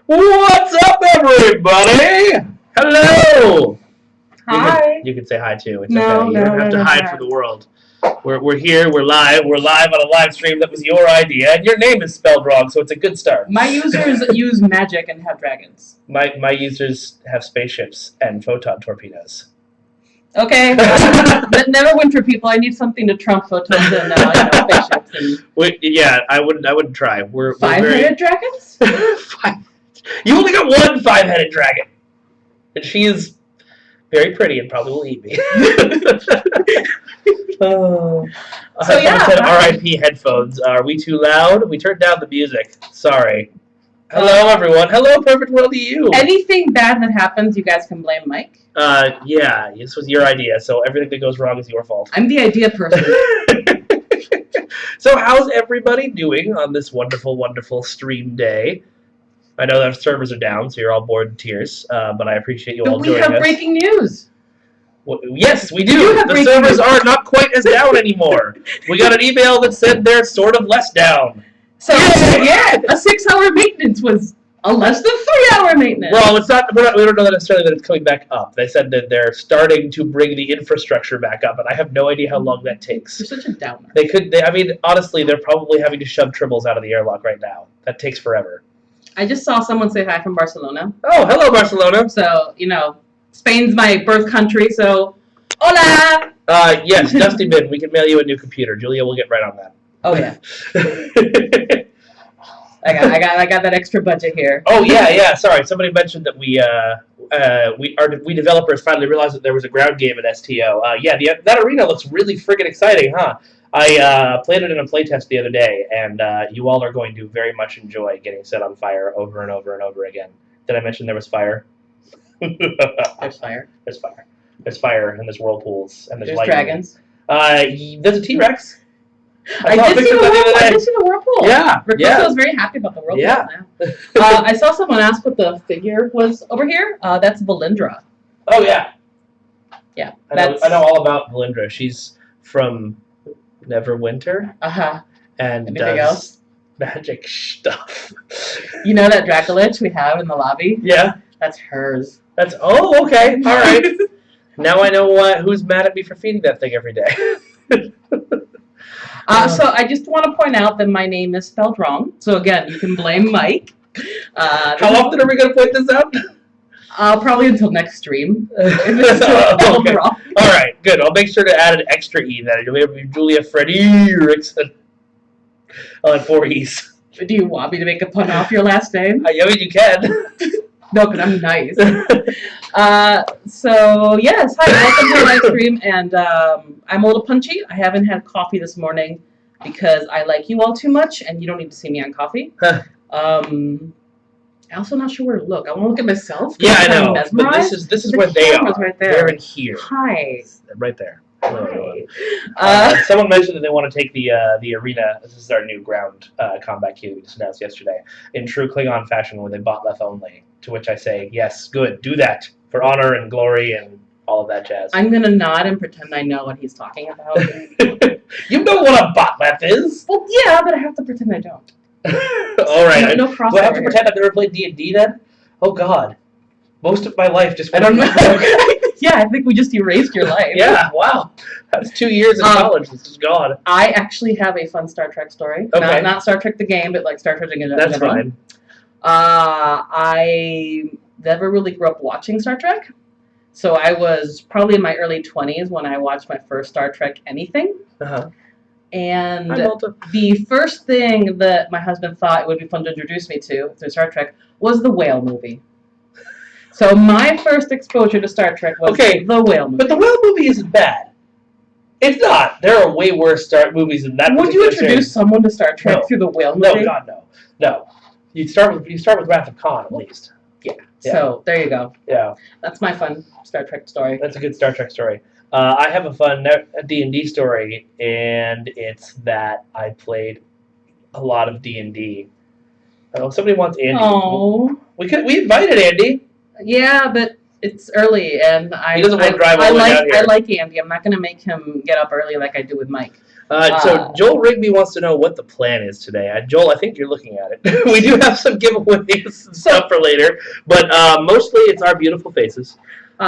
What's up, everybody? Hello. Hi. You can say hi too. It's No, okay. You no, don't have no, to no, hide no. from the world. We're here. We're live. We're live on a live stream that was your idea, and your name is spelled wrong, so it's a good start. My users use magic and have dragons. My users have spaceships and photon torpedoes. Okay. But Neverwinter people, I need something to trump photons and spaceships. And Yeah, I wouldn't try. We're five-headed dragons? You only got one five-headed dragon, and she is very pretty and probably will eat me. So Someone said R.I.P. headphones. Are we too loud? We turned down the music. Sorry. Hello, everyone. Hello, perfect world to you. Anything bad that happens, you guys can blame Mike. Yeah, this was your idea, so everything that goes wrong is your fault. I'm the idea person. So how's everybody doing on this wonderful, wonderful stream day? I know that servers are down, so you're all bored in tears, but I appreciate you all joining us. We have breaking news. Well, yes, we do. The servers are not quite as down anymore. We got an email that said they're sort of less down. So, yeah, a 6-hour maintenance was a less than 3-hour maintenance. Well, it's not. We don't know that necessarily that it's coming back up. They said that they're starting to bring the infrastructure back up, and I have no idea how long that takes. You're such a downer. I mean, honestly, they're probably having to shove tribbles out of the airlock right now. That takes forever. I just saw someone say hi from Barcelona. Oh, hello, Barcelona. So, Spain's my birth country, so hola! Yes, Dusty Bin, we can mail you a new computer. Julia will get right on that. Oh, yeah. I got that extra budget here. Oh, yeah. Sorry, somebody mentioned that we developers finally realized that there was a ground game at STO. That arena looks really friggin' exciting, huh? I played it in a playtest the other day, and you all are going to very much enjoy getting set on fire over and over and over again. Did I mention there was fire? There's fire. There's fire. There's fire, and there's whirlpools, and there's lightning. Dragons. There's a T-Rex. I did see the whirlpool. Yeah. Ricotta was very happy about the whirlpool. Yeah. I saw someone ask what the figure was over here. That's Valindra. Oh, yeah. Yeah. I know all about Valindra. She's from Neverwinter. Uh-huh. And anything else? Magic stuff. You know that Dracolich we have in the lobby? Yeah. That's hers. Oh, okay. All right. Now I know who's mad at me for feeding that thing every day. So I just want to point out that my name is spelled wrong. So again, you can blame Mike. How often are we going to point this out? Probably until next stream. Okay. Wrong. All right, good. I'll make sure to add an extra E then. It'll be Julia Freddie Erickson. I'll add 4 E's. Do you want me to make a pun off your last name? I mean, you can. No, because I'm nice. So, yes. Hi, welcome to the live stream. And I'm a little punchy. I haven't had coffee this morning because I like you all too much, and you don't need to see me on coffee. I'm also not sure where to look. I want to look at myself. Yeah, I know. But this is where they are. Right there. They're in here. Hi. Right there. Hi. Someone mentioned that they want to take the arena. This is our new ground combat key we just announced yesterday in true Klingon fashion, where they bot left only. To which I say, yes, good, do that for honor and glory and all of that jazz. I'm gonna nod and pretend I know what he's talking about. You know what a bot left is? Well, yeah, but I have to pretend I don't. All right. No crossover. Do I have to pretend I've never played D&D then? Oh God, most of my life just. I don't know. Yeah, I think we just erased your life. Yeah, wow. That was 2 years in college. It's just gone. I actually have a fun Star Trek story. Okay. Not Star Trek the game, but like Star Trek in general. That's fine. I never really grew up watching Star Trek. So I was probably in my early 20s when I watched my first Star Trek anything. Uh-huh. And the first thing that my husband thought it would be fun to introduce me to through Star Trek was the Whale movie. So my first exposure to Star Trek was the Whale movie. But the Whale movie isn't bad. It's not. There are way worse Star movies than that. Would you introduce someone to Star Trek through the Whale movie? No, God, no. You start with Wrath of Khan at least. Yeah. So there you go. Yeah. That's my fun Star Trek story. That's a good Star Trek story. I have a fun D&D story, and it's that I played a lot of D&D. Oh, somebody wants Andy. Oh. We invited Andy. Yeah, but It's early, and He doesn't want to drive all the way down here. I like Andy. I'm not going to make him get up early like I do with Mike. So Joel Rigby wants to know what the plan is today. Joel, I think you're looking at it. We do have some giveaways and stuff for later, but mostly it's our beautiful faces.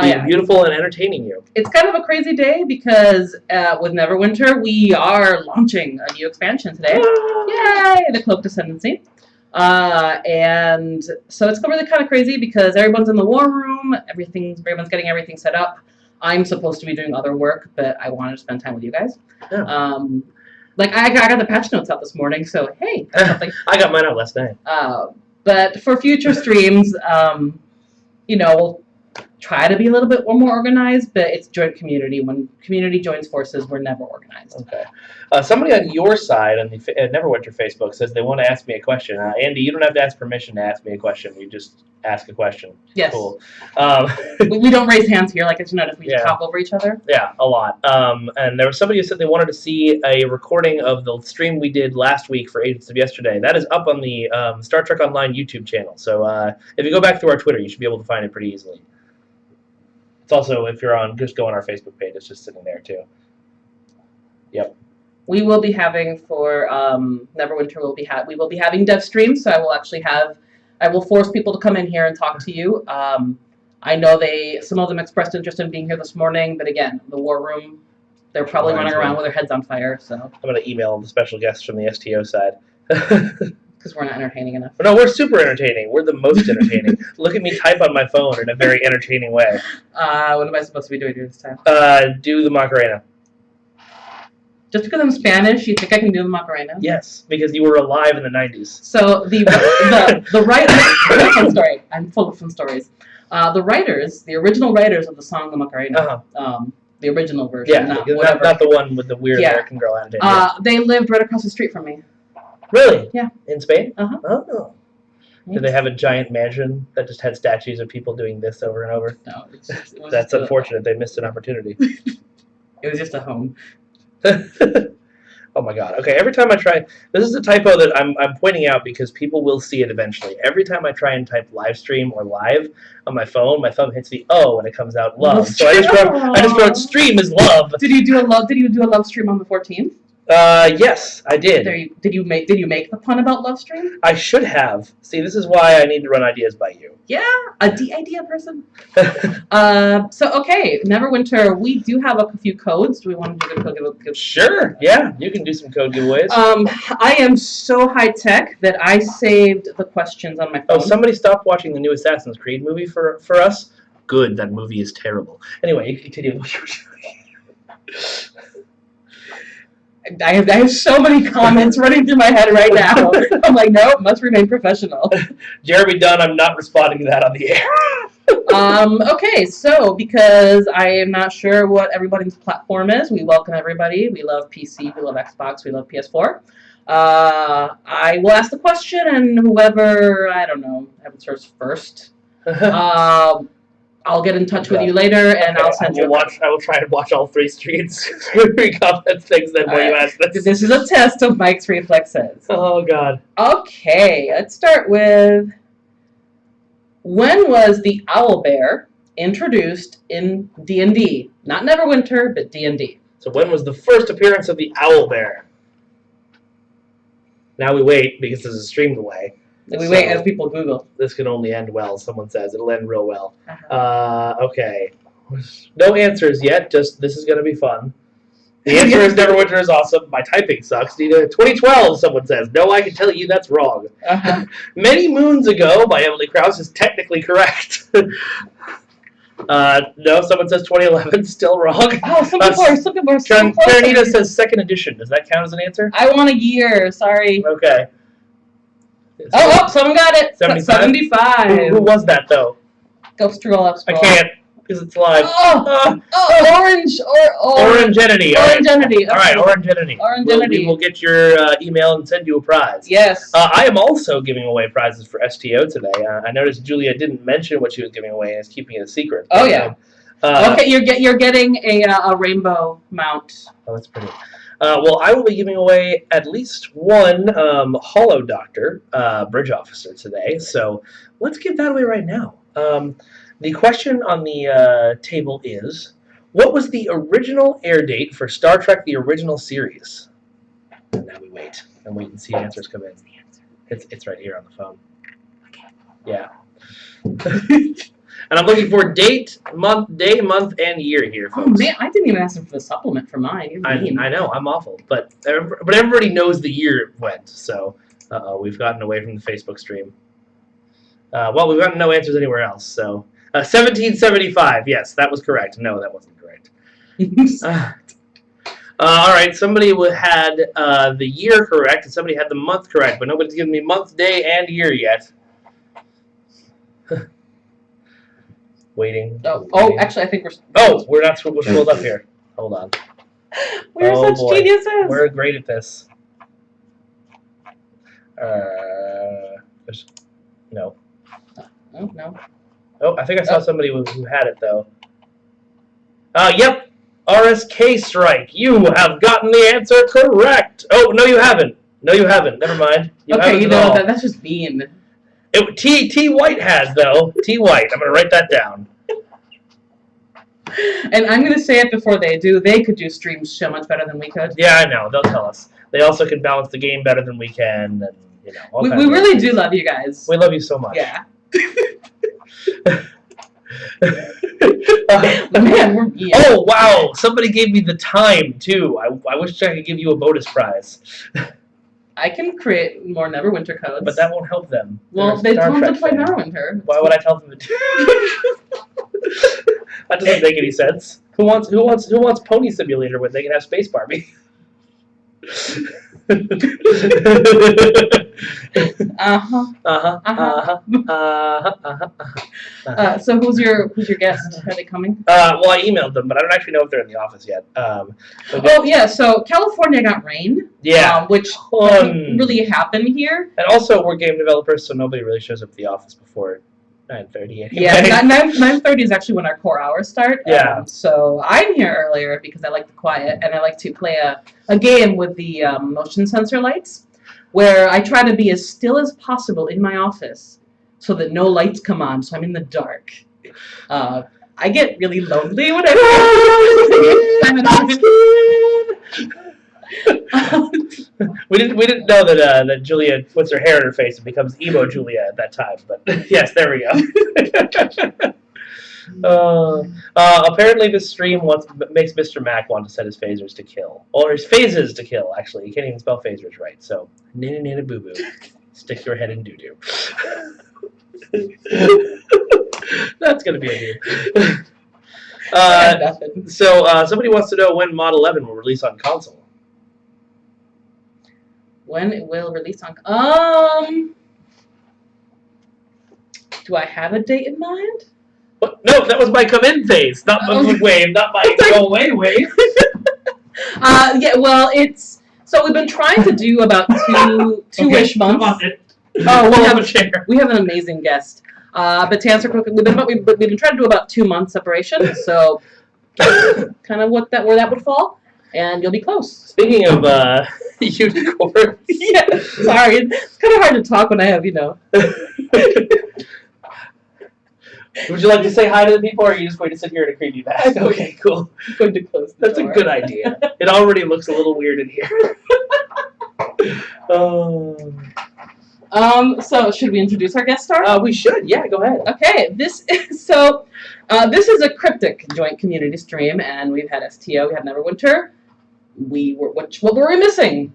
Being beautiful and entertaining you. It's kind of a crazy day because with Neverwinter, we are launching a new expansion today. Yay! The Cloaked Ascendancy. And so it's really kind of crazy because everyone's in the war room, everyone's getting everything set up. I'm supposed to be doing other work, but I wanted to spend time with you guys. Yeah. Like I got the patch notes out this morning, so hey, that's something. I got mine out last night. But for future streams, we'll try to be a little bit more organized, but it's joint community. When community joins forces, we're never organized. Okay. Somebody on your side on the Neverwinter Facebook says they want to ask me a question. Andy, you don't have to ask permission to ask me a question. You just ask a question. Yes. Cool. We don't raise hands here, like it's if we just talk over each other. Yeah, a lot. And there was somebody who said they wanted to see a recording of the stream we did last week for Agents of Yesterday. That is up on the Star Trek Online YouTube channel. So if you go back through our Twitter, you should be able to find it pretty easily. It's also, if you're on, just go on our Facebook page. It's just sitting there, too. Yep. We will be having for Neverwinter. We will be having dev streams. So I will force people to come in here and talk to you. I know some of them expressed interest in being here this morning, but again, the war room, they're probably running around with their heads on fire. So I'm going to email the special guests from the STO side. Because we're not entertaining enough. No, we're super entertaining. We're the most entertaining. Look at me type on my phone in a very entertaining way. What am I supposed to be doing this time? Do the Macarena. Just because I'm Spanish, you think I can do the Macarena? Yes, because you were alive in the 90s. So the writers... fun story. I'm full of fun stories. The original writers of the song The Macarena, the original version, not the one with the weird American girl annotated. They lived right across the street from me. Really? Yeah. In Spain? Uh-huh. Oh. Did they have a giant mansion that just had statues of people doing this over and over? No. That's unfortunate. They missed an opportunity. It was just a home. Oh my god. Okay, every time I try... This is a typo that I'm pointing out because people will see it eventually. Every time I try and type live stream or live on my phone, my thumb hits the O and it comes out love. So I just wrote stream is love. Did you do a love stream on the 14th? Yes, I did. Did you make the pun about love stream? I should have. See, this is why I need to run ideas by you. Yeah, idea person. So okay, Neverwinter. We do have a few codes. Do we want to do the code giveaway? Sure. Yeah, you can do some code giveaways. I am so high tech that I saved the questions on my phone. Oh, somebody stopped watching the new Assassin's Creed movie for us. Good. That movie is terrible. Anyway, you continue what you were doing. I have so many comments running through my head right now. I'm like, no, must remain professional. Jeremy Dunn, I'm not responding to that on the air. Okay, so because I am not sure what everybody's platform is, we welcome everybody. We love PC, we love Xbox, we love PS4. I will ask the question, and whoever, I don't know, starts first. I'll get in touch with you later, and I'll send you. I will try and watch all 3 streams. 3 comment things. Then when you ask this. This is a test of Mike's reflexes. Oh God. Okay, let's start with. When was the owlbear introduced in D&D? Not Neverwinter, but D&D. So when was the first appearance of the owlbear? Now we wait because there's a stream delay. We wait as people Google. This can only end well, someone says. It'll end real well. Okay. No answers yet, just this is going to be fun. The answer is Neverwinter is awesome. My typing sucks. 2012, someone says. No, I can tell you that's wrong. Many Moons Ago by Emily Krause is technically correct. No, someone says 2011, still wrong. Oh, some people are so close. Karenita says 2nd edition. Does that count as an answer? I want a year, sorry. Okay. Oh, someone got it. 75. Who was that, though? Go scroll up. I can't, because it's live. Orange. Orange Entity. Orange Entity. All right, Orange Entity. We will get your email and send you a prize. Yes. I am also giving away prizes for STO today. I noticed Julia didn't mention what she was giving away and is keeping it a secret. Oh, yeah. Okay, you're getting a rainbow mount. Oh, that's pretty. Well, I will be giving away at least one Hollow Doctor Bridge Officer today, so let's give that away right now. The question on the table is, what was the original air date for Star Trek: The Original Series? And now we wait and see answers come in. It's right here on the phone. Yeah. And I'm looking for date, month, day, month, and year here, folks. Oh man, I didn't even ask them for the supplement for mine. You're mean. I know, I'm awful, but everybody knows the year it went. So, we've gotten away from the Facebook stream. Well, we've gotten no answers anywhere else. So, 1775. Yes, that was correct. No, that wasn't correct. All right, somebody had the year correct, and somebody had the month correct, but nobody's given me month, day, and year yet. Waiting. Oh, actually, I think we're. We're not scrolled up here. Hold on. We're such geniuses. We're great at this. No. Oh no. Oh, I think I saw somebody who had it though. Yep. RSK strike. You have gotten the answer correct. Oh no, you haven't. No, you haven't. Never mind. Okay, you know that's just mean. T White has though. T White. I'm gonna write that down. And I'm gonna say it before they do. They could do streams so much better than we could. Yeah, I know. They'll tell us. They also can balance the game better than we can, and you know. We really do love you guys. We love you so much. Yeah. Man, we're mean. Oh wow! Somebody gave me the time too. I wish I could give you a bonus prize. I can create more Neverwinter codes. But that won't help them. Well, they told them to play Neverwinter. Why would I tell them to do that? Doesn't make any sense. Who wants Pony Simulator when they can have Space Barbie? So who's your guest? Are they coming? Well, I emailed them, but I don't actually know if they're in the office yet. So California got rain. Yeah, which doesn't really happen here. And also, we're game developers, so nobody really shows up at the office before 9:30. Anyway. Yeah, 9:30 is actually when our core hours start. Yeah. So I'm here earlier because I like the quiet, and I like to play a game with the motion sensor lights, where I try to be as still as possible in my office so that no lights come on, so I'm in the dark. I get really lonely when we didn't know that Julia puts her hair in her face and becomes emo Julia at that time, but yes, there we go. Apparently this stream makes Mr. Mac want to set his phasers to kill. Or his phases to kill, actually. He can't even spell phasers right, so nana boo boo. Stick your head in doo doo. That's gonna be a dude. So somebody wants to know when Mod 11 will release on console. When it will release on... do I have a date in mind? What? No, that was my come in phase, not my wave, not my go away wave. Yeah, well, it's... So we've been trying to do about two-ish months. We have an amazing guest. But to answer quickly, we've been trying to do about 2 months separation, so kind of where that would fall, and you'll be close. Speaking of unicorns, yeah, sorry, it's kind of hard to talk when I have Would you like to say hi to the people, or are you just going to sit here in a creepy mask? Okay, cool. I'm going to close the That's door. A good idea. It already looks a little weird in here. So should we introduce our guest star? We should. Yeah, go ahead. Okay. This is a cryptic joint community stream, and we've had STO, we had Neverwinter. What were we missing?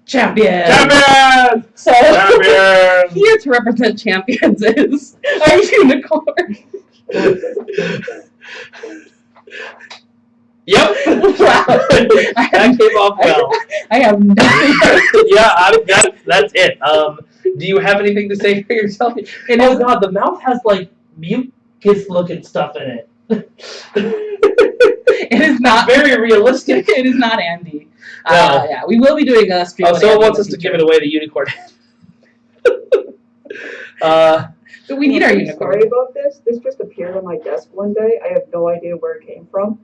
Champions! Champions! So Champions! Here to represent champions is our unicorn. Yep. Wow. That came off well. I have nothing. Yeah, that's it. Do you have anything to say for yourself? Oh God, the mouth has like mucus-looking stuff in it. It is not very realistic. It is not Andy. No. Yeah, we will be doing a stream. Oh, someone wants us to give it away, the unicorn. But we need our unicorn. Sorry about this. This just appeared on my desk one day. I have no idea where it came from.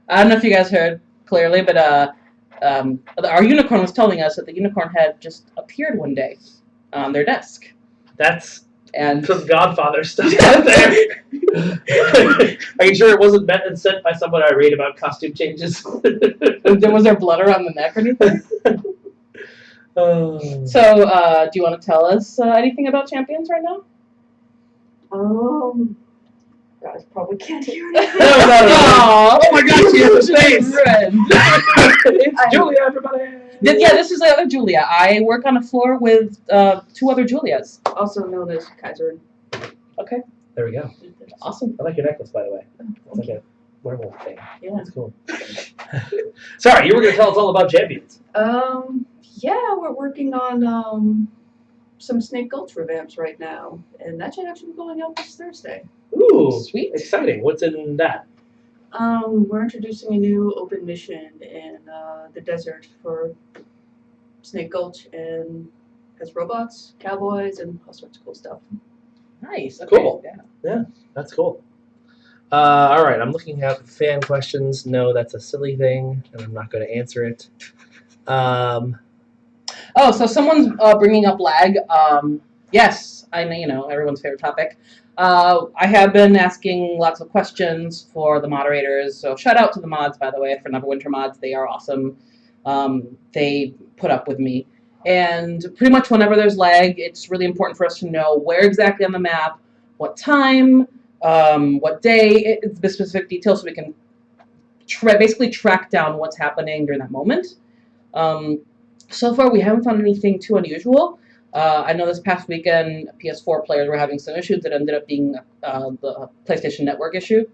I don't know if you guys heard clearly, but our unicorn was telling us that the unicorn had just appeared one day on their desk. That's And Some Godfather stuff out there. Are you sure it wasn't meant and sent by someone irate about costume changes? was there blood around the neck or anything? Oh. So, do you want to tell us anything about Champions right now? Guys probably can't hear anything. No. Aw, Oh my gosh, she has a face. friend. It's Julia, everybody. This is the other Julia. I work on a floor with 2 other Julias. Also known as Kaiser. Okay, There we go. awesome. I like your necklace, by the way. It's like a werewolf thing. Yeah. That's cool. Sorry, you were going to tell us all about Champions. Yeah, we're working on some Snake Gulch revamps right now, and that should actually be going out this Thursday. Ooh, Sweet. exciting. What's in that? We're introducing a new open mission in the desert for Snake Gulch, and has robots, cowboys, and all sorts of cool stuff. Nice. Okay. Cool. Yeah. That's cool. All right, I'm looking at fan questions. No, that's a silly thing, and I'm not going to answer it. Oh, so someone's bringing up lag. Yes, I know, everyone's favorite topic. I have been asking lots of questions for the moderators. So shout out to the mods, by the way, for Neverwinter mods. They are awesome. They put up with me. And pretty much whenever there's lag, it's really important for us to know where exactly on the map, what time, what day, the specific details, so we can basically track down what's happening during that moment. So far, we haven't found anything too unusual. I know this past weekend, PS4 players were having some issues that ended up being the PlayStation Network issue.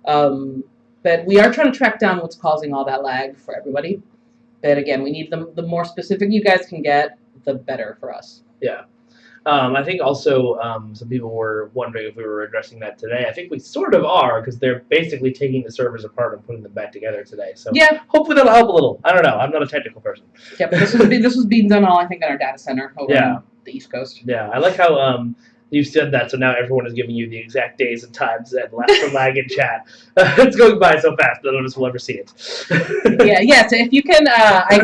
But we are trying to track down what's causing all that lag for everybody. But again, we need the more specific you guys can get, the better for us. Yeah. I think also some people were wondering if we were addressing that today. I think we sort of are, because they're basically taking the servers apart and putting them back together today. So Yeah, hopefully that'll help a little. I don't know. I'm not a technical person. yeah. But this was being done all, I think, on our data center over on the East Coast. Yeah, I like how you said that, so now everyone is giving you the exact days and times and for lag in chat. It's going by so fast, none of us will ever see it. Yeah. So if you can, I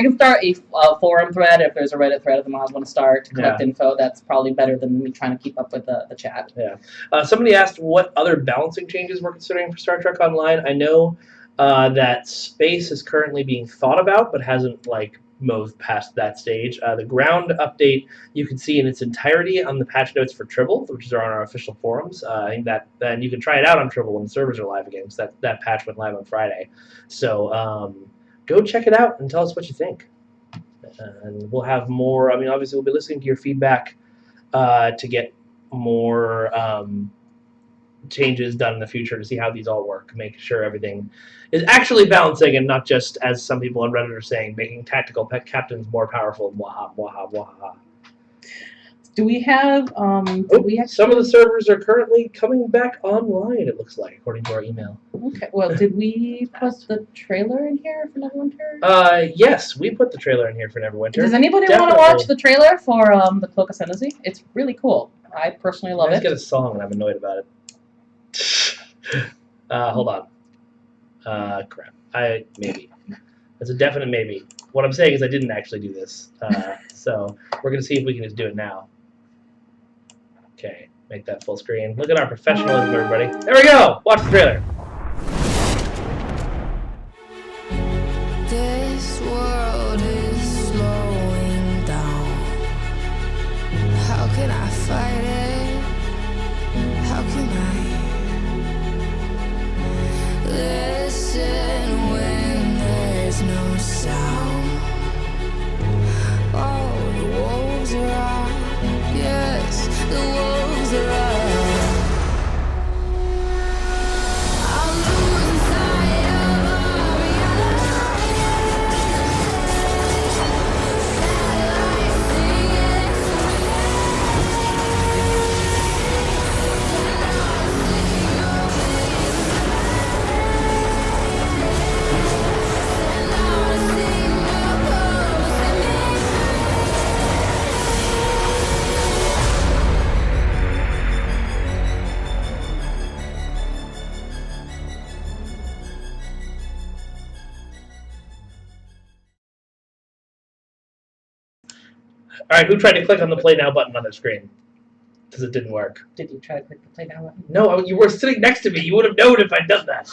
can start a forum thread if there's a Reddit thread of the mods want to start to collect info. That's probably better than me trying to keep up with the chat. Yeah. Somebody asked what other balancing changes we're considering for Star Trek Online. I know that space is currently being thought about, but hasn't moved past that stage. The ground update you can see in its entirety on the patch notes for Tribble, which are on our official forums. I think that, and you can try it out on Tribble when the servers are live again, because that patch went live on Friday. So go check it out and tell us what you think. And we'll have more. I mean, obviously, we'll be listening to your feedback to get more changes done in the future to see how these all work, make sure everything is actually balancing and not just, as some people on Reddit are saying, making tactical pet captains more powerful. Waha, waha, waha. Do we have? Some of the servers are currently coming back online, it looks like, according to our email. Okay. Well, did we put the trailer in here for Neverwinter? Yes, we put the trailer in here for Neverwinter. Does anybody want to watch the trailer for the Cloak Ascendancy? It's really cool. I personally love it. Let's get a song, and I'm annoyed about it. Hold on. Crap. Maybe. That's a definite maybe. What I'm saying is I didn't actually do this. So we're going to see if we can just do it now. Okay, make that full screen. Look at our professionalism, everybody. There we go! Watch the trailer. This world is slowing down. How can I fight it? How can I listen when there's no sound? Oh, the wolves are out. Yes, the wolves are out. I'm losing sight of our reality. Satellites singing Alright, who tried to click on the play now button on their screen? because it didn't work. Did you try to click the play down button? No, you were sitting next to me. You would have known if I'd done that.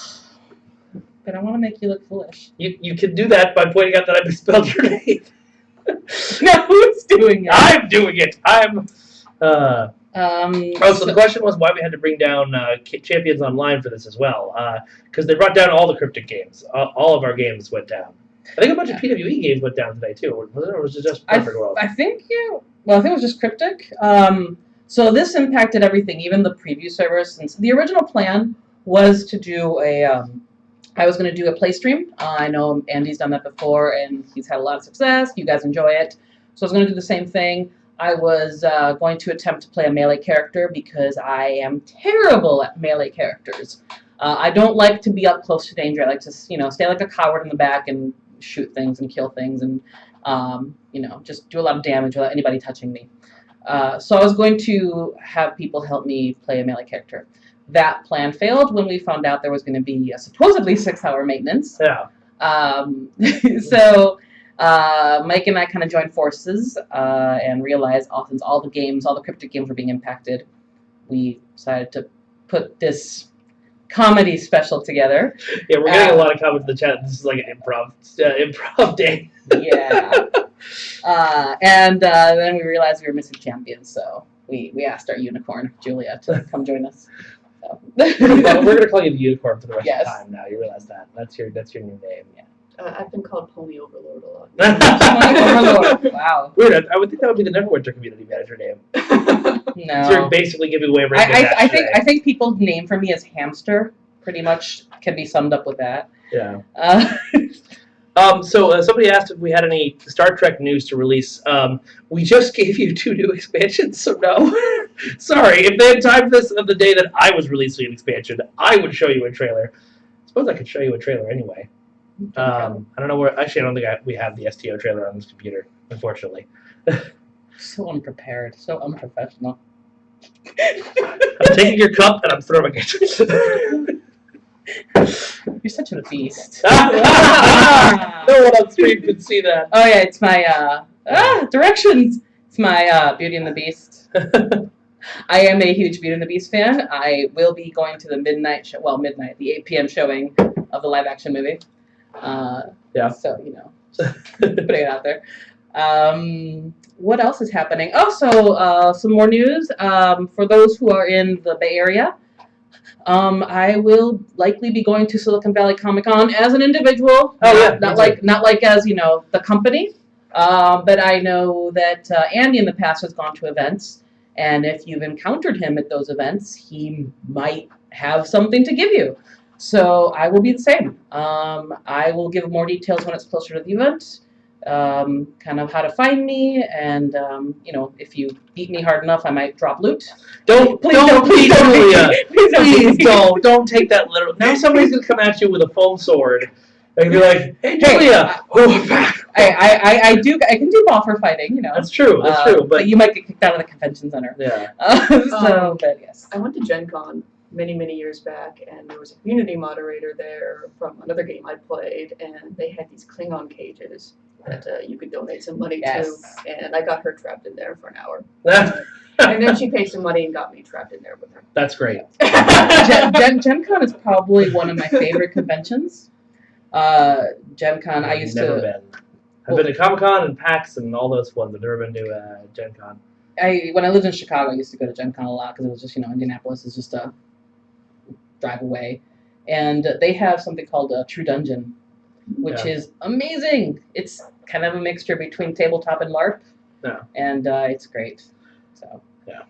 But I want to make you look foolish. You can do that by pointing out that I misspelled your name. No, who's doing it? I'm doing it. So the question was why we had to bring down Champions Online for this as well. Because they brought down all the Cryptic games. All of our games went down. I think a bunch of PWE games went down today too. Or was it just Perfect World? I think it was just Cryptic. So this impacted everything, even the preview servers. Since the original plan was to do I was going to do a play stream. I know Andy's done that before, and he's had a lot of success. You guys enjoy it. So I was going to do the same thing. I was going to attempt to play a melee character because I am terrible at melee characters. I don't like to be up close to danger. I like to, stay like a coward in the back and shoot things and kill things and, just do a lot of damage without anybody touching me. So I was going to have people help me play a melee character. That plan failed when we found out there was going to be a supposedly 6-hour maintenance. Yeah. So Mike and I kind of joined forces and realized since all the Cryptic games were being impacted, we decided to put this comedy special together. Yeah, we're getting a lot of comments in the chat. This is like an improv day. Yeah. And then we realized we were missing champions, so we asked our unicorn, Julia, to come join us. So. We're going to call you the unicorn for the rest of Yes. the time now. You realize that. That's your new name. Yeah. I've been called Pony Overlord a lot. Overlord. Wow. Weird. I would think that would be the Neverwinter community manager name. No. So you're basically giving away I think people's name for me is Hamster. Pretty much can be summed up with that. Yeah. So somebody asked if we had any Star Trek news to release. We just gave you 2 new expansions, so no. Sorry. If they had timed this on the day that I was releasing an expansion, I would show you a trailer. I suppose I could show you a trailer anyway. I don't know where. Actually, I don't think we have the STO trailer on this computer, unfortunately. So unprepared. So unprofessional. I'm taking your cup and I'm throwing it. You're such a beast. No one on stream could see that. Oh yeah, it's my directions. It's my Beauty and the Beast. I am a huge Beauty and the Beast fan. I will be going to the the 8 p.m. showing of the live action movie. Yeah. So putting it out there. What else is happening? Oh, so some more news. For those who are in the Bay Area. I will likely be going to Silicon Valley Comic Con as an individual. Not like as the company. But I know that Andy in the past has gone to events, and if you've encountered him at those events, he might have something to give you. So I will be the same. I will give more details when it's closer to the event. Kind of how to find me, and if you beat me hard enough, I might drop loot. Please don't, Don't take that literal. Now somebody's gonna come at you with a foam sword and be like, "Hey, Julia, I'm back." I can do offer fighting, That's true. That's true. But you might get kicked out of the convention center. Yeah. But yes. I went to Gen Con many years back, and there was a community moderator there from another game I played, and they had these Klingon cages that you could donate some money to, and I got her trapped in there for an hour. And then she paid some money and got me trapped in there with her. That's great. Gen Con is probably one of my favorite conventions. Gen Con, I used never to... been. I've been to Comic Con and PAX and all those ones. I've never been to Gen Con. When I lived in Chicago, I used to go to Gen Con a lot because it was just, Indianapolis is just a drive away. And they have something called True Dungeon, which is amazing. It's kind of a mixture between tabletop and LARP. Yeah. And it's great. So. Yeah.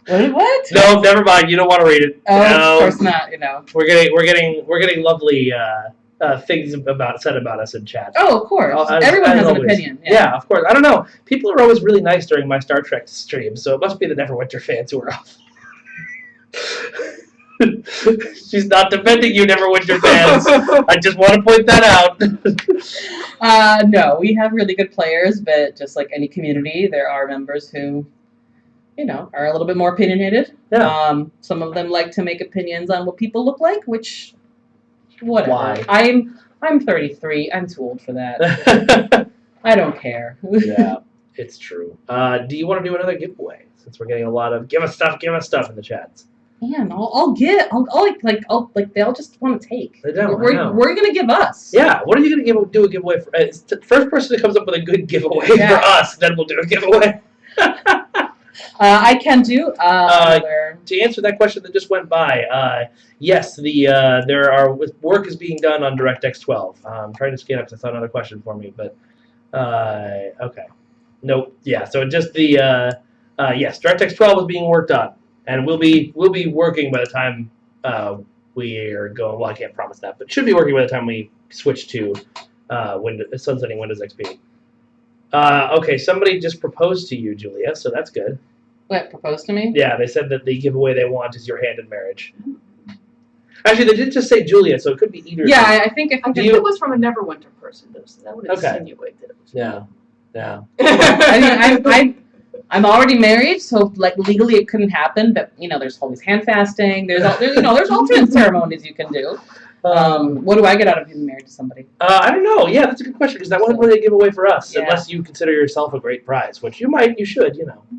Wait, what? No, never mind. You don't want to read it. Oh, no. Of course not. We're getting lovely things said about us in chat. Oh, of course. Everyone has an opinion. Yeah, of course. I don't know. People are always really nice during my Star Trek streams, so it must be the Neverwinter fans who are off. She's not defending you, Neverwinter fans. I just want to point that out. No, we have really good players, but just like any community, there are members who, are a little bit more opinionated. Yeah. Some of them like to make opinions on what people look like, which, whatever. Why? I'm 33. I'm too old for that. I don't care. Yeah, it's true. Do you want to do another giveaway? Since we're getting a lot of give us stuff in the chats. Man, I'll they all just want to take. I know. We're gonna give us. Yeah, what are you gonna do a giveaway for? It's the first person that comes up with a good giveaway Yeah. for us, then we'll do a giveaway. I can do another. To answer that question that just went by, yes, work is being done on DirectX 12. I'm trying to scan up because I saw another question for me, but okay, nope. Yeah, so just the yes, DirectX 12 is being worked on, and we'll be working by the time we are going. Well, I can't promise that, but should be working by the time we switch to sunsetting Windows XP. Okay, somebody just proposed to you, Julia, so that's good. What, proposed to me? Yeah, they said that the giveaway they want is your hand in marriage. Actually, they did just say Julia, so it could be either. Yeah, I think I think it was from a Neverwinter person, though, so that would insinuate that it was. Yeah. I mean, I'm already married, so like legally it couldn't happen. But there's always hand fasting. There's alternate ceremonies you can do. What do I get out of being married to somebody? I don't know. Yeah, that's a good question because that wasn't really a giveaway for us, Yeah. unless you consider yourself a great prize, which you should.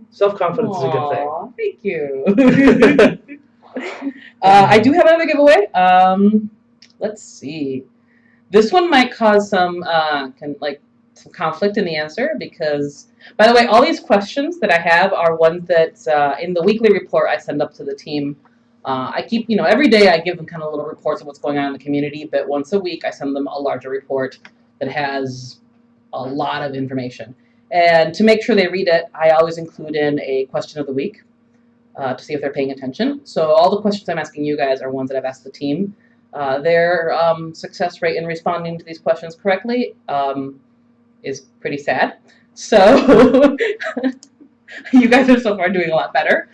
Self-confidence is a good thing. Aw, thank you. I do have another giveaway. Let's see. This one might cause some some conflict in the answer because, by the way, all these questions that I have are ones that in the weekly report I send up to the team. I keep, every day I give them kind of little reports of what's going on in the community, but once a week I send them a larger report that has a lot of information. And to make sure they read it, I always include in a question of the week to see if they're paying attention. So all the questions I'm asking you guys are ones that I've asked the team. Their success rate in responding to these questions correctly is pretty sad. So you guys are so far doing a lot better.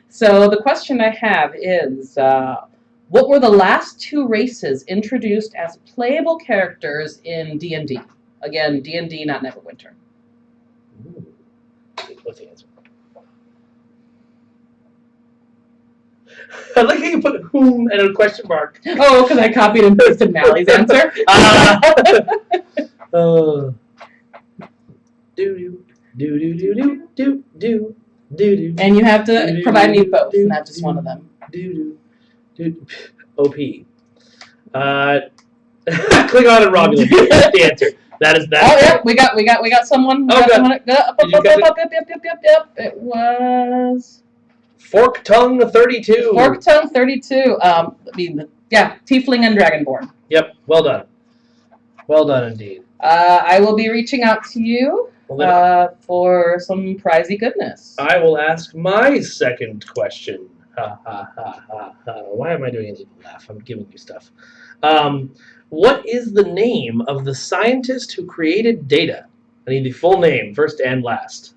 So the question I have is, what were the last two races introduced as playable characters in D&D? Again, D&D, not Neverwinter. Ooh. What's the answer? I like how you put whom and a question mark. Oh, because I copied and pasted Mally's answer. Do. And you have to provide me both, not just one of them. OP. Klingon and Romulan. That's the answer. That is that. Oh yeah, we got someone. Oh, good. Yep. It was Fork Tongue 32. Fork Tongue 32. Tiefling and Dragonborn. Yep. Well done. Well done indeed. I will be reaching out to you for some prizy goodness. I will ask my second question. Why am I doing an evil laugh? I'm giving you stuff. What is the name of the scientist who created Data? I need the full name, first and last.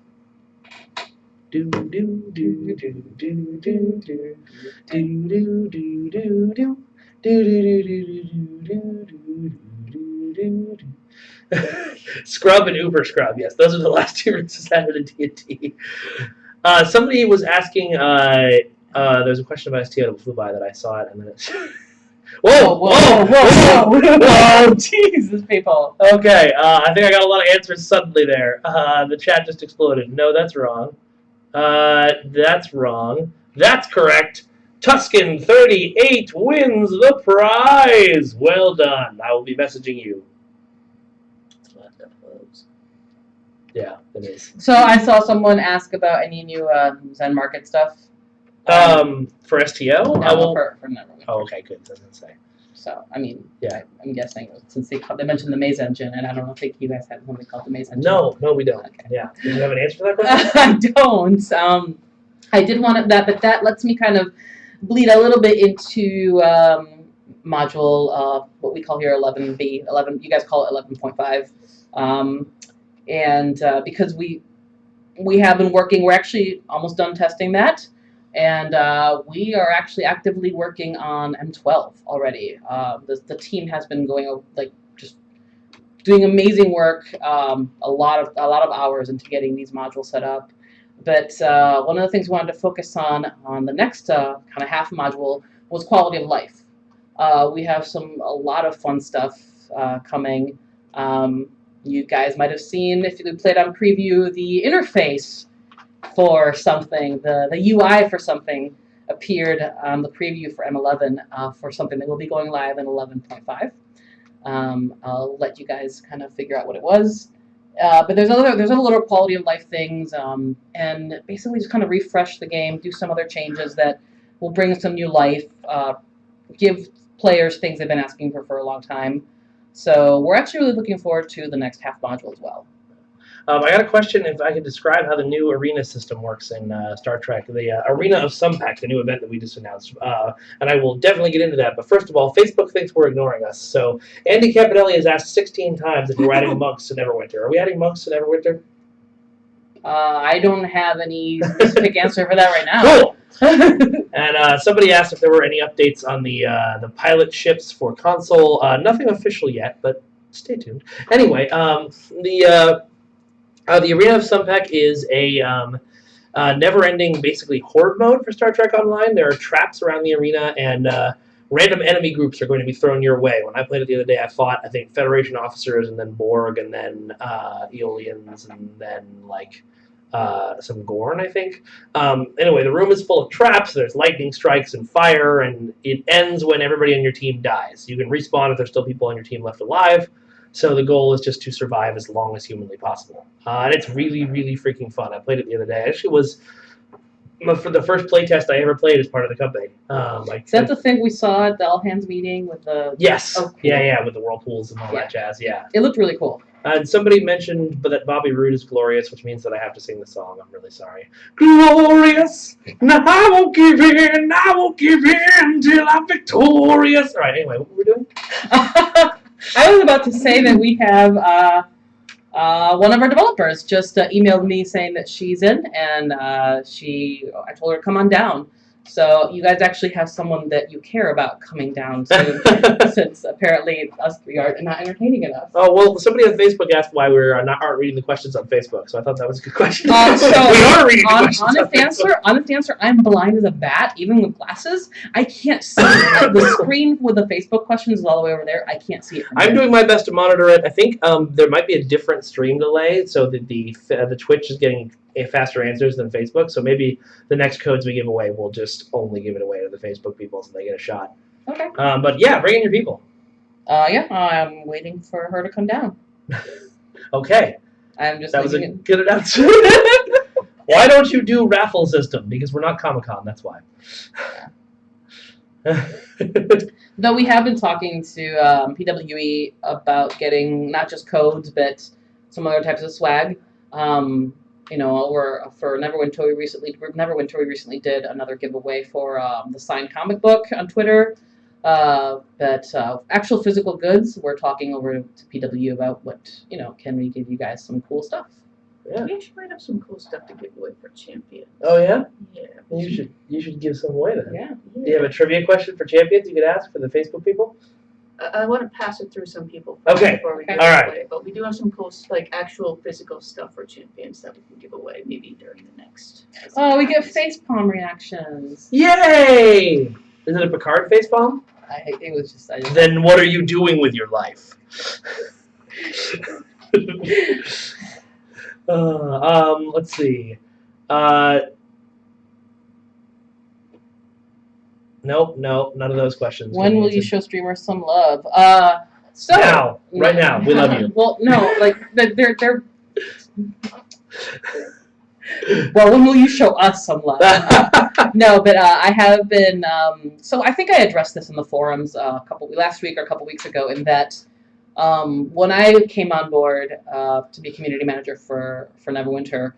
Scrub and Uber Scrub, yes, those are the last two races added in D&D. Somebody was asking, there's a question about STO that flew by that I saw it, and then it's... Whoa, Jesus, people. Okay, I think I got a lot of answers suddenly there. The chat just exploded. No, that's wrong. That's wrong. That's correct. Tuscan 38 wins the prize. Well done. I will be messaging you. Yeah, it is. So I saw someone ask about any new Zen Market stuff. For STO? No, for Neverwinter. Oh, okay, good. Doesn't say. So, I mean, yeah. I'm guessing since they mentioned the Maze Engine, and I don't think you guys had something called the Maze Engine. No, we don't. Okay. Yeah. Do you have an answer for that question? I don't. I did want that, but that lets me kind of bleed a little bit into module, what we call here 11B. 11. You guys call it 11.5. And because we have been working, we're actually almost done testing that. And we are actually actively working on M12 already. The team has been going just doing amazing work, a lot of hours into getting these modules set up. But one of the things we wanted to focus on the next kind of half module was quality of life. We have a lot of fun stuff coming. You guys might have seen, if you played on preview, the interface for something, the UI for something appeared on the preview for M11 for something that will be going live in 11.5. I'll let you guys kind of figure out what it was. But there's other little quality of life things, and basically just kind of refresh the game, do some other changes that will bring some new life, give players things they've been asking for a long time. So we're actually really looking forward to the next half module as well. I got a question if I could describe how the new arena system works in Star Trek. The Arena of Sumpac, the new event that we just announced. And I will definitely get into that. But first of all, Facebook thinks we're ignoring us. So Andy Campanelli has asked 16 times if we're adding monks to Neverwinter. Are we adding monks to Neverwinter? I don't have any specific answer for that right now. Cool! And somebody asked if there were any updates on the pilot ships for console. Nothing official yet, but stay tuned. Anyway, the Arena of Sumpac is a never-ending, basically, horde mode for Star Trek Online. There are traps around the arena, and random enemy groups are going to be thrown your way. When I played it the other day, I fought, I think, Federation officers, and then Borg, and then Aeolians, and then, like, some Gorn, I think. Anyway, the room is full of traps. There's lightning strikes and fire, and it ends when everybody on your team dies. You can respawn if there's still people on your team left alive. So the goal is just to survive as long as humanly possible. And it's really, really freaking fun. I played it the other day. It actually was for the first playtest I ever played as part of the company. Is that the thing we saw at the all hands meeting with the? Yes. Oh, cool. Yeah, with the whirlpools and all that jazz. Yeah. It looked really cool. And somebody mentioned that Bobby Roode is glorious, which means that I have to sing the song. I'm really sorry. Glorious, now I won't give in, till I'm victorious. All right, anyway, what were we doing? I was about to say that we have one of our developers just emailed me saying that she's in, and I told her to come on down. So you guys actually have someone that you care about coming down soon, since apparently us three are not entertaining enough. Oh, well, somebody on Facebook asked why we aren't reading the questions on Facebook, so I thought that was a good question. So we are reading the questions honest answer, I'm blind as a bat, even with glasses. I can't see it. The screen with the Facebook questions is all the way over there. I can't see it from I'm here. doing my best to monitor it. I think there might be a different stream delay, so that the Twitch is getting faster answers than Facebook, so maybe the next codes we give away, we'll just only give it away to the Facebook people so they get a shot. Okay. But yeah, bring in your people. I'm waiting for her to come down. Okay. I'm just. That was a good announcement. Why don't you do raffle system? Because we're not Comic-Con, that's why. Though we have been talking to PWE about getting not just codes, but some other types of swag. For Neverwinter, we recently did another giveaway for the signed comic book on Twitter. But actual physical goods, we're talking over to PW about what, can we give you guys some cool stuff? Yeah. We actually might have some cool stuff to give away for Champions. Oh yeah? Yeah. You should give some away then. Yeah. Do you have a trivia question for Champions you could ask for the Facebook people? I want to pass it through some people Okay. before we Okay. give All it right. away. But we do have some cool, actual physical stuff for Champions that we can give away maybe during the next. Oh, we get facepalm reactions. Yay! Is it a Picard facepalm? It was just. Then what are you doing with your life? Let's see. Nope, none of those questions. When will you show streamers some love? So Now, right now, we love you. Well, no, like they're. Well, when will you show us some love? No, but I have been. So I think I addressed this in the forums last week or a couple weeks ago. In that, when I came on board to be community manager for Neverwinter,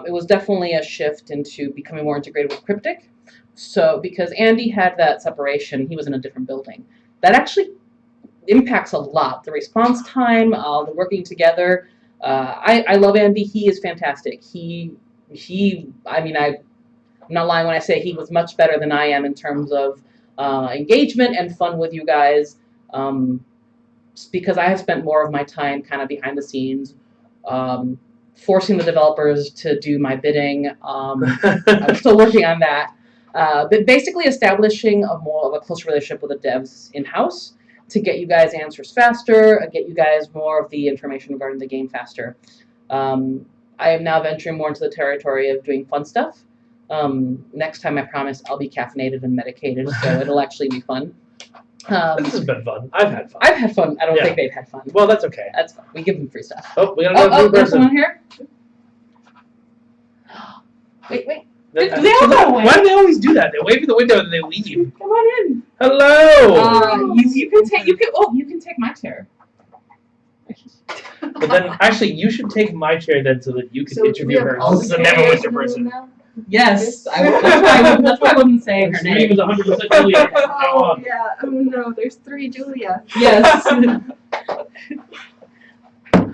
it was definitely a shift into becoming more integrated with Cryptic. So because Andy had that separation, he was in a different building. That actually impacts a lot. The response time, the working together. I love Andy. He is fantastic. I'm not lying when I say he was much better than I am in terms of engagement and fun with you guys. Because I have spent more of my time kind of behind the scenes, forcing the developers to do my bidding. I'm still working on that. But basically establishing a more of a close relationship with the devs in-house. to get you guys answers faster, get you guys more of the information regarding the game faster. I am now venturing more into the territory of doing fun stuff. Next time, I promise I'll be caffeinated and medicated, so it'll actually be fun. This has been fun. I've had fun. I've had fun. I don't Yeah. think they've had fun. Well, that's okay. That's fun. We give them free stuff. Oh, we got another new there's person. someone here. Wait. They- They all go away. Why do they always do that? They wave in the window and they leave. Come on in. Hello. You can take my chair. But then, actually, you should take my chair then, so that you can So we interview have her. all This is a the chairs Neverwinter in the room person. now? Yes, that's why I wasn't saying her Her name name. is 100% Julia. From now Oh on. yeah. Oh no, there's 3 Julia. Yes.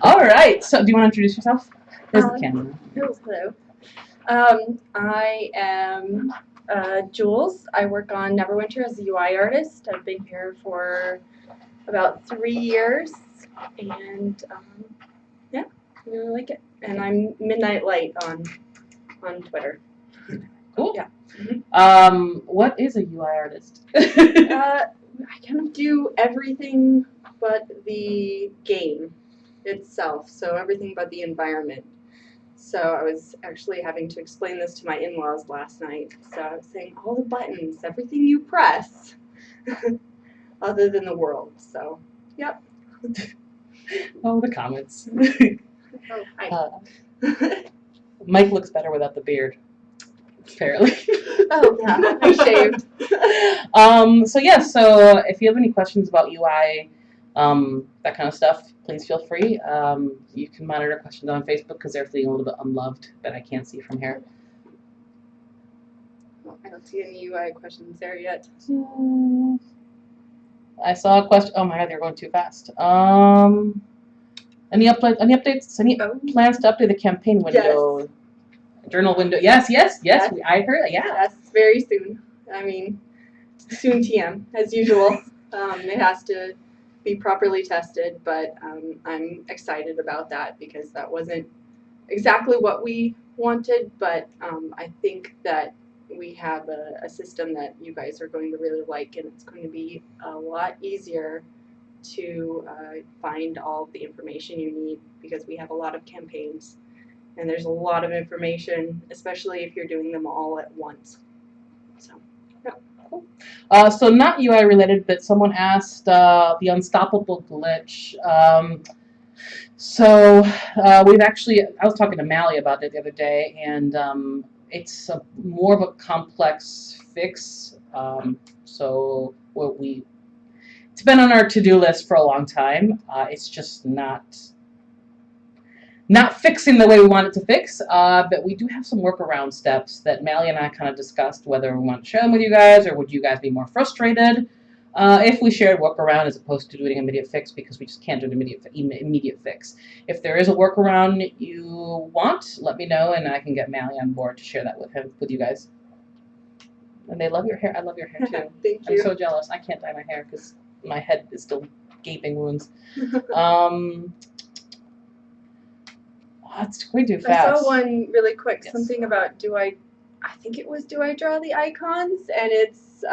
All right. So, do you want to introduce yourself? There's the camera. Hello. I am Jules. I work on Neverwinter as a UI artist. I've been here for about 3 years, and yeah, I really like it. And I'm Midnight Light on Twitter. Cool. Yeah. What is a UI artist? I kind of do everything but the game itself, so everything but the environment. So I was actually having to explain this to my in-laws last night. So I was saying all the buttons, everything you press, other than the world. So, yep. Oh, the comments. Oh, hi. Mike looks better without the beard. Apparently. Oh, yeah, I shaved. So if you have any questions about UI, that kind of stuff, please feel free. You can monitor questions on Facebook because they're feeling a little bit unloved that I can't see from here. Well, I don't see any UI questions there yet. I saw a question. Oh my God, they're going too fast. Any updates? Any plans to update the campaign window? Journal window. Yes. I heard. Yeah. Yes, very soon. I mean, soon TM, as usual. It has to be properly tested, but I'm excited about that because that wasn't exactly what we wanted, but I think that we have a system that you guys are going to really like, and it's going to be a lot easier to find all the information you need because we have a lot of campaigns and there's a lot of information, especially if you're doing them all at once. So, yeah. So not UI related, but someone asked the unstoppable glitch. We've actually, I was talking to Mally about it the other day, and it's more of a complex fix. It's been on our to-do list for a long time. It's just not fixing the way we want it to fix, but we do have some workaround steps that Mally and I kind of discussed whether we want to share them with you guys or would you guys be more frustrated if we shared workaround as opposed to doing immediate fix because we just can't do an immediate fix. If there is a workaround you want, let me know and I can get Mally on board to share that with you guys. And they love your hair. I love your hair too. Thank I'm you. so jealous. I can't dye my hair because my head is still gaping wounds. It's going too fast. I saw one really quick, Yes. something about I think it was do I draw the icons? And it's,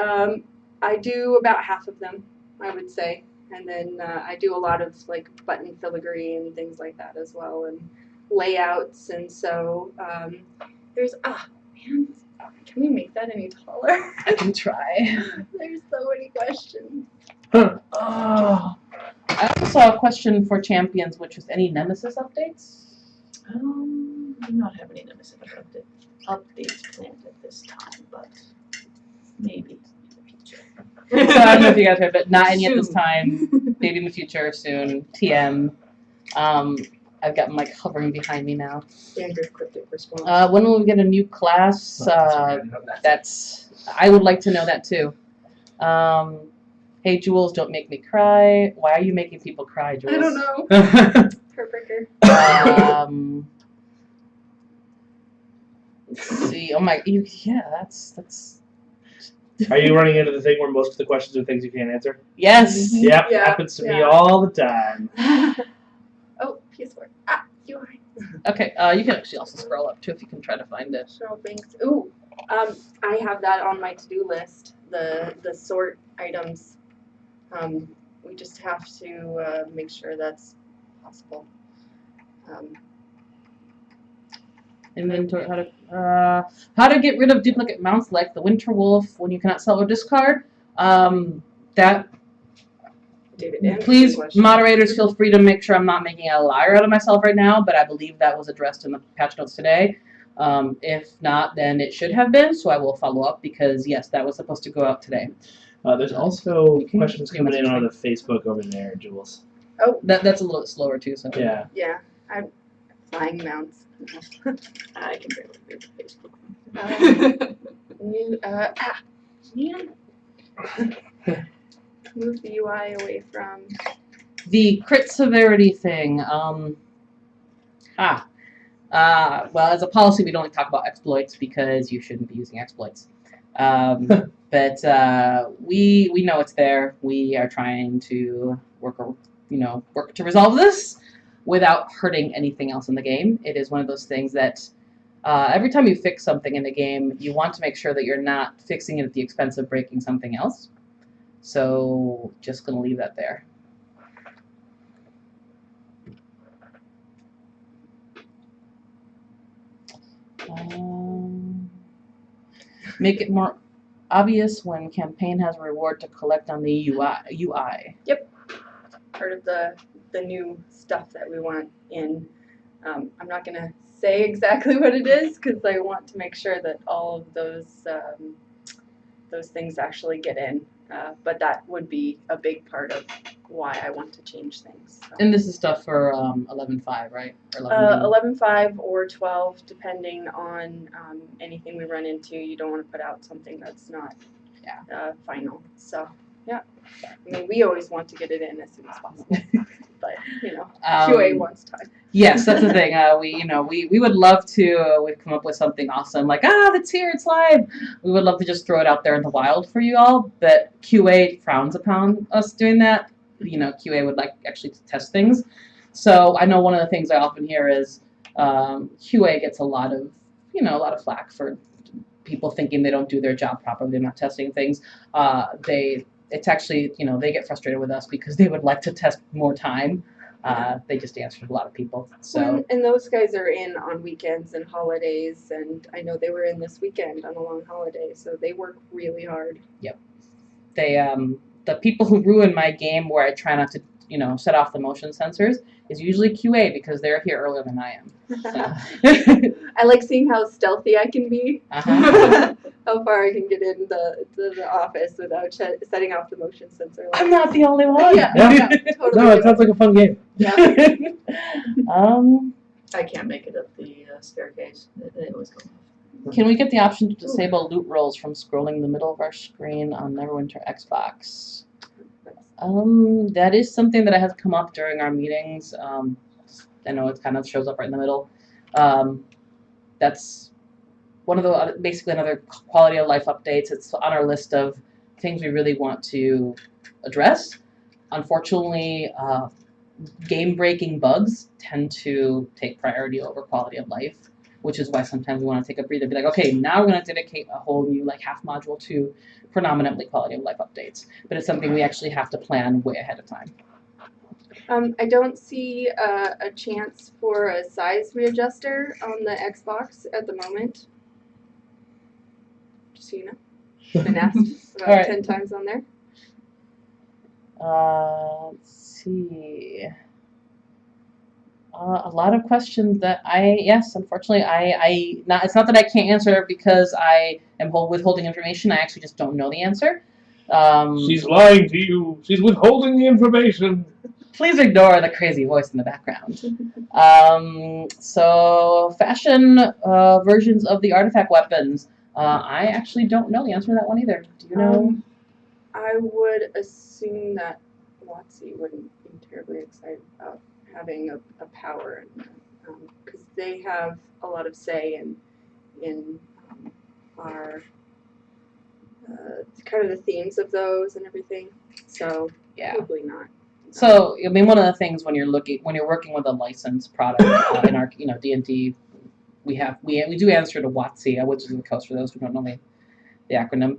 I do about half of them, I would say. And then I do a lot of like button filigree and things like that as well, and layouts. And so there's, man, can we make that any taller? I can try. There's so many questions. Oh. I also saw a question for champions, which was any Nemesis updates? We do not have any Nemesis updates planned at this time, but maybe in the future. So I don't know if you guys heard, but not any at this Soon. time. Maybe in the future, soon. TM. I've got Mike hovering behind me now. Standard cryptic response. When will we get a new class? I would like to know that too. Hey Jules, don't make me cry. Why are you making people cry, Jules? I don't know. Heartbreaker. Let's see. Oh my, that's. Are you running into the thing where most of the questions are things you can't answer? Yes. Yep, Yeah, happens to me yeah. all the time. Oh, PS4. UI. Okay. You can actually also scroll up too if you can try to find it. So things. Ooh, I have that on my to-do list. The sort items. we just have to make sure that's possible. Inventory, how to get rid of duplicate mounts like the Winter Wolf when you cannot sell or discard. That David, answer please, the question. moderators, feel free to make sure I'm not making a liar out of myself right now, but I believe that was addressed in the patch notes today. If not, then it should have been, so I will follow up because, yes, that was supposed to go out today. There's also can questions do coming in message on me. the Facebook over there, Jules. That's a little bit slower, too. So Yeah. Yeah, I'm flying mounts. I can barely read the Facebook. Man. Move the UI away from. The crit severity thing. Well, as a policy, we don't like talk about exploits because you shouldn't be using exploits. But we know it's there. We are trying to work to resolve this without hurting anything else in the game. It is one of those things that every time you fix something in the game, you want to make sure that you're not fixing it at the expense of breaking something else. So just gonna leave that there. Make it more obvious when campaign has a reward to collect on the UI. Yep. Part of the new stuff that we want in. I'm not going to say exactly what it is because I want to make sure that all of those things actually get in. But that would be a big part of why I want to change things. So. And this is stuff for 11.5, right? Or 11.5 or 12, depending on anything we run into. You don't want to put out something that's not final. So, yeah. I mean, we always want to get it in as soon as possible. But, QA wants time. Yes, that's the thing. We would love to. We've come up with something awesome, like it's here, it's live. We would love to just throw it out there in the wild for you all, but QA frowns upon us doing that. QA would like actually to test things. So I know one of the things I often hear is QA gets a lot of flack for people thinking they don't do their job properly. They're not testing things. It's actually they get frustrated with us because they would like to test more time. They just answered a lot of people. So and those guys are in on weekends and holidays, and I know they were in this weekend on a long holiday, so they work really hard. Yep. They the people who ruin my game where I try not to set off the motion sensors is usually QA because they're here earlier than I am. So. I like seeing how stealthy I can be. Uh-huh. How far I can get in the office without setting off the motion sensor. I'm not the only one. Yeah, totally. No, it sounds like a fun game. Yeah. I can't make it up the staircase. They always go off. Can we get the option to disable loot rolls from scrolling the middle of our screen on Neverwinter Xbox? That is something that has come up during our meetings. I know it kind of shows up right in the middle. That's one of the basically another quality of life updates. It's on our list of things we really want to address. Unfortunately, game-breaking bugs tend to take priority over quality of life, which is why sometimes we want to take a breather and be like, okay, now we're going to dedicate a whole new half module to predominantly quality of life updates. But it's something we actually have to plan way ahead of time. I don't see a chance for a size readjuster on the Xbox at the moment. Just so you know. Been asked about Right. 10 times on there. Let's see. A lot of questions that unfortunately, it's not that I can't answer because I am withholding information. I actually just don't know the answer. She's lying to you. She's withholding the information. Please ignore the crazy voice in the background. So, fashion versions of the artifact weapons. I actually don't know the answer to that one either. Do you know? I would assume that WotC wouldn't be terribly excited about having a power, because they have a lot of say in our kind of the themes of those and everything. So Yeah. probably not. So, I mean, one of the things when you're working with a licensed product in our D&D, we do answer to WotC, which is the code for those who don't know the acronym.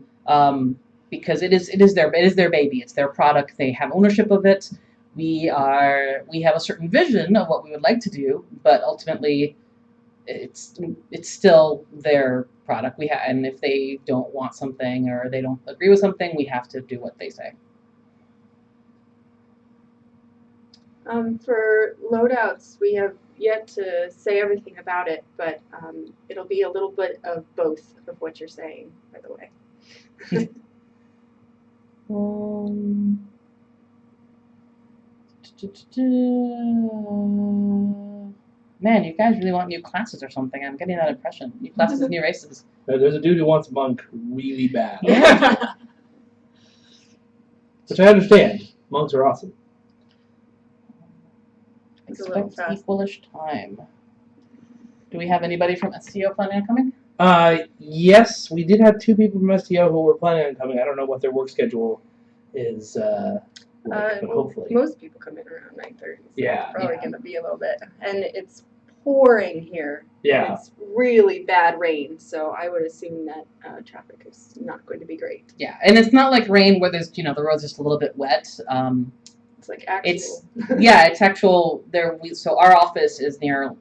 because it is their baby. It's their product. They have ownership of it. We have a certain vision of what we would like to do, but ultimately, it's still their product. And if they don't want something or they don't agree with something, we have to do what they say. For loadouts, we have yet to say everything about it, but it'll be a little bit of both of what you're saying, by the way. Man, you guys really want new classes or something. I'm getting that impression. New classes, new races. There's a dude who wants monk really bad. Yeah. Which I understand. Monks are awesome. It's a little Expect fast. equalish time. Do we have anybody from STO planning on coming? Yes, we did have 2 people from STO who were planning on coming. I don't know what their work schedule is like, but hopefully. Most people come in around 9:30. So Yeah. it's probably Yeah. going to be a little bit. And it's pouring here. Yeah. It's really bad rain, so I would assume that traffic is not going to be great. Yeah, and it's not like rain where there's the road's just a little bit wet. It's like actual. It's yeah, it's actual. So our office is near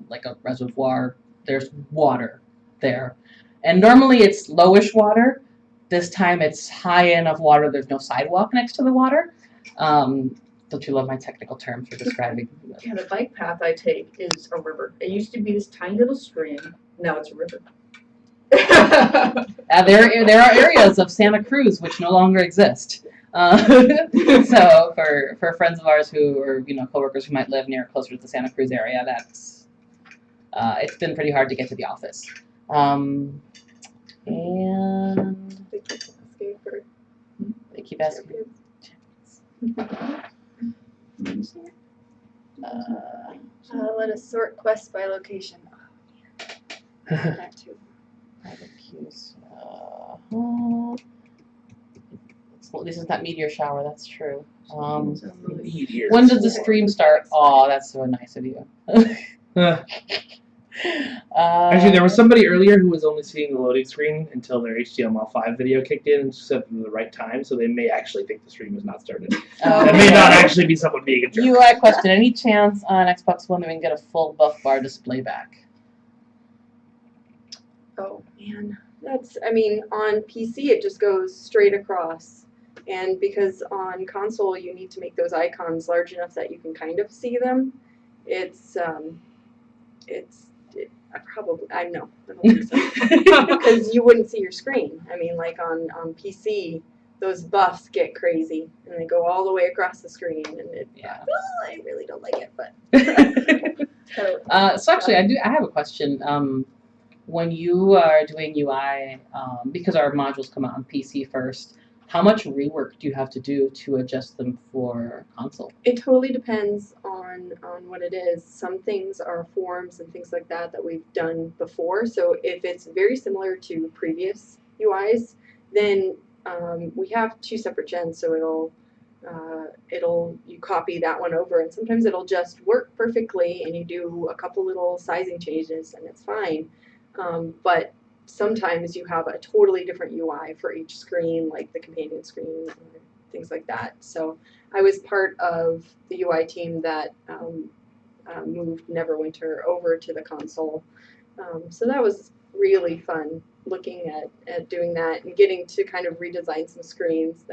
like a reservoir. There's water there, and normally it's lowish water. This time it's high enough water. There's no sidewalk next to the water. Don't you love my technical terms for describing? Yeah, the bike path I take is a river. It used to be this tiny little stream. Now it's a river. There are areas of Santa Cruz which no longer exist. So for friends of ours who are coworkers who might live closer to the Santa Cruz area, that's it's been pretty hard to get to the office. And They keep asking for they keep asking. let us sort quests by location. Oh, man. That too. Private queues. This is not meteor shower. That's true. Meteor. When does the stream start? Oh, that's so nice of you. Actually, there was somebody earlier who was only seeing the loading screen until their HTML5 video kicked in and set them at the right time, so they may actually think the stream has not started. That may not actually be someone being a jerk. UI question. Any chance on Xbox One that we can get a full buff bar display back? Oh man, on PC it just goes straight across, and because on console you need to make those icons large enough that you can kind of see them. I don't think so, because you wouldn't see your screen. Like on PC, those buffs get crazy and they go all the way across the screen, and I really don't like it, but. So actually, I have a question. When you are doing UI, because our modules come out on PC first, how much rework do you have to do to adjust them for console? It totally depends on what it is. Some things are forms and things like that we've done before. So if it's very similar to previous UIs, then we have 2 separate gens. So you copy that one over, and sometimes it'll just work perfectly, and you do a couple little sizing changes, and it's fine. But sometimes you have a totally different UI for each screen, like the companion screen or things like that. So I was part of the UI team that moved Neverwinter over to the console. So that was really fun, looking at doing that and getting to kind of redesign some screens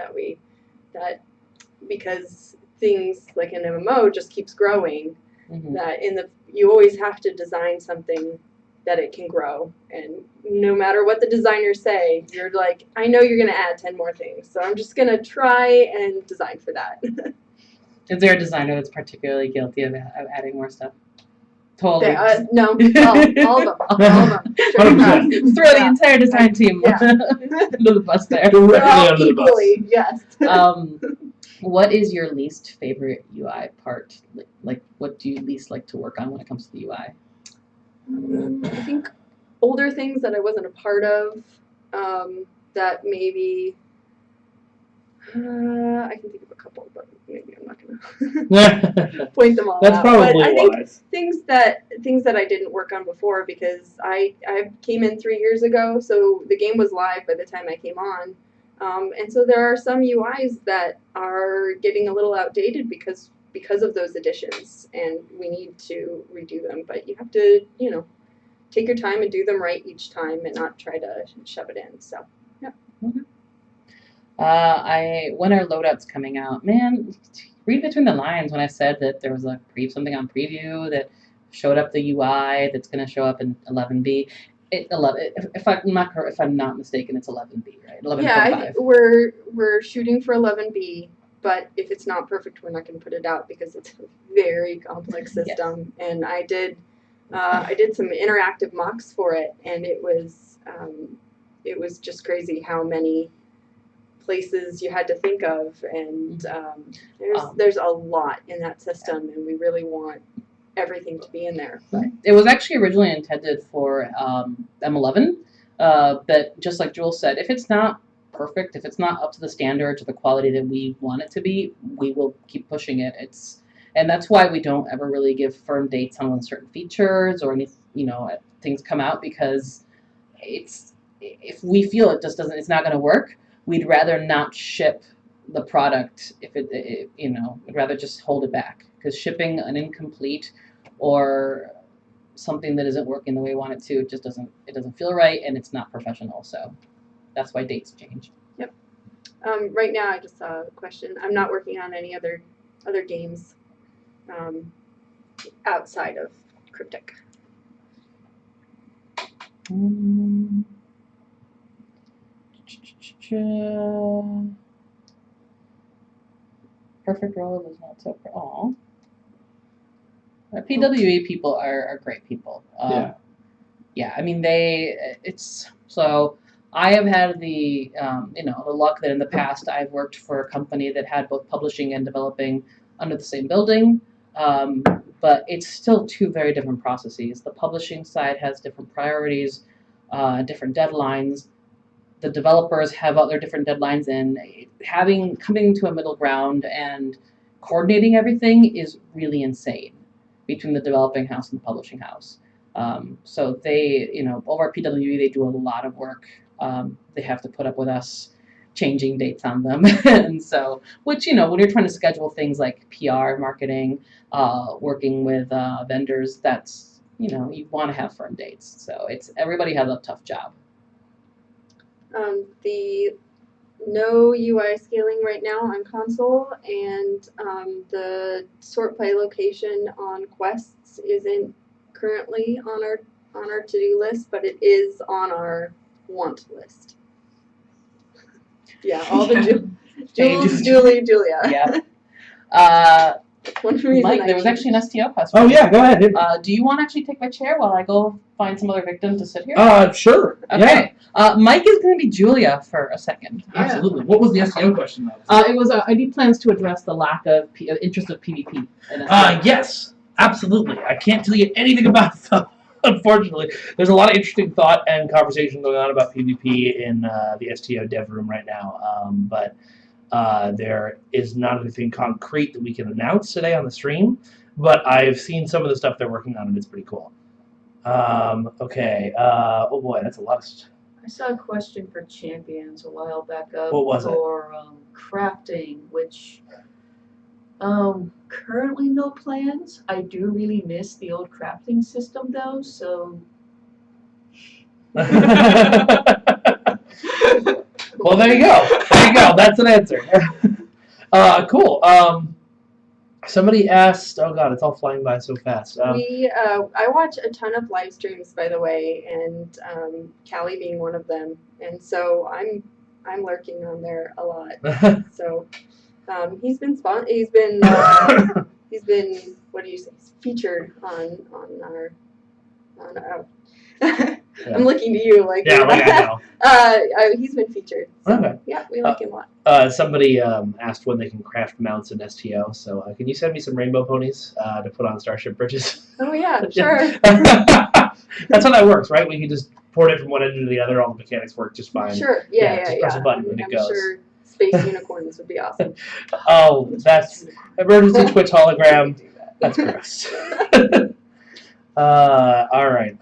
because things like an MMO just keeps growing. Mm-hmm. That you always have to design something that it can grow, and no matter what the designers say, you're like, I know you're going to add 10 more things, so I'm just going to try and design for that. Is there a designer that's particularly guilty of adding more stuff? Totally. No, all of them. Throw the entire design team under the bus there. Directly under the bus. Equally, yes. What is your least favorite UI part? Like, what do you least like to work on when it comes to the UI? I think older things that I wasn't a part of, that maybe, I can think of a couple, but maybe I'm not gonna point them all That's out. probably But I think wise. things that I didn't work on before, because I came in 3 years ago, so the game was live by the time I came on. And so there are some UIs that are getting a little outdated because of those additions, and we need to redo them. But you have to, take your time and do them right each time, and not try to shove it in. So, yeah. When are loadouts coming out? Man, read between the lines when I said that there was something on preview that showed up the UI that's going to show up in 11B. If I'm not mistaken, it's 11B, right? 11.5. Yeah, we're shooting for 11B, but if it's not perfect, we're not going to put it out because it's a very complex system. Yes. And I did some interactive mocks for it, and it was just crazy how many places you had to think of, and there's a lot in that system, and we really want everything to be in there. It was actually originally intended for M11, but just like Jules said, if it's not perfect, if it's not up to the standards or the quality that we want it to be, we will keep pushing it. And that's why we don't ever really give firm dates on when certain features or any things come out, because if we feel it's not going to work, we'd rather not ship the product we'd rather just hold it back, because shipping an incomplete or something that isn't working the way we want it to, it doesn't feel right, and it's not professional. So that's why dates change. Yep. Right now, I just saw a question. I'm not working on any other games outside of Cryptic. Perfect role is not so. Aw. PWE people are great people. Yeah. I mean, I have had the luck that in the past I've worked for a company that had both publishing and developing under the same building, but it's still two very different processes. The publishing side has different priorities, different deadlines. The developers have other different deadlines, and coming to a middle ground and coordinating everything is really insane between the developing house and the publishing house. So they, over at PWE, they do a lot of work. They have to put up with us changing dates on them. And so, which, when you're trying to schedule things like PR, marketing, working with vendors, that's, you want to have firm dates. So everybody has a tough job. The no UI scaling right now on console, and the sort by location on quests isn't currently on our to-do list, but it is on our want list. Yeah, all the Jules, Julie, Julia. Yeah. One reason Mike, there was actually an STO question. Oh yeah, go ahead. Do you want to actually take my chair while I go find some other victim to sit here? Sure. Okay. Yeah. Mike is going to be Julia for a second. Absolutely. What was the STO question though? It was ID plans to address the lack of interest of PvP. Yes, absolutely. I can't tell you anything about it though. Unfortunately, there's a lot of interesting thought and conversation going on about PvP in the STO dev room right now, but there is not anything concrete that we can announce today on the stream, but I've seen some of the stuff they're working on, and it's pretty cool. Okay. Oh boy, that's a lot of stuff. I saw a question for champions a while back up What was for crafting, which currently no plans. I do really miss the old crafting system though, so. Well, there you go. There you go. That's an answer. Cool. Somebody asked. Oh God, it's all flying by so fast. I watch a ton of live streams, by the way, and Callie being one of them, and so I'm lurking on there a lot. So he's been what do you say? Featured on our. I'm looking to you like. Yeah, I know. He's been featured. So, okay. Yeah, we like him a lot. Somebody asked when they can craft mounts in STO. So can you send me some rainbow ponies to put on Starship Bridges? Oh yeah, sure. That's how that works, right? We can just port it from one end to the other. All the mechanics work just fine. Sure. Just press a button and it I'm goes. sure space unicorns would be awesome. Oh, that's emergency Twitch hologram. That's gross. All right.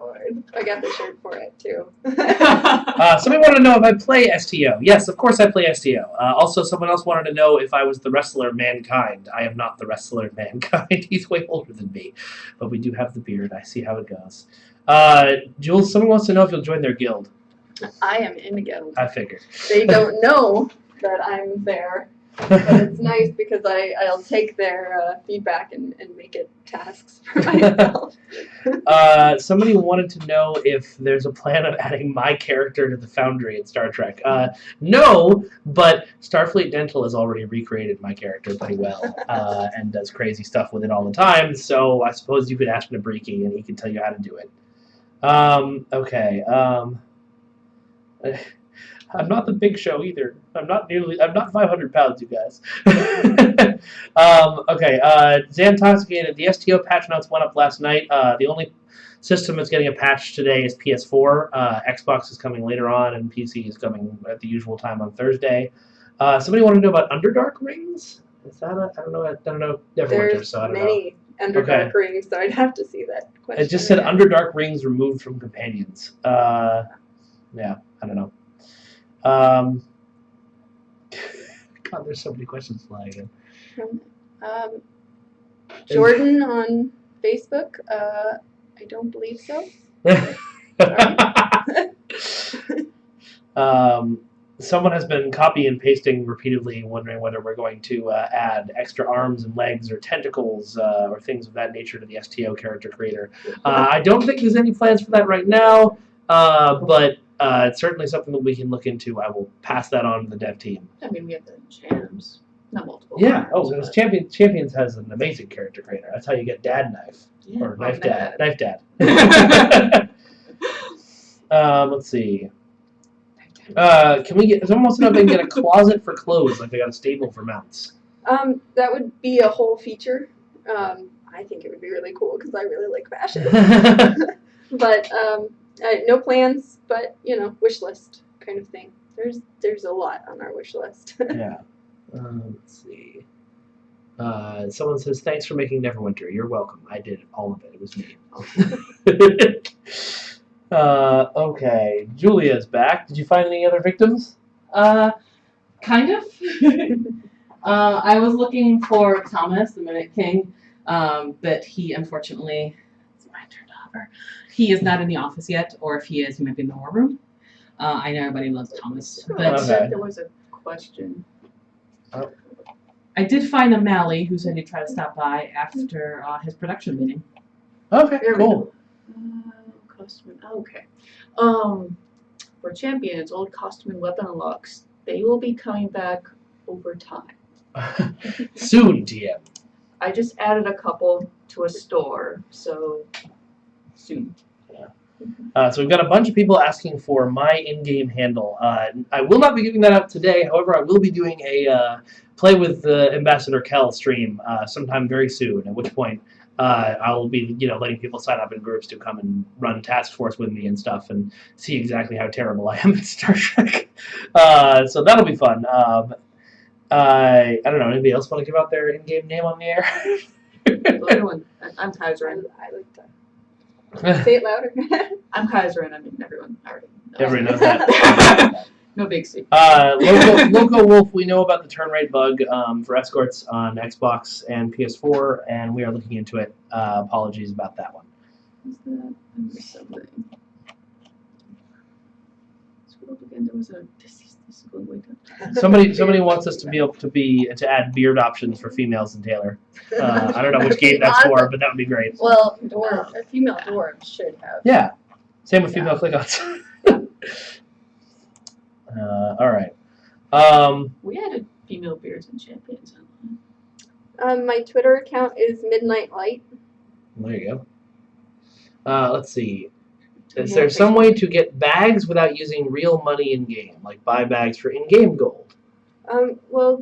board. I got the shirt for it too. Somebody wanted to know if I play STO. Yes, of course I play STO. Also, someone else wanted to know if I was the wrestler Mankind. I am not the wrestler Mankind. He's way older than me. But we do have the beard. I see how it goes. Jules, someone wants to know if you'll join their guild. I am in the guild. I figured. They don't know that I'm there, but it's nice because I'll take their feedback and make it tasks for myself. Somebody wanted to know if there's a plan of adding my character to the Foundry in Star Trek. No, but Starfleet Dental has already recreated my character pretty well and does crazy stuff with it all the time, so I suppose you could ask Nabriki and he can tell you how to do it. Okay. I'm not the Big Show either. I'm not 500 pounds, you guys. Okay, Xantoxicated. The STO patch notes went up last night. The only system that's getting a patch today is PS4. Xbox is coming later on, and PC is coming at the usual time on Thursday. Somebody wanted to know about Underdark rings? Is that I don't know Neverwinter, There's so I don't know. many Underdark Okay. rings, so I'd have to see that question. It just said again. Underdark rings removed from companions. Yeah, I don't know. God, there's so many questions flying in. Jordan on Facebook. I don't believe so. Someone has been copy and pasting repeatedly, wondering whether we're going to add extra arms and legs or tentacles or things of that nature to the STO character creator. I don't think there's any plans for that right now, but it's certainly something that we can look into. I will pass that on to the dev team. I mean, we have the jams, not multiple. Yeah. arms, Oh, because but- Champions has an amazing character creator. That's how you get Dad Knife Yeah, or Knife Knife Dad. Let's see. Can we get? Someone wants to know if they can get a closet for clothes, like they got a stable for mounts. That would be a whole feature. I think it would be really cool because I really like fashion. But no plans, but wish list kind of thing. There's a lot on our wish list. Yeah. Let's see. Someone says, "Thanks for making Neverwinter." You're welcome. I did all of it. It was me. Okay. Julia's back. Did you find any other victims? Kind of. I was looking for Thomas, the Minute King, but he unfortunately, it's my turn to hover. He is not in the office yet, or if he is, he might be in the war room. I know everybody loves Thomas, Oh, but Okay. there was a question. I did find a Mally who said he'd try to stop by after his production meeting. Okay. There we Cool. Costume. Okay. For champions, old costume and weapon unlocks, they will be coming back over time. Soon, TM. I just added a couple to a store, so soon. So we've got a bunch of people asking for my in-game handle. I will not be giving that out today. However, I will be doing a play with Ambassador Kel stream sometime very soon. At which point, I'll be letting people sign up in groups to come and run task force with me and stuff, and see exactly how terrible I am at Star Trek. So that'll be fun. I don't know. Anybody else want to give out their in-game name on the air? Well, everyone, I'm Kaiserin. I like to say it louder. I'm Kaiserin. I mean, everyone already knows. Everybody knows that. No big secret. Loco Wolf, we know about the turn rate bug for escorts on Xbox and PS4, and we are looking into it. Apologies about that one. Was that under something? Scroll up again. There was a. This is going way down. Somebody wants us to be able to add beard options for females in Taylor. I don't know which game that's for, but that would be great. Well, a female dwarf should have. Yeah, same with female click-ons. All right. We added female beards and champions. My Twitter account is Midnight Light. There you go. Let's see. Is there some way to get bags without using real money in game, like buy bags for in-game gold? Well,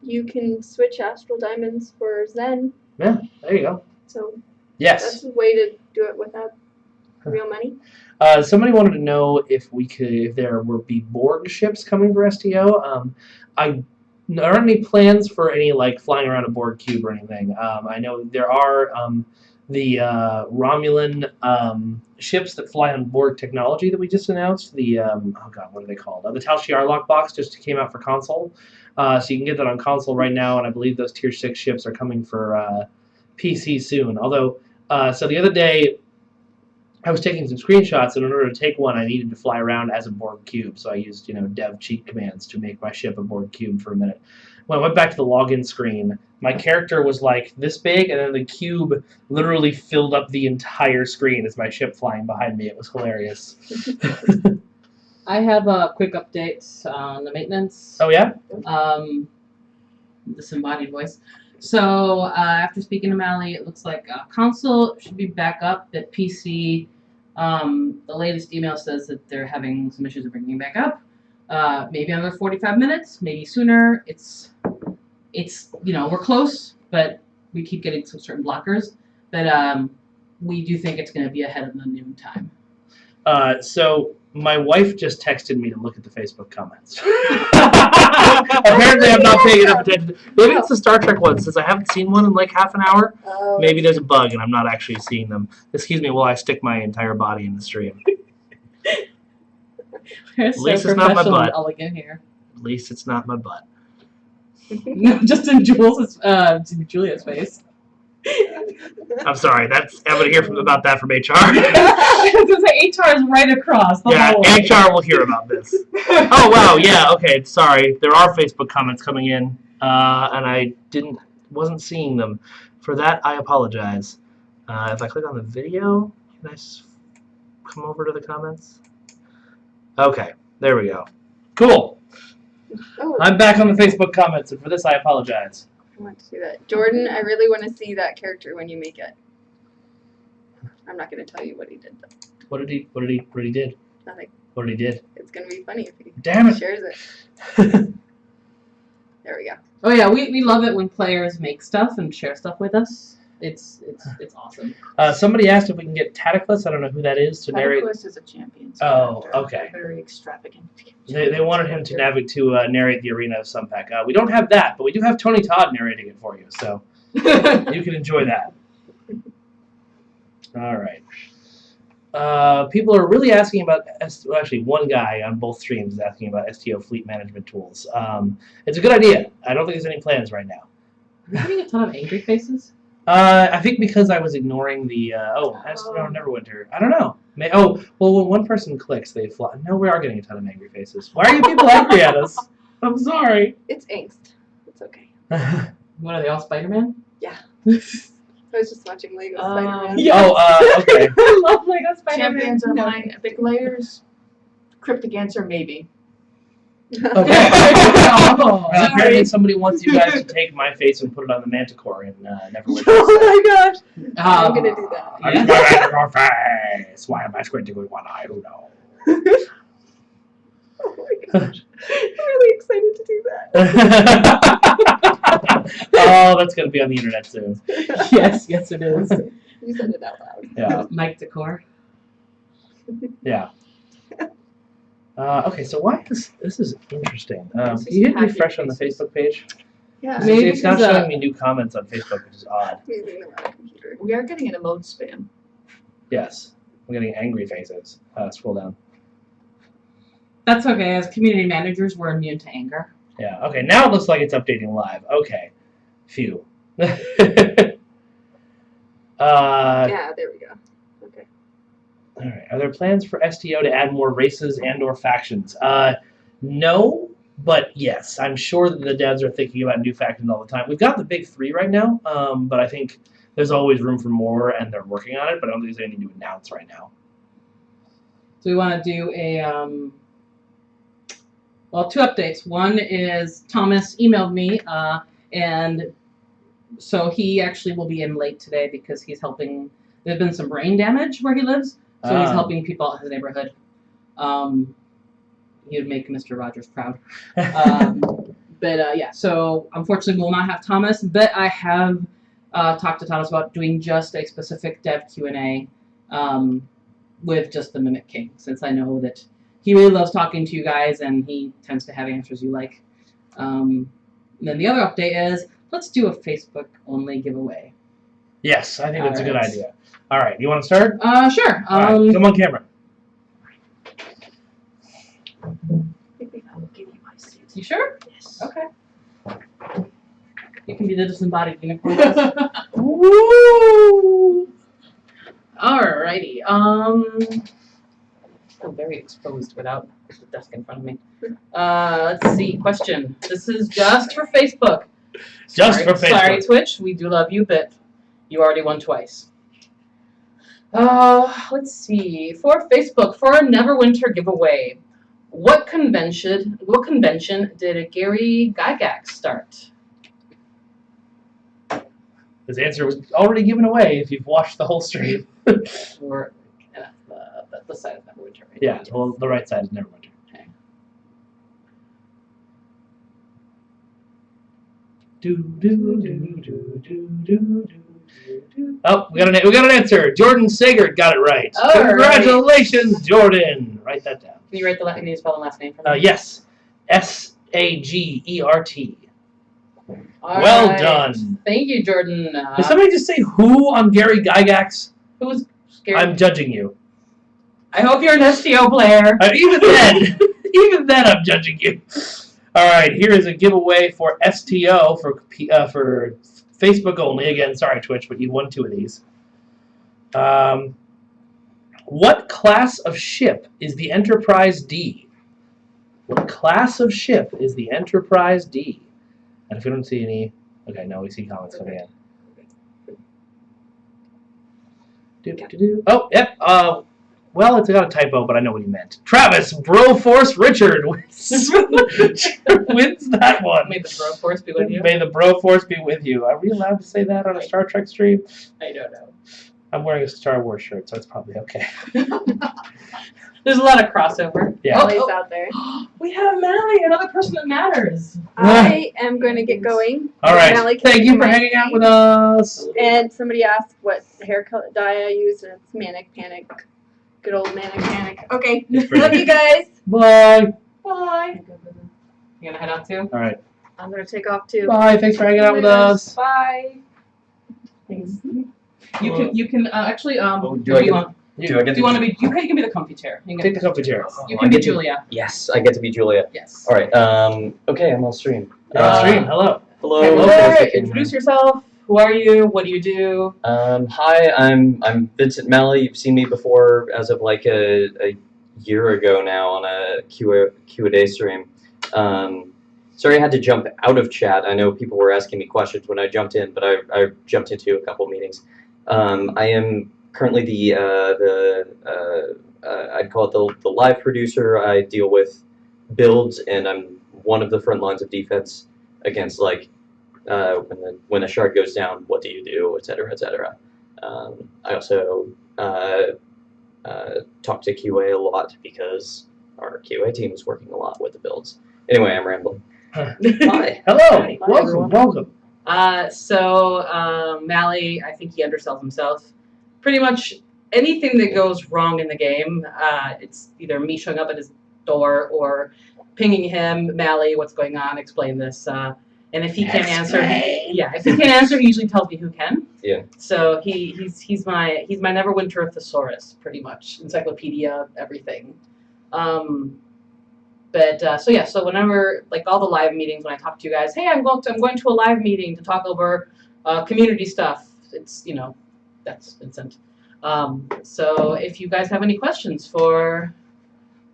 you can switch Astral Diamonds for Zen, Yeah, there you go. so Yes. that's a way to do it without real money. Somebody wanted to know if there would be Borg ships coming for STO. There aren't any plans for any flying around a Borg cube or anything. I know there are the Romulan ships that fly on Borg technology that we just announced. The what are they called? The Tal Shiar lockbox just came out for console, so you can get that on console right now. And I believe those Tier 6 ships are coming for PC soon. Although, so the other day I was taking some screenshots, and in order to take one, I needed to fly around as a Borg cube. So I used dev cheat commands to make my ship a Borg cube for a minute. When I went back to the login screen, my character was like this big, and then the cube literally filled up the entire screen as my ship flying behind me. It was hilarious. I have a quick update on the maintenance. Oh, yeah? Disembodied voice. So after speaking to Mally, it looks like console should be back up. That PC, the latest email says that they're having some issues with bringing it back up. Maybe another 45 minutes, maybe sooner. It's we're close, but we keep getting some certain blockers. But we do think it's going to be ahead of the noon time. So my wife just texted me to look at the Facebook comments. Apparently, I'm not paying enough attention. Maybe it's the Star Trek one, since I haven't seen one in like half an hour. Oh. Maybe there's a bug, and I'm not actually seeing them. Excuse me while I stick my entire body in the stream. At least it's not my butt. Elegant here. At least it's not my butt. No, just in Julia's face. I'm sorry. I'm going to hear about that from HR. I was going to say HR is right across the hallway. HR will hear about this. Oh wow, yeah, okay. Sorry, there are Facebook comments coming in, and I wasn't seeing them. For that, I apologize. If I click on the video, can I come over to the comments? Okay, there we go. Cool. Oh, I'm back on the Facebook comments, and for this, I apologize. I want to see that. Jordan, I really want to see that character when you make it. I'm not going to tell you what he did, though. What did he did? Nothing. What did he did? It's going to be funny if he Damn it. shares it. There we go. Oh yeah, we love it when players make stuff and share stuff with us. It's awesome. Somebody asked if we can get Tadiclus. I don't know who that is to narrate. Tadiclus is a champion. Oh, character. okay. Very extravagant. They wanted him to narrate the Arena of Sunpack. We don't have that, but we do have Tony Todd narrating it for you, so you can enjoy that. All right. People are really asking about. Actually, one guy on both streams is asking about STO fleet management tools. It's a good idea. I don't think there's any plans right now. Are you getting a ton of angry faces? I think because I was ignoring the Neverwinter. I don't know. Well, when one person clicks, they fly. No, we are getting a ton of angry faces. Why are you people angry at us? I'm sorry. It's angst. It's okay. What are they all Spider-Man? Yeah. I was just watching Lego Spider-Man. Yeah. Okay. I love Lego Spider-Man. Champions are mine. Epic layers. Cryptic answer, maybe. Okay. Oh, Apparently somebody wants you guys to take my face and put it on the Manticore in Neverwinter. Oh my gosh. I'm going to do that. I'm the Manticore face. Why am I squinting with one eye? Who knows? Oh my gosh. I'm really excited to do that. Oh, that's going to be on the internet soon. yes, it is. You said it out loud. Yeah. Mike Decor. Yeah. Okay, so why is this is interesting? This Can you hit is refresh on the happy Facebook page? Yeah. Maybe It's not because, showing me new comments on Facebook, which is odd. I'm using the wrong computer. We are getting an emote spam. Yes, I'm getting angry faces. Scroll down. That's okay. As community managers, we're immune to anger. Yeah. Okay. Now it looks like it's updating live. Okay. Phew. Yeah, there we go. Okay. All right. Are there plans for STO to add more races and/or factions? No, but yes, I'm sure that the devs are thinking about new factions all the time. We've got the big three right now, but I think there's always room for more, and they're working on it. But I don't think there's anything to announce right now. So we want to do two updates. One is Thomas emailed me, and so he actually will be in late today because he's helping. There's been some brain damage where he lives, so he's helping people out in his neighborhood. He would make Mr. Rogers proud. So unfortunately we'll not have Thomas, but I have talked to Thomas about doing just a specific dev Q&A with just the Mimic King, since I know that he really loves talking to you guys and he tends to have answers you like. And then the other update is, let's do a Facebook-only giveaway. Yes, I think that's a good Alright. idea. All right, you want to start? Sure. All right, come on camera. Maybe I will give you my seat. You sure? Yes. Okay. You can be the disembodied unicorn. Woo! Alrighty. I feel very exposed without the desk in front of me. Let's see. Question. This is just for Facebook. Just for Facebook. Sorry, Twitch. We do love you, but you already won twice. Let's see. For Facebook, for a Neverwinter giveaway, what convention did Gary Gygax start? His answer was already given away if you've watched the whole stream. Or the side of Neverwinter. Right? Yeah, well, the right side is Neverwinter. Okay. Oh, we got an answer. Jordan Sagert got it right. All Congratulations, Jordan. Write that down. Can you write can you spell the last name for me? Yes, Sagert. All Well right. done. Thank you, Jordan. Did somebody just say who on Gary Gygax? Who's scared? I'm judging you. I hope you're an STO player. Even then, I'm judging you. All right, here is a giveaway for STO for Facebook only. Again, sorry Twitch, but you won 2 of these. What class of ship is the Enterprise D? What class of ship is the Enterprise D? And if we don't see any, okay, no, we see comments coming in. Oh, yep. Well, it's got a typo, but I know what he meant. Travis Broforce Richard wins that one. May the bro force be with you. May the Broforce be with you. Are we allowed to say that on a Star Trek stream? I don't know. I'm wearing a Star Wars shirt, so it's probably okay. There's a lot of crossover. Yeah. Always out there. We have Mally, another person that matters. I am going to get going. All right. Mally, can Thank you you for my hanging out seat? with us. And somebody asked what hair color dye I use, and it's Manic Panic. Good old Manic Panic. Okay. Love you guys. Bye. Bye. You gonna head out too? All right. I'm going to take off too. Bye. Thanks for hanging out with us. Bye. Thanks. You can actually do I get- want Do I get do you want to be you can be the comfy chair. You can, Take the comfy chair. you I can be get to- Julia. Yes, I get to be Julia. Yes. All right. Okay, I'm on stream. You're on stream. Hello. Hello. Okay, hello, Claire, folks. introduce yourself. Who are you? What do you do? Hi, I'm Vincent Malley. You've seen me before as of like a year ago now on a Q&A stream. Sorry I had to jump out of chat. I know people were asking me questions when I jumped in, but I jumped into a couple meetings. I am currently I'd call it the live producer. I deal with builds, and I'm one of the front lines of defense against like when a shard goes down, what do you do, etc., etc. I also talk to QA a lot because our QA team is working a lot with the builds. Anyway, I'm rambling. Hi. Hello. Hi, Welcome. everyone. Welcome. Mally, I think he undersells himself. Pretty much anything that goes wrong in the game, it's either me showing up at his door or pinging him, Mally, what's going on, explain this. And if he can't answer, if he can't answer, he usually tells me who can. Yeah. So he's my Neverwinter thesaurus, pretty much, encyclopedia, everything. So whenever like all the live meetings, when I talk to you guys, hey, I'm going to a live meeting to talk over community stuff. It's that's Vincent. So if you guys have any questions for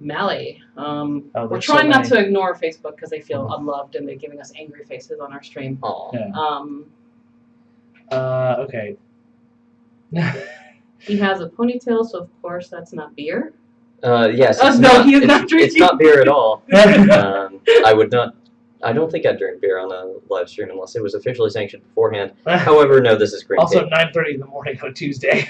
Mally, we're there's trying so not many. to ignore Facebook because they feel unloved and they're giving us angry faces on our stream. Aw. Yeah. Okay. He has a ponytail, so of course that's not beer. Yes. Oh, it's no, he is it's- not drinking. It's not beer at all. I would not. I don't think I'd drink beer on a live stream unless it was officially sanctioned beforehand. However, no, this is green Also, tea. 9:30 in the morning on Tuesday.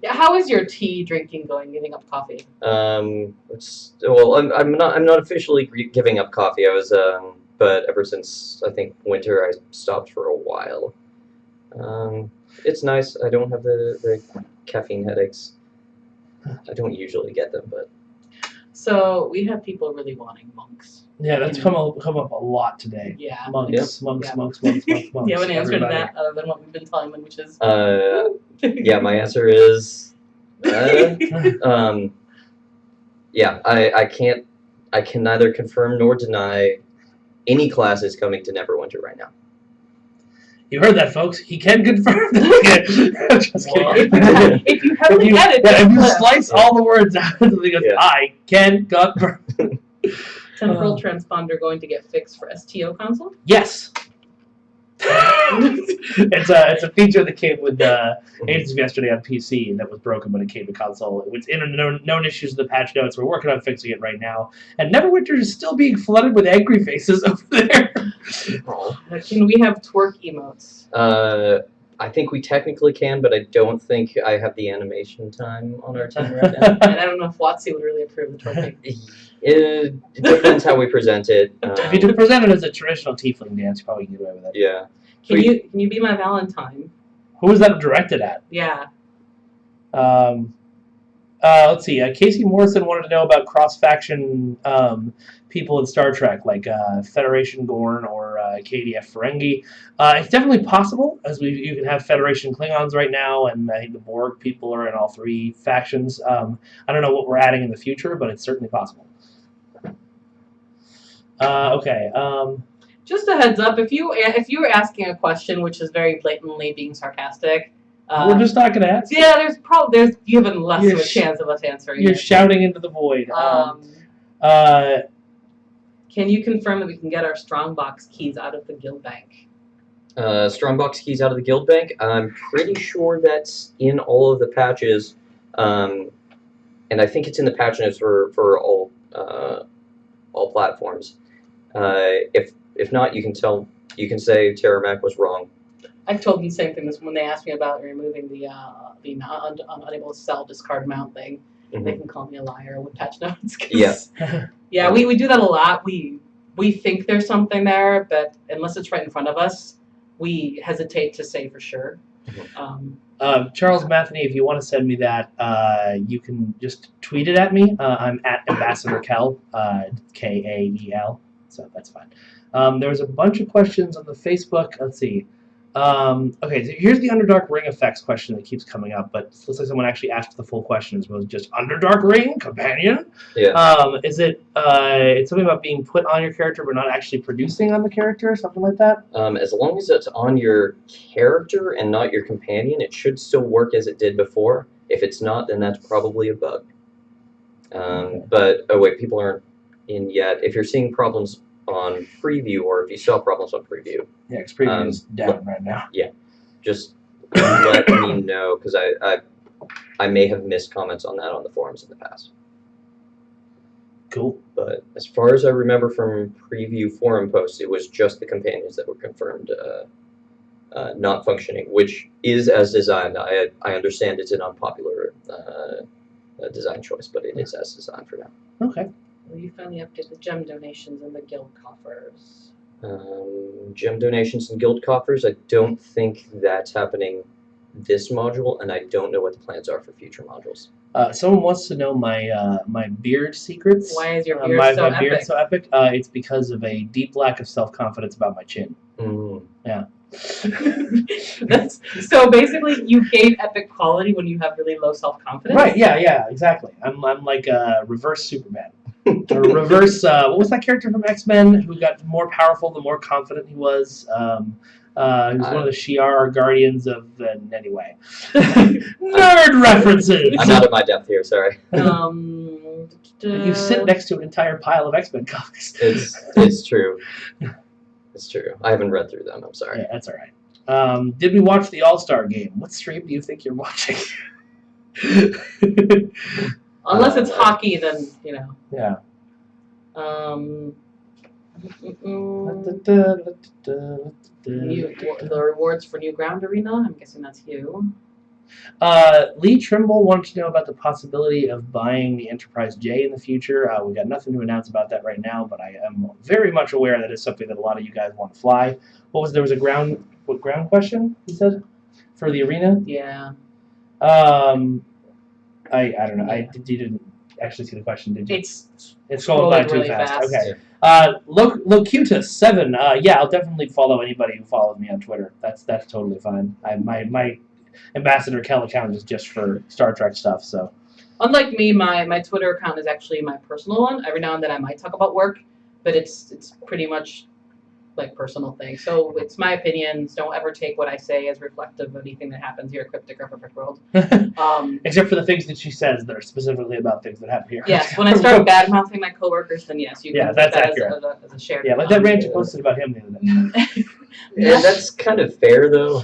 Yeah, how is your tea drinking going? Giving up coffee? I'm not officially giving up coffee. I was, but ever since I think winter, I stopped for a while. It's nice. I don't have the caffeine headaches. I don't usually get them, but So we have people really wanting monks. Yeah, that's come up a lot today. Yeah. Monks. Yeah. Monks. Do you have an answer to everybody. that other than what we've been telling them, which is? Yeah, my answer is, yeah, I can neither confirm nor deny any classes coming to Neverwinter right now. You heard that, folks. He can confirm. Just kidding. If you heavily edit, if you slice all the words out, he goes, I can confirm. Temporal transponder going to get fixed for STO console? Yes. it's a feature that came with Agents of Yesterday on PC and that was broken when it came to console. It was known issues in the patch notes. We're working on fixing it right now. And Neverwinter is still being flooded with angry faces over there. Can we have twerk emotes? I think we technically can, but I don't think I have the animation time on our team right now. And I don't know if Watsy would really approve the twerking. It depends how we present it. If you present it as a traditional tiefling dance, you probably can get away with it. Yeah. Can you be my Valentine? Who was that directed at? Yeah. Let's see. Casey Morrison wanted to know about cross-faction people in Star Trek, like Federation Gorn or KDF Ferengi. It's definitely possible, as you can have Federation Klingons right now, and I think the Borg people are in all three factions. I don't know what we're adding in the future, but it's certainly possible. Okay. Just a heads up, if you were asking a question which is very blatantly being sarcastic, we're just not going to ask. Yeah, you have a less of a chance of us answering. You're shouting into the void. Can you confirm that we can get our Strongbox keys out of the guild bank? Strongbox keys out of the guild bank. I'm pretty sure that's in all of the patches, and I think it's in the patch notes for all platforms. If not, you can say Terramac was wrong. I've told them the same thing when they asked me about removing the unable to sell discard mount thing. Mm-hmm. They can call me a liar with patch notes. Yes. Yeah, we do that a lot. We think there's something there, but unless it's right in front of us, we hesitate to say for sure. Mm-hmm. Charles Matheny, if you want to send me that, you can just tweet it at me. I'm at Ambassador Kel, Kael, so that's fine. There was a bunch of questions on the Facebook. Let's see. Okay, so here's the Underdark Ring effects question that keeps coming up, but it looks like someone actually asked the full question as well as just Underdark Ring companion. Yeah. Is it? It's something about being put on your character but not actually producing on the character, or something like that. As long as it's on your character and not your companion, it should still work as it did before. If it's not, then that's probably a bug. Okay. But oh wait, people aren't in yet. If you're seeing problems on preview, or if you saw problems on preview. Yeah, because preview is down right now. Yeah, just let me know, because I may have missed comments on that on the forums in the past. Cool. But as far as I remember from preview forum posts, it was just the companions that were confirmed not functioning, which is as designed. I understand it's an unpopular design choice, but it is as designed for now. Okay. Will you finally update the gem donations in the guild coffers? Gem donations and guild coffers, I don't think that's happening this module, and I don't know what the plans are for future modules. Someone wants to know my beard secrets. Why is your beard so epic? Beard so epic? It's because of a deep lack of self-confidence about my chin. Yeah. That's so basically you gain epic quality when you have really low self-confidence. Right? Yeah, exactly. I'm like a reverse Superman. Or reverse. What was that character from X-Men who got more powerful the more confident he was? He was one of the Shi'ar guardians of anyway. Nerd references. I'm out of my depth here. Sorry. You sit next to an entire pile of X-Men comics. It's true. It's true. I haven't read through them. I'm sorry. Yeah, that's all right. Did we watch the All-Star game? What stream do you think you're watching? Unless it's hockey, then you know. Yeah. The rewards for New Ground Arena. I'm guessing that's you. Lee Trimble wanted to know about the possibility of buying the Enterprise J in the future. We got nothing to announce about that right now, but I am very much aware that it's something that a lot of you guys want to fly. There was a ground question, he said, for the arena? Yeah. I don't know. You didn't actually see the question, did you? It's scrolling by scrolling too really fast. fast. Okay. Locutus7. Yeah, I'll definitely follow anybody who follows me on Twitter. That's totally fine. My Ambassador Kel account is just for Star Trek stuff. So. Unlike me, my Twitter account is actually my personal one. Every now and then I might talk about work, but it's pretty much like personal thing. So it's my opinions. Don't ever take what I say as reflective of anything that happens here at Cryptic or Perfect World. Except for the things that she says that are specifically about things that happen here. Yes, when I start bad mouthing my coworkers, then yes, you can that's put that accurate. as a shared. Yeah, like that rant you posted about him the other day. Yeah, that's kind of fair though.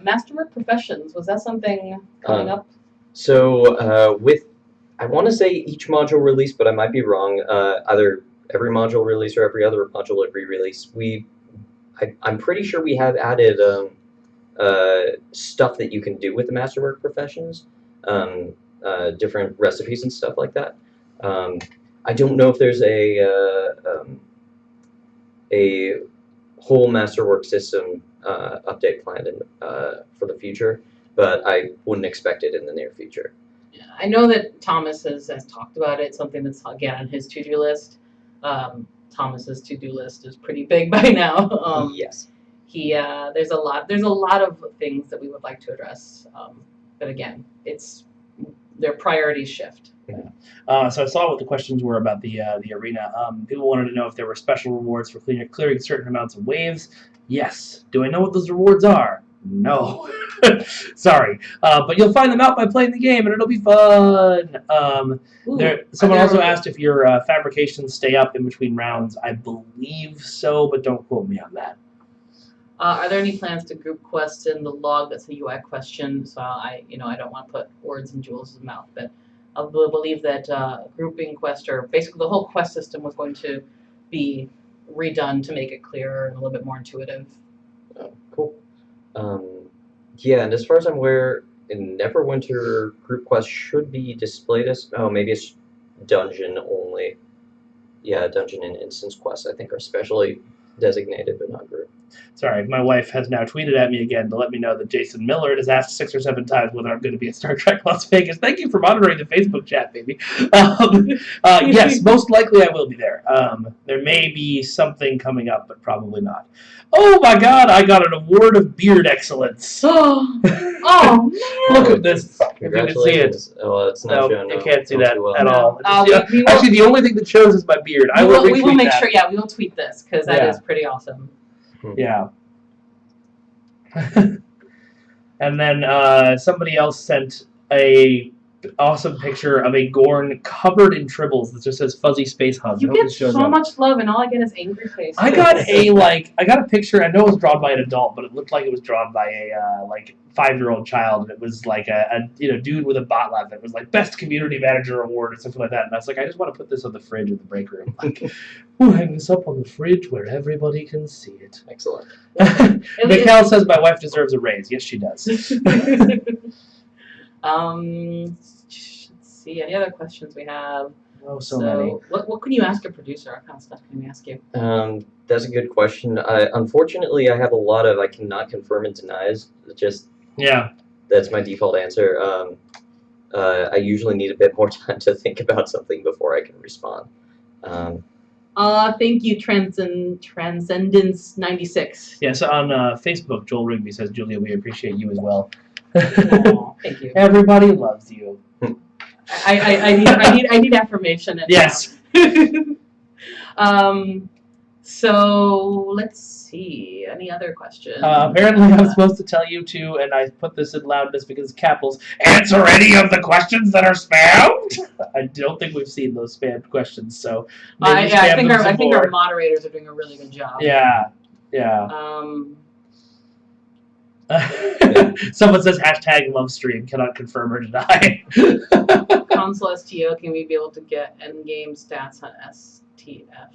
Masterwork Professions, was that something coming up? So with, I want to say each module release, but I might be wrong. Either every module release or every other module re-release, I'm pretty sure we have added stuff that you can do with the Masterwork Professions, different recipes and stuff like that. I don't know if there's a whole Masterwork system update planned for the future, but I wouldn't expect it in the near future. Yeah, I know that Thomas has talked about it, something that's again on his to-do list. Thomas's to-do list is pretty big by now. Yes. There's a lot of things that we would like to address, but again, their priorities shift. Yeah. So I saw what the questions were about the arena. People wanted to know if there were special rewards for clearing certain amounts of waves. Yes. Do I know what those rewards are? No. Sorry. But you'll find them out by playing the game, and it'll be fun. Someone also asked if your fabrications stay up in between rounds. I believe so, but don't quote me on that. Are there any plans to group quests in the log? That's a UI question, so I don't want to put words in Jules' mouth, but I believe that grouping quest, or basically the whole quest system, was going to be redone to make it clearer and a little bit more intuitive. Oh, cool. Yeah, and as far as I'm aware, in Neverwinter, group quests should be displayed as, maybe it's dungeon only. Yeah, dungeon and instance quests, I think, are specially designated, but not group. Sorry, my wife has now tweeted at me again to let me know that Jason Millard has asked 6 or 7 times whether I'm going to be at Star Trek Las Vegas. Thank you for monitoring the Facebook chat, baby. Yes, most likely I will be there. There may be something coming up, but probably not. Oh my God, I got an award of beard excellence. Oh man! Look at this. If you can see it. Oh, it's not No, showing. you can't see that well. at all. We will, Actually, the only thing that shows is my beard. we will make that. sure. Yeah, we will tweet this because that is pretty awesome. Yeah. And then somebody else sent a awesome picture of a Gorn covered in tribbles that just says fuzzy space hug. You get so much love, and all I get is angry face. I got a picture. I know it was drawn by an adult, but it looked like it was drawn by a 5-year-old child, and it was like a dude with a bot lab that was like best community manager award or something like that. And I was like, I just want to put this on the fridge in the break room. Like, we'll hang this up on the fridge where everybody can see it. Excellent. Mikhail says my wife deserves a raise. Yes, she does. Let's see, any other questions we have? Oh, so many. What can you ask a producer? What kind of stuff can we ask you? That's a good question. Unfortunately, I have a lot of I cannot confirm and denies. That's my default answer. I usually need a bit more time to think about something before I can respond. Thank you, Transcendence 96. Yes, on Facebook, Joel Rigby says, Julia, we appreciate you as well. Aw, thank you. Everybody loves you. I need affirmation. And yes. So let's see. Any other questions? Apparently, I'm supposed to tell you to, and I put this in loudness because capitals. Answer any of the questions that are spammed. I don't think we've seen those spammed questions, so I think our moderators are doing a really good job. Yeah. Someone says hashtag love stream, cannot confirm or deny. Console STO, can we be able to get endgame stats on STF?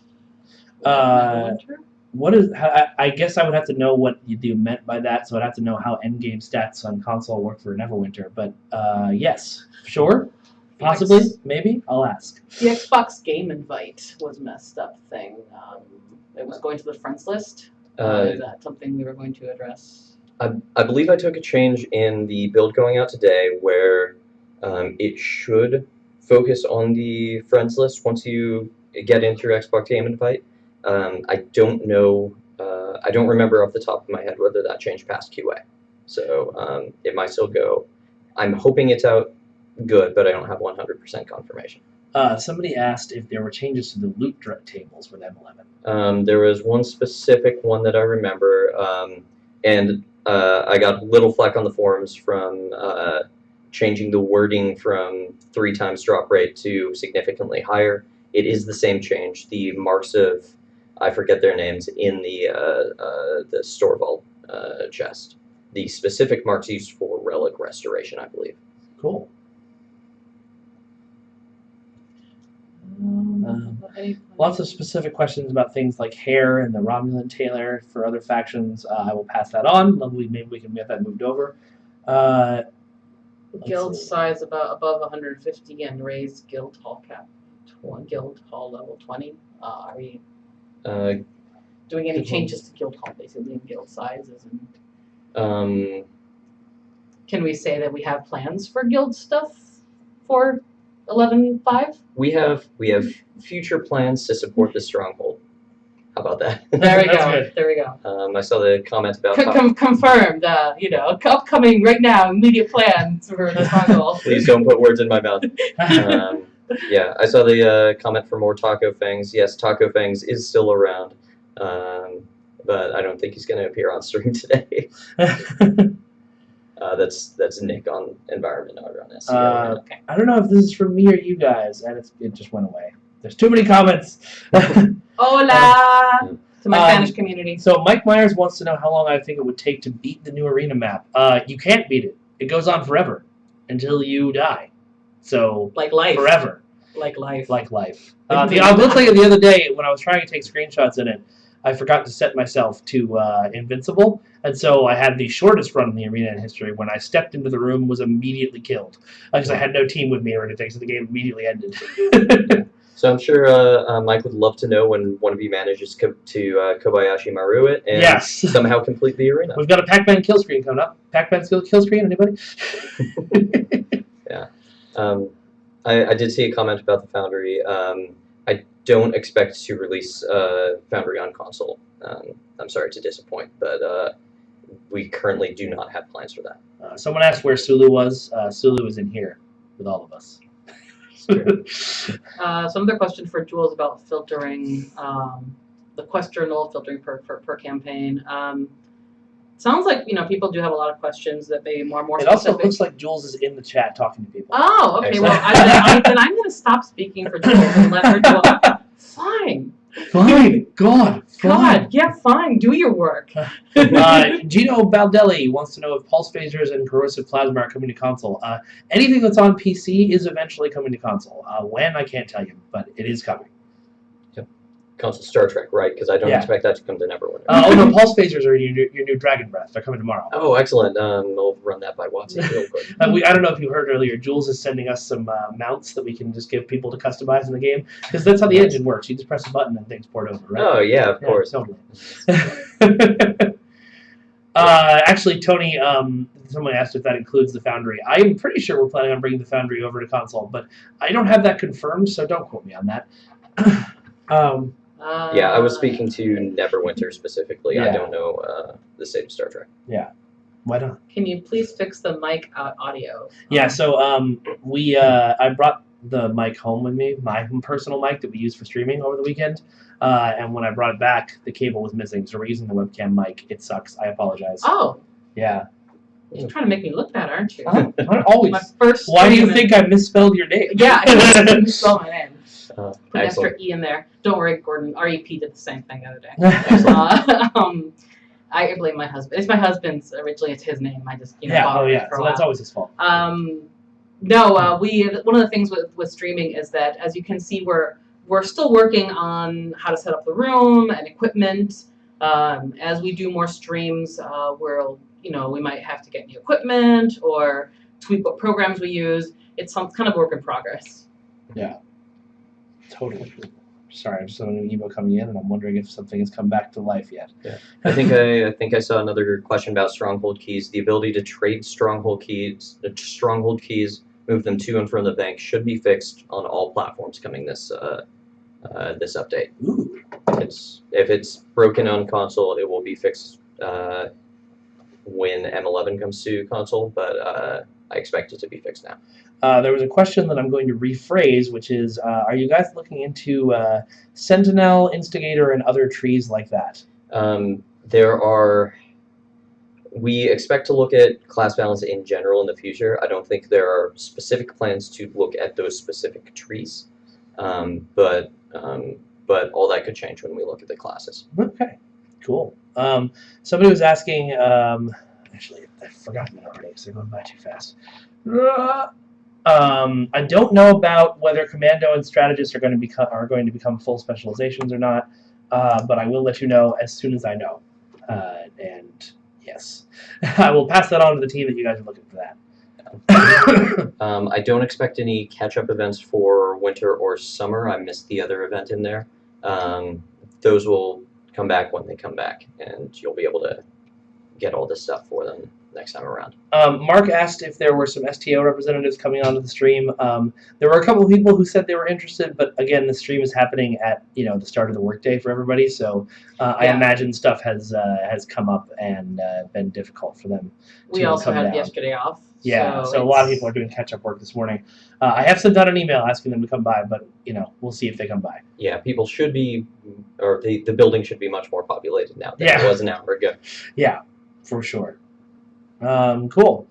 What is? I guess I would have to know what you meant by that, so I'd have to know how endgame stats on console work for Neverwinter. But yes, sure, possibly, maybe. I'll ask. The Xbox Game Invite was a messed up thing. It was going to the friends list. Is that something we were going to address? I believe I took a change in the build going out today where It should focus on the friends list once you get into your Xbox Game Invite. I don't know. I don't remember off the top of my head whether that changed past QA. So it might still go. I'm hoping it's out good, but I don't have 100% confirmation. Somebody asked if there were changes to the loot tables with M11. There was one specific one that I remember, and I got a little flack on the forums from changing the wording from 3 times drop rate to significantly higher. It is the same change. The marks of, I forget their names, in the store vault chest. The specific marks used for relic restoration, I believe. Cool. Lots of specific questions about things like hair and the Romulan tailor for other factions. I will pass that on. Maybe we can get that moved over. Guild size above 150 and raise guild hall cap. Guild hall level 20. Are we doing any changes to guild hall, basically, in guild sizes? And can we say that we have plans for guild stuff for 11.5? We have future plans to support the stronghold. How about that? There we That's go. good. There we go. I saw the comment about Confirmed. Upcoming right now, immediate plans for the stronghold. Please don't put words in my mouth. Yeah, I saw the comment for more Taco Fangs. Yes, Taco Fangs is still around, but I don't think he's going to appear on stream today. That's Nick on Environment Node on SEO. Okay. I don't know if this is from me or you guys, and it just went away. There's too many comments. Hola to my Spanish community. So Mike Myers wants to know how long I think it would take to beat the new arena map. You can't beat it. It goes on forever until you die. So Like life. forever. Like life. Like life. I will tell you the other day when I was trying to take screenshots in it, I forgot to set myself to invincible, and so I had the shortest run in the arena in history. When I stepped into the room, was immediately killed because I had no team with me or anything, so the game immediately ended. So I'm sure Mike would love to know when one of you manages to Kobayashi Maru it and Yes. somehow complete the arena. We've got a Pac-Man kill screen coming up. Pac-Man kill screen, anybody? Yeah. I did see a comment about the Foundry. I don't expect to release Foundry on console. I'm sorry to disappoint, but we currently do not have plans for that. Someone asked where Sulu was. Sulu was in here with all of us. Some other question for Jules about filtering, the questionable filtering per campaign. Sounds like people do have a lot of questions that may be more It specific. also looks like Jules is in the chat talking to people. Oh, okay. Excellent. Well, then I'm going to stop speaking for Jules and let her do it. Fine. Fine, God, God, yeah, fine. Do your work. Gino Baldelli wants to know if pulse phasers and corrosive plasma are coming to console. Anything that's on PC is eventually coming to console. When, I can't tell you, but it is coming. Console Star Trek, right? Because I don't Yeah. expect that to come to Neverwinter. Oh no, pulse phasers are your new Dragon Breath. They're coming tomorrow. Oh, excellent. I'll run that by Watson real quick. I don't know if you heard earlier, Jules is sending us some mounts that we can just give people to customize in the game. Because that's how the engine works. You just press a button and things port over, right? Oh, yeah, of course. Totally. Actually, Tony, someone asked if that includes the Foundry. I'm pretty sure we're planning on bringing the Foundry over to console, but I don't have that confirmed, so don't quote me on that. Yeah, I was speaking to Neverwinter specifically. I Yeah. don't know the state of Star Trek. Why not? Can you please fix the mic audio? Yeah, so I brought the mic home with me, my personal mic that we use for streaming over the weekend. And when I brought it back, the cable was missing, so we're using the webcam mic. It sucks. I apologize. Oh, Yeah. you're trying to make me look bad, aren't you? Not always. My first. Why do you stream think I misspelled your name? Yeah, I didn't misspell my name. Put an Excellent. extra E in there. Don't worry, Gordon. REP did the same thing the other day. I blame my husband. It's my husband's. Originally, it's his name. I just Yeah. Oh borrowed it yeah. for a So while. that's always his fault. No, one of the things with streaming is that, as you can see, we're still working on how to set up the room and equipment. As we do more streams, we might have to get new equipment or tweak what programs we use. It's some kind of work in progress. Totally. Sorry, I just saw a new email coming in, and I'm wondering if something has come back to life yet. I think I saw another question about stronghold keys. The ability to trade stronghold keys move them to and from the bank should be fixed on all platforms coming this update. Ooh. If it's broken on console, it will be fixed when M11 comes to console, but I expect it to be fixed now. There was a question that I'm going to rephrase, which is, are you guys looking into Sentinel, Instigator, and other trees like that? We expect to look at class balance in general in the future. I don't think there are specific plans to look at those specific trees, but all that could change when we look at the classes. Okay, cool. Somebody was asking, actually, I've forgotten it already because they're going by too fast. I don't know about whether Commando and Strategist are going to become full specializations or not, but I will let you know as soon as I know. And yes, I will pass that on to the team that you guys are looking for that. I don't expect any catch-up events for winter or summer. I missed the other event in there. Those will come back when they come back, and you'll be able to get all this stuff for them next time around. Mark asked if there were some STO representatives coming onto the stream. There were a couple of people who said they were interested, but again, the stream is happening at the start of the workday for everybody, so I imagine stuff has come up and been difficult for them. We also come had down. yesterday off. Yeah, so a lot of people are doing catch-up work this morning. I have sent out an email asking them to come by, but we'll see if they come by. Yeah, people should be, or the building should be much more populated now than it was an hour ago. Yeah, for sure. Cool.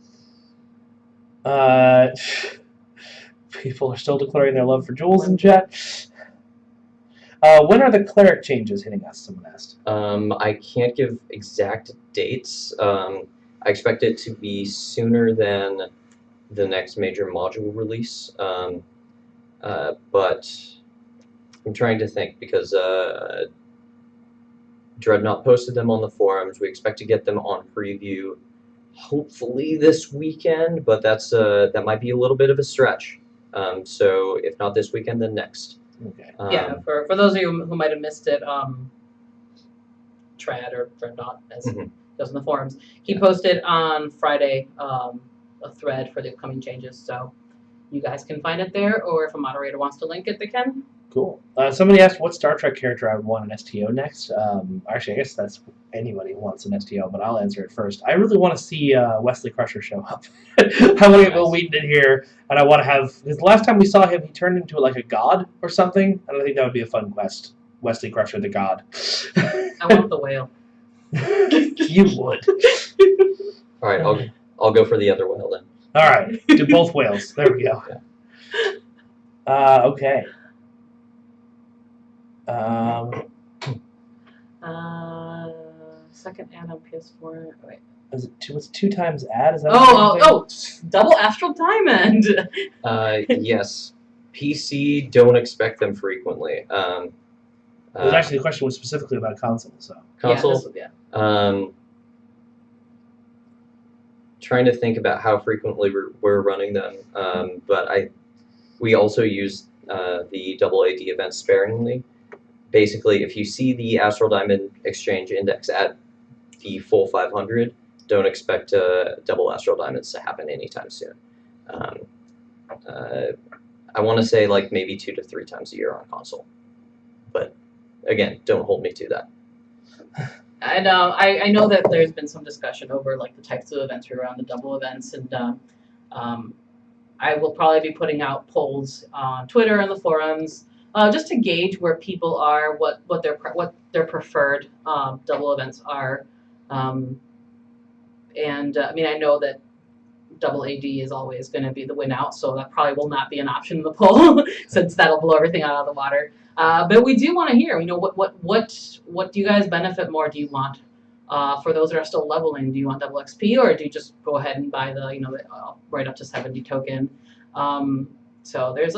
People are still declaring their love for Jules in chat. When are the cleric changes hitting us? Someone asked. I can't give exact dates. I expect it to be sooner than the next major module release. But I'm trying to think because Dreadnought posted them on the forums. We expect to get them on preview hopefully this weekend, but that might be a little bit of a stretch. So if not this weekend, then next. Okay. Yeah, for those of you who might have missed it, Trad or Dreadnought, as it goes in the forums, he posted on Friday a thread for the upcoming changes, so you guys can find it there, or if a moderator wants to link it, they can. Cool. Somebody asked what Star Trek character I would want an STO next. Actually, I guess that's anybody who wants an STO, but I'll answer it first. I really want to see Wesley Crusher show up. I want to get Will Wheaton in here, and I want to have, because the last time we saw him, he turned into like a god or something, and I think that would be a fun quest. Wesley Crusher the god. I want the whale. You would. All right, I'll go for the other whale then. All right, do both whales. There we go. Yeah. Okay. Second ad on PS4. Wait. Is it what's 2 times ad? Is that double Astral Diamond. Yes. PC, don't expect them frequently. Actually, the question was specifically about console. So console. Yeah. Trying to think about how frequently we're running them, but we also use the AAD events sparingly. Basically, if you see the Astral Diamond Exchange Index at the full 500, don't expect double Astral Diamonds to happen anytime soon. I want to say like maybe 2 to 3 times a year on console, but again, don't hold me to that. And I know that there's been some discussion over like the types of events around the double events, and I will probably be putting out polls on Twitter and the forums just to gauge where people are, what their preferred double events are, and I mean, I know that double AD is always going to be the win out, so that probably will not be an option in the poll since that'll blow everything out of the water. But we do want to hear, what do you guys benefit more? Do you want, for those that are still leveling, do you want double XP, or do you just go ahead and buy the right up to 70 token? So there's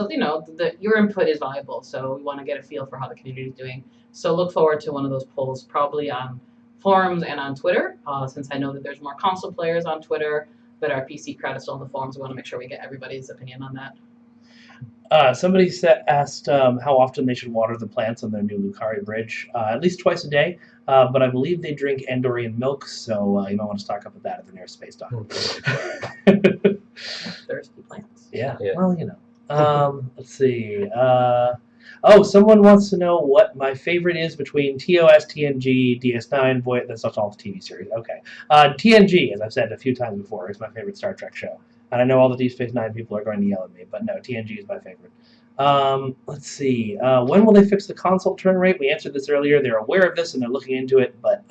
your input is valuable, so we want to get a feel for how the community is doing. So look forward to one of those polls, probably on forums and on Twitter, since I know that there's more console players on Twitter, but our PC crowd is still on the forums. We want to make sure we get everybody's opinion on that. Somebody asked how often they should water the plants on their new Lucari bridge. At least twice a day, but I believe they drink Andorian milk, so you might want to stock up with that at the nearest space dock. Thirsty plants. Yeah. Yeah. Well, let's see. Someone wants to know what my favorite is between TOS, TNG, DS9, Voyager. That's not all the TV series. Okay. TNG, as I've said a few times before, is my favorite Star Trek show. And I know all the Deep Space Nine people are going to yell at me, but no, TNG is my favorite. Let's see. When will they fix the console turn rate? We answered this earlier. They're aware of this and they're looking into it, but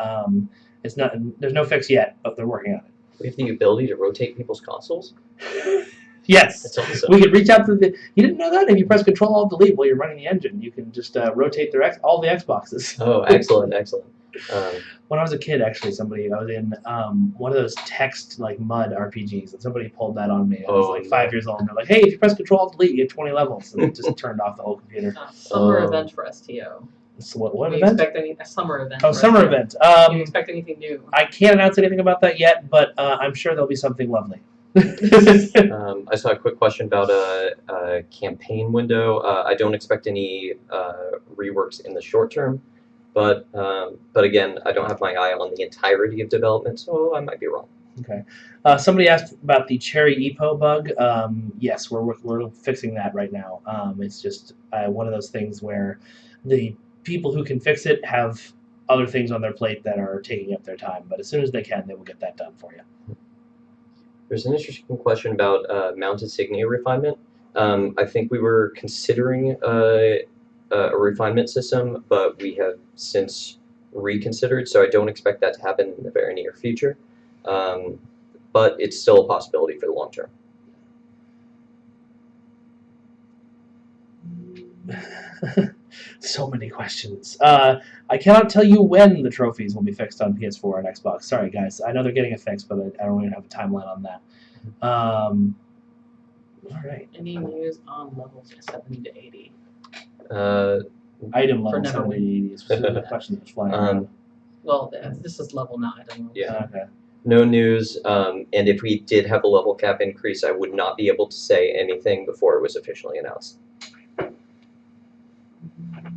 it's not. There's no fix yet, but they're working on it. We have the ability to rotate people's consoles. Yes. That's awesome. We could reach out to the. You didn't know that? If you press Control Alt Delete while you're running the engine, you can just rotate all the Xboxes. Oh, excellent. When I was a kid, actually, I was in one of those text mud RPGs, and somebody pulled that on me. I was 5 years old, and they're like, "Hey, if you press Control Alt Delete, you get 20 levels," and it just turned off the whole computer. Summer event for STO. So what Do you event? expect a summer event? Oh, for summer STO? event. Do you expect anything new? I can't announce anything about that yet, but I'm sure there'll be something lovely. I saw a quick question about a campaign window. I don't expect any reworks in the short term, but again, I don't have my eye on the entirety of development, so I might be wrong. Okay. Somebody asked about the Cherry EPO bug. Yes, we're fixing that right now. It's just one of those things where the people who can fix it have other things on their plate that are taking up their time, but as soon as they can, they will get that done for you. There's an interesting question about mounted signia refinement. I think we were considering a refinement system, but we have since reconsidered, so I don't expect that to happen in the very near future. But it's still a possibility for the long term. So many questions. I cannot tell you when the trophies will be fixed on PS4 and Xbox. Sorry, guys. I know they're getting it fixed, but I don't even have a timeline on that. All right. Any news on levels 70 to 80? Item For level Neverwinter. 70 is the question that's flying around. Well, this is level 9. I don't know. Yeah. Okay. No news, and if we did have a level cap increase, I would not be able to say anything before it was officially announced.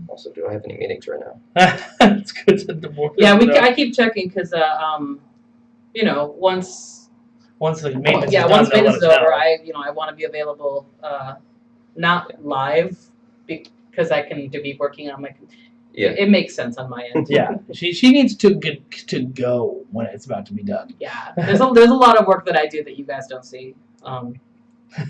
Also, do I have any meetings right now? It's good to the more. Yeah, I keep checking because once the maintenance once is done, maintenance is they'll let over, us know. I want to be available, not live because I can be working on my. Yeah. It makes sense on my end. Yeah, she needs to get to go when it's about to be done. Yeah, there's a lot of work that I do that you guys don't see.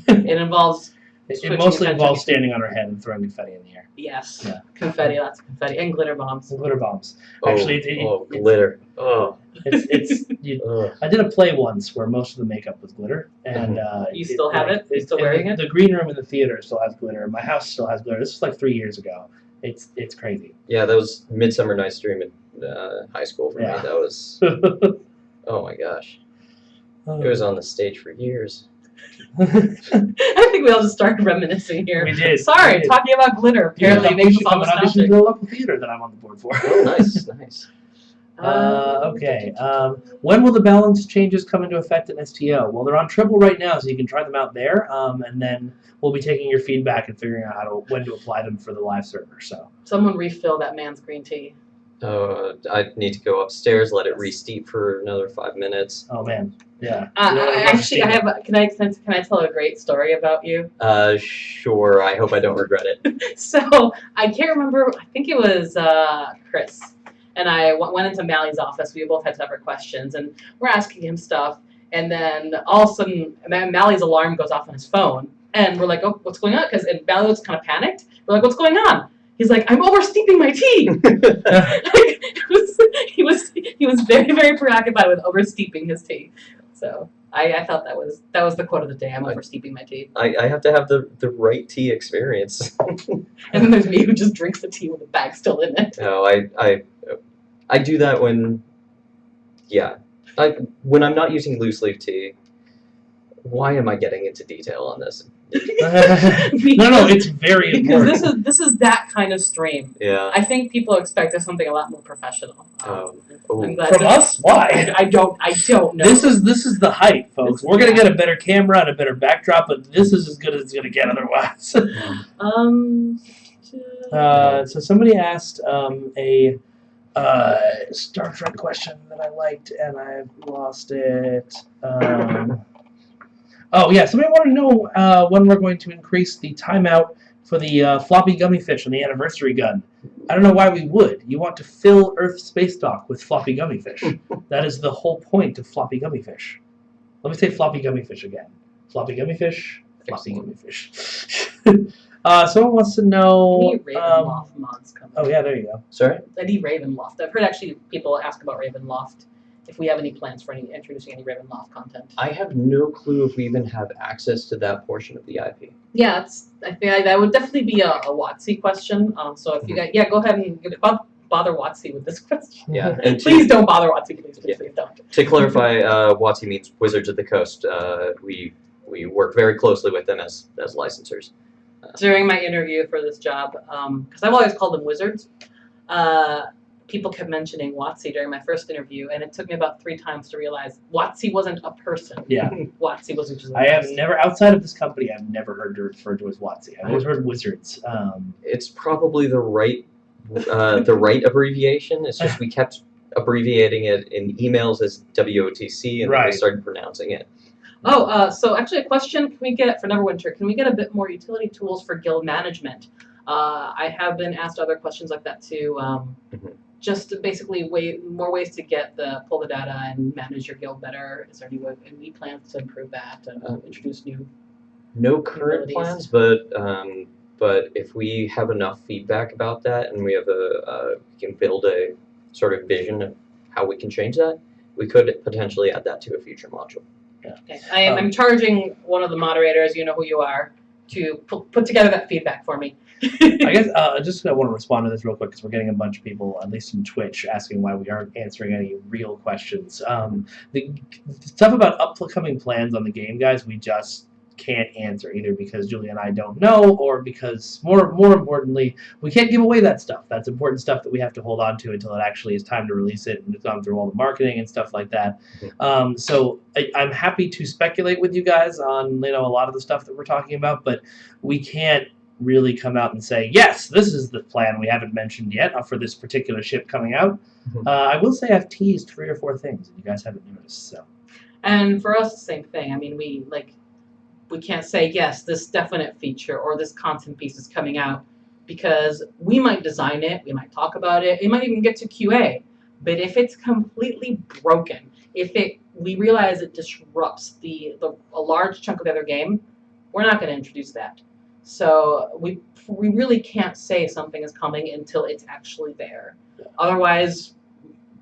It involves. It switching mostly attention involves between- standing on her head and throwing confetti in the air. Yes. Yeah. Confetti, lots of confetti, and glitter bombs. And glitter bombs. Oh, Actually, glitter. Oh. I did a play once where most of the makeup was glitter, and You still have it? You still wearing it? The green room in the theater still has glitter. My house still has glitter. This was 3 years ago. It's crazy. Yeah, that was Midsummer Night's Dream in high school for Yeah. me. That was, oh my gosh. It was on the stage for years. I think we all just started reminiscing here. We did. Sorry, We did. talking about glitter apparently we makes should us all come and audition nostalgic. for the local theater that I'm on the board for. Oh, nice. Okay. When will the balance changes come into effect in STO? Well, they're on Triple right now, so you can try them out there. And then we'll be taking your feedback and figuring out when to apply them for the live server. So. Someone refill that man's green tea. I need to go upstairs, let it re-steep for another 5 minutes. Oh man. Yeah. Actually, I have. Can I tell a great story about you? Sure. I hope I don't regret it. So I can't remember. I think it was Chris, and I went into Mally's office. We both had separate questions, and we're asking him stuff. And then all of a sudden, Mally's alarm goes off on his phone, and we're like, "Oh, what's going on?" Because Mally was kind of panicked. We're like, "What's going on?" He's like, "I'm oversteeping my tea." He was very, very preoccupied with oversteeping his tea. So I thought that was the quote of the day. I'm oversteeping my tea. I have to have the right tea experience. And then there's me who just drinks the tea with the bag still in it. No, I do that when I'm not using loose leaf tea. Why am I getting into detail on this? No, it's very because important. this is that kind of stream. Yeah. I think people expect us something a lot more professional. I'm glad From us? Why? I don't know. This is the height, folks. We're gonna get a better camera and a better backdrop, but this is as good as it's gonna get otherwise. So somebody asked a Star Trek question that I liked, and I've lost it. Oh yeah, somebody wanted to know when we're going to increase the timeout for the floppy gummy fish on the anniversary gun. I don't know why we would. You want to fill Earth space dock with floppy gummy fish. That is the whole point of floppy gummy fish. Let me say floppy gummy fish again. Floppy gummy fish. Floppy gummy fish. Someone wants to know. Any Ravenloft mods coming? Oh yeah, there you go. Sorry? Any Ravenloft? I've heard actually people ask about Ravenloft. If we have any plans for introducing any Ravenloft content. I have no clue if we even have access to that portion of the IP. Yeah, I think that would definitely be a WotC question. So if you guys, go ahead and bother WotC with this question. Yeah, and Please don't bother WotC. Please don't. To clarify, WotC means Wizards of the Coast. We work very closely with them as licensors. During my interview for this job, because I've always called them wizards, people kept mentioning WotC during my first interview, and it took me about 3 times to realize WotC wasn't a person. Yeah. WotC was just. I have never, outside of this company, I've never heard it referred to as WotC. I've always heard wizards. It's probably the right abbreviation. It's just we kept abbreviating it in emails as WOTC, and then we started pronouncing it. Oh, so actually a question can we get for Neverwinter, can we get a bit more utility tools for guild management? I have been asked other questions like that too. Just to basically more ways to pull the data and manage your guild better. Is there any plans to improve that and introduce new? No current plans, but if we have enough feedback about that and we have we can build a sort of vision of how we can change that, we could potentially add that to a future module. Yeah. Okay. I'm charging one of the moderators, you know who you are, to put together that feedback for me. I guess just I want to respond to this real quick because we're getting a bunch of people, at least in Twitch, asking why we aren't answering any real questions. The stuff about upcoming plans on the game, guys, we just can't answer either because Julia and I don't know, or because more importantly, we can't give away that stuff. That's important stuff that we have to hold on to until it actually is time to release it and it's gone through all the marketing and stuff like that. So I'm happy to speculate with you guys on a lot of the stuff that we're talking about, but we can't really come out and say, yes, this is the plan we haven't mentioned yet for this particular ship coming out. I will say I've teased 3 or 4 things and you guys haven't noticed. So, and for us, the same thing. I mean, we can't say, yes, this definite feature or this content piece is coming out because we might design it, we might talk about it, it might even get to QA. But if it's completely broken, we realize it disrupts a large chunk of the other game, we're not going to introduce that. So we really can't say something is coming until it's actually there. Yeah. Otherwise,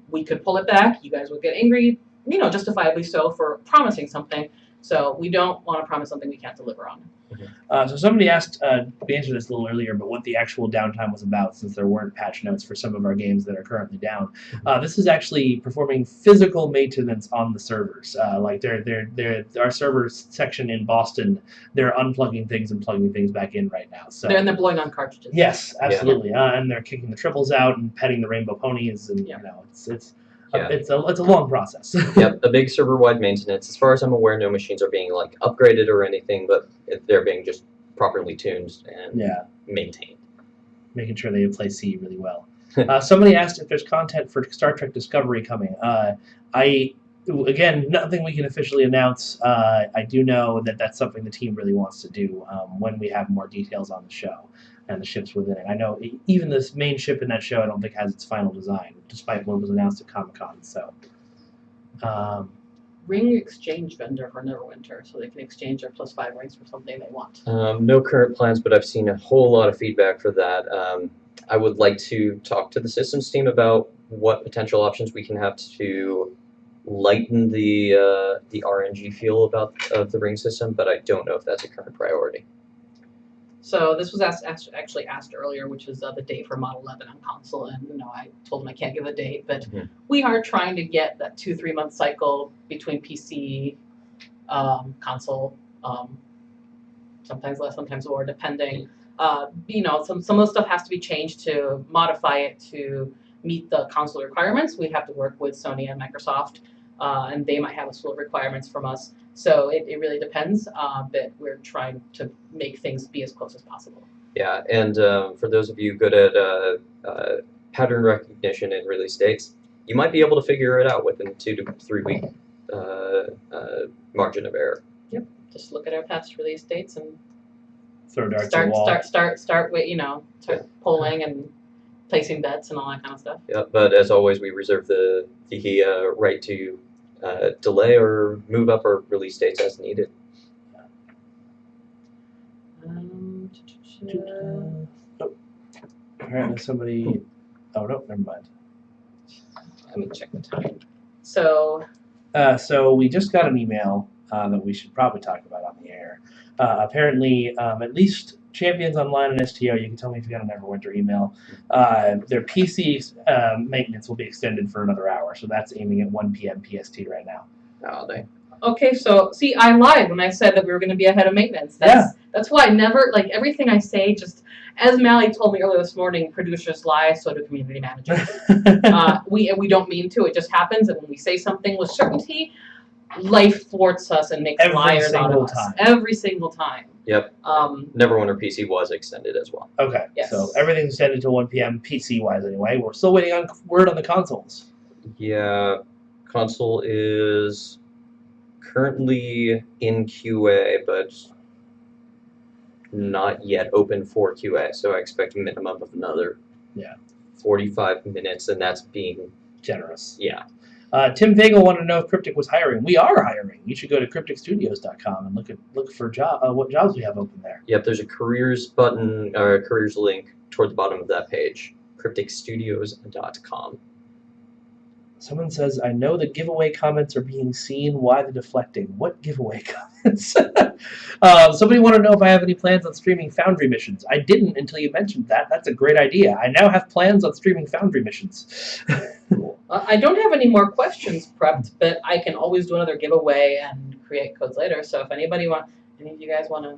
we could pull it back. You guys would get angry, justifiably so, for promising something. So we don't want to promise something we can't deliver on. So somebody asked, we answered this a little earlier, but what the actual downtime was about, since there weren't patch notes for some of our games that are currently down. This is actually performing physical maintenance on the servers. Like our servers section in Boston, they're unplugging things and plugging things back in right now. So they're blowing on cartridges. Yes, absolutely, and they're kicking the triples out and petting the rainbow ponies, and it's a long process. Yep, a big server-wide maintenance. As far as I'm aware, no machines are being upgraded or anything, but they're being just properly tuned and maintained. Making sure they play C really well. Somebody asked if there's content for Star Trek Discovery coming. Again, nothing we can officially announce. I do know that that's something the team really wants to do when we have more details on the show and the ships within it. I know even this main ship in that show I don't think has its final design, despite what was announced at Comic-Con. So, ring exchange vendor for Neverwinter, so they can exchange their +5 rings for something they want. No current plans, but I've seen a whole lot of feedback for that. I would like to talk to the systems team about what potential options we can have to lighten the RNG feel of the ring system, but I don't know if that's a current priority. So this was actually asked earlier, which is the date for Model 11 on console, and I told them I can't give a date, but we are trying to get that 2-3 month cycle between PC, console, sometimes less, sometimes more, depending. Some of the stuff has to be changed to modify it to meet the console requirements. We have to work with Sony and Microsoft, and they might have a slew of requirements from us. So it really depends, but we're trying to make things be as close as possible. Yeah, and for those of you good at pattern recognition and release dates, you might be able to figure it out within 2 to 3 week margin of error. Yep, just look at our past release dates and Throw darts at the wall. start with start polling and placing bets and all that kind of stuff. Yeah, but as always, we reserve the right to delay or move up our release dates as needed. Oh, apparently somebody. Oh no, never mind. Let me check the time. So So we just got an email that we should probably talk about on the air. Apparently, at least Champions Online and STO, you can tell me if you got a Neverwinter email, their PC maintenance will be extended for another hour. So that's aiming at 1 p.m. PST right now. Oh, they. okay, so see, I lied when I said that we were going to be ahead of maintenance. That's why I never everything I say. Just as Mally told me earlier this morning, producers lie, so do community managers. We don't mean to. It just happens, and when we say something with certainty, life thwarts us and makes liars out of us every single time. Yep. Neverwinter PC was extended as well. Okay. Yes. So everything's extended to 1 p.m. PC wise anyway. We're still waiting on word on the consoles. Yeah, console is currently in QA, but not yet open for QA. So I expect a minimum of another 45 minutes, and that's being generous. Yeah. Tim Vagel wanted to know if Cryptic was hiring. We are hiring. You should go to crypticstudios.com and look for what jobs we have open there. Yep, there's a careers button or a careers link toward the bottom of that page. crypticstudios.com. Someone says, I know the giveaway comments are being seen. Why the deflecting? What giveaway comments? Somebody wanted to know if I have any plans on streaming Foundry missions. I didn't until you mentioned that. That's a great idea. I now have plans on streaming Foundry missions. I don't have any more questions prepped, but I can always do another giveaway and create codes later. So if any of you guys want to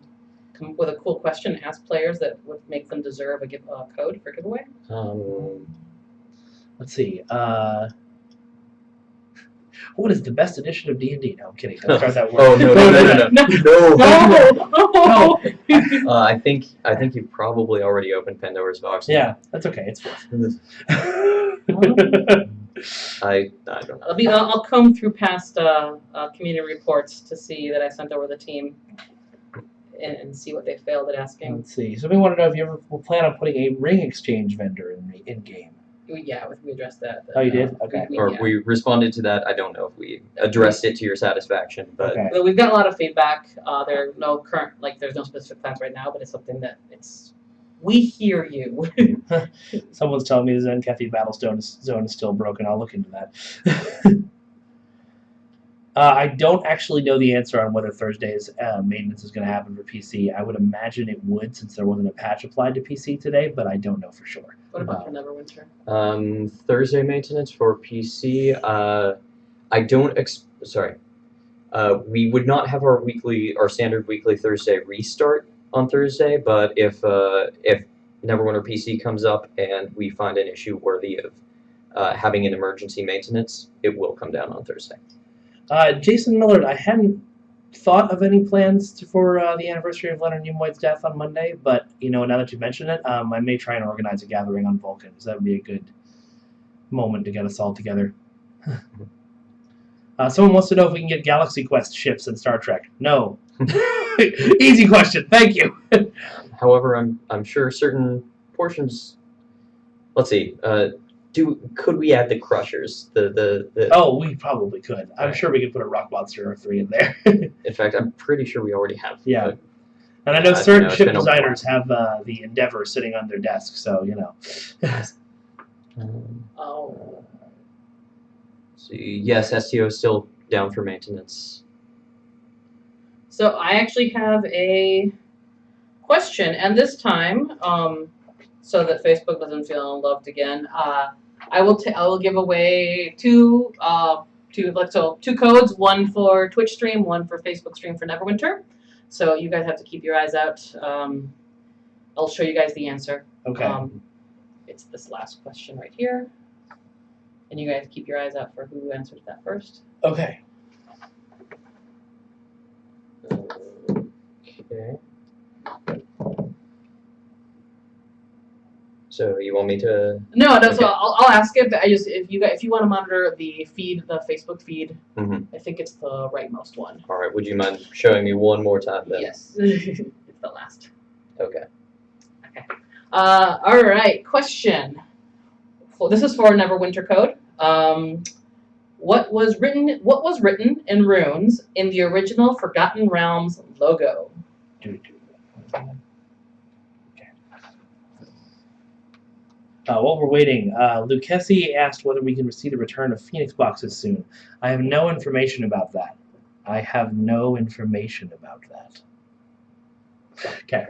come up with a cool question, ask players that would make them deserve a code for giveaway. Let's see. What is the best edition of D&D? No, I'm kidding. Don't start that word. Oh no. No. I think you probably already opened Pandora's box. Yeah, that's okay. It's fine. I don't know. I'll comb through past community reports to see that I sent over the team and see what they failed at asking. Let's see. Somebody wanted to know if you ever plan on putting a ring exchange vendor in game. Yeah, we addressed that. Oh, you did? Okay. We responded to that. I don't know if we addressed it to your satisfaction, but okay. Well, we've got a lot of feedback. There are no current, there's no specific plans right now, but it's something that we hear you. Someone's telling me the Zen Cafe Battlestone zone is still broken. I'll look into that. I don't actually know the answer on whether Thursday's maintenance is going to happen for PC. I would imagine it would, since there wasn't a patch applied to PC today, but I don't know for sure. What about for Neverwinter? Thursday maintenance for PC. I don't. We would not have our standard weekly Thursday restart on Thursday, but if Neverwinter PC comes up and we find an issue worthy of having an emergency maintenance, it will come down on Thursday. Jason Millard, I hadn't thought of any plans for the anniversary of Leonard Nimoy's death on Monday, but now that you mention it, I may try and organize a gathering on Vulcan, because that would be a good moment to get us all together. Someone wants to know if we can get Galaxy Quest ships in Star Trek. No. Easy question. Thank you. However, I'm sure certain portions. Let's see. Could we add the Crushers? Oh, we probably could. I'm sure we could put a Rock Monster or 3 in there. In fact, I'm pretty sure we already have. Yeah. And I know certain ship designers have the Endeavor sitting on their desk, so Oh. See, yes, STO is still down for maintenance. So I actually have a question, and this time, so that Facebook doesn't feel unloved again, I will give away two codes, one for Twitch stream, one for Facebook stream for Neverwinter. So you guys have to keep your eyes out. I'll show you guys the answer. Okay. It's this last question right here. And you guys keep your eyes out for who answers that first. Okay. Okay. So you want me to? No. Okay. So I'll ask it. But if you want to monitor the feed, the Facebook feed, Mm-hmm. I think it's the rightmost one. All right. Would you mind showing me one more time then? Yes, it's the last. Okay. All right. Question. Well, this is for Neverwinter Code. What was written in runes in the original Forgotten Realms logo? While we're waiting, Lucchesi asked whether we can receive the return of Phoenix boxes soon. I have no information about that. Okay.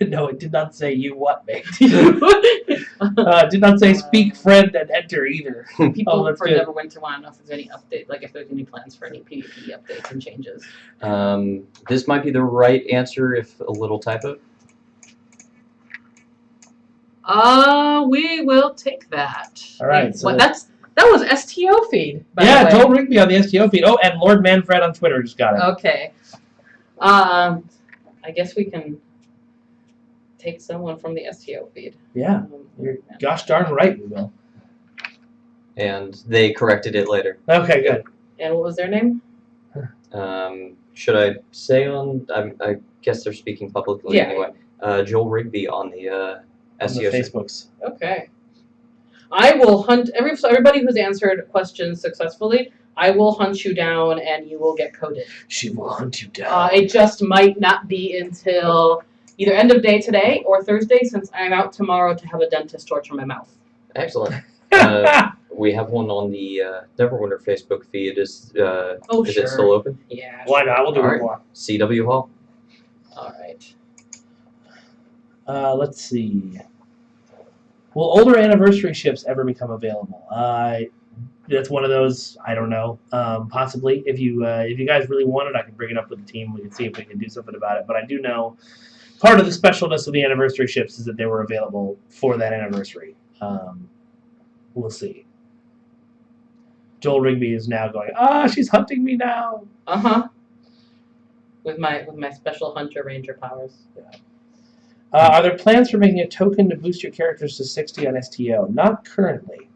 No, it did not say you what, mate. Did not say speak friend and enter either. People that's for good. Neverwinter want to know if there's any update, like if there's any plans for any PvP updates and changes. This might be the right answer if a little typo. We will take that. All right, Wait, so what, that was STO feed. By the way. Joel Rigby on the STO feed. Oh, and Lord Manfred on Twitter just got it. Okay. I guess we can take someone from the STO feed. Yeah, you're gosh darn right we will. And they corrected it later. Okay, good. And what was their name? Should I say on? I guess they're speaking publicly Yeah. anyway. Joel Rigby on the On the SEO. Facebooks. Okay. I will hunt everybody who's answered questions successfully. I will hunt you down, and you will get coded. She will hunt you down. It just might not be until either end of day today or Thursday, since I'm out tomorrow to have a dentist torture my mouth. Excellent. We have one on the Neverwinter Facebook feed. Is sure. it still open? Yeah. Why not? We'll do All it right. more. CW Hall. All right. Let's see. Will older anniversary ships ever become available? That's one of those. I don't know. Possibly. If you guys really want it, I can bring it up with the team. We can see if we can do something about it. But I do know part of the specialness of the anniversary ships is that they were available for that anniversary. We'll see. Joel Rigby is now going. She's hunting me now. With my special hunter ranger powers. Yeah. Are there plans for making a token to boost your characters to 60 on STO? Not currently.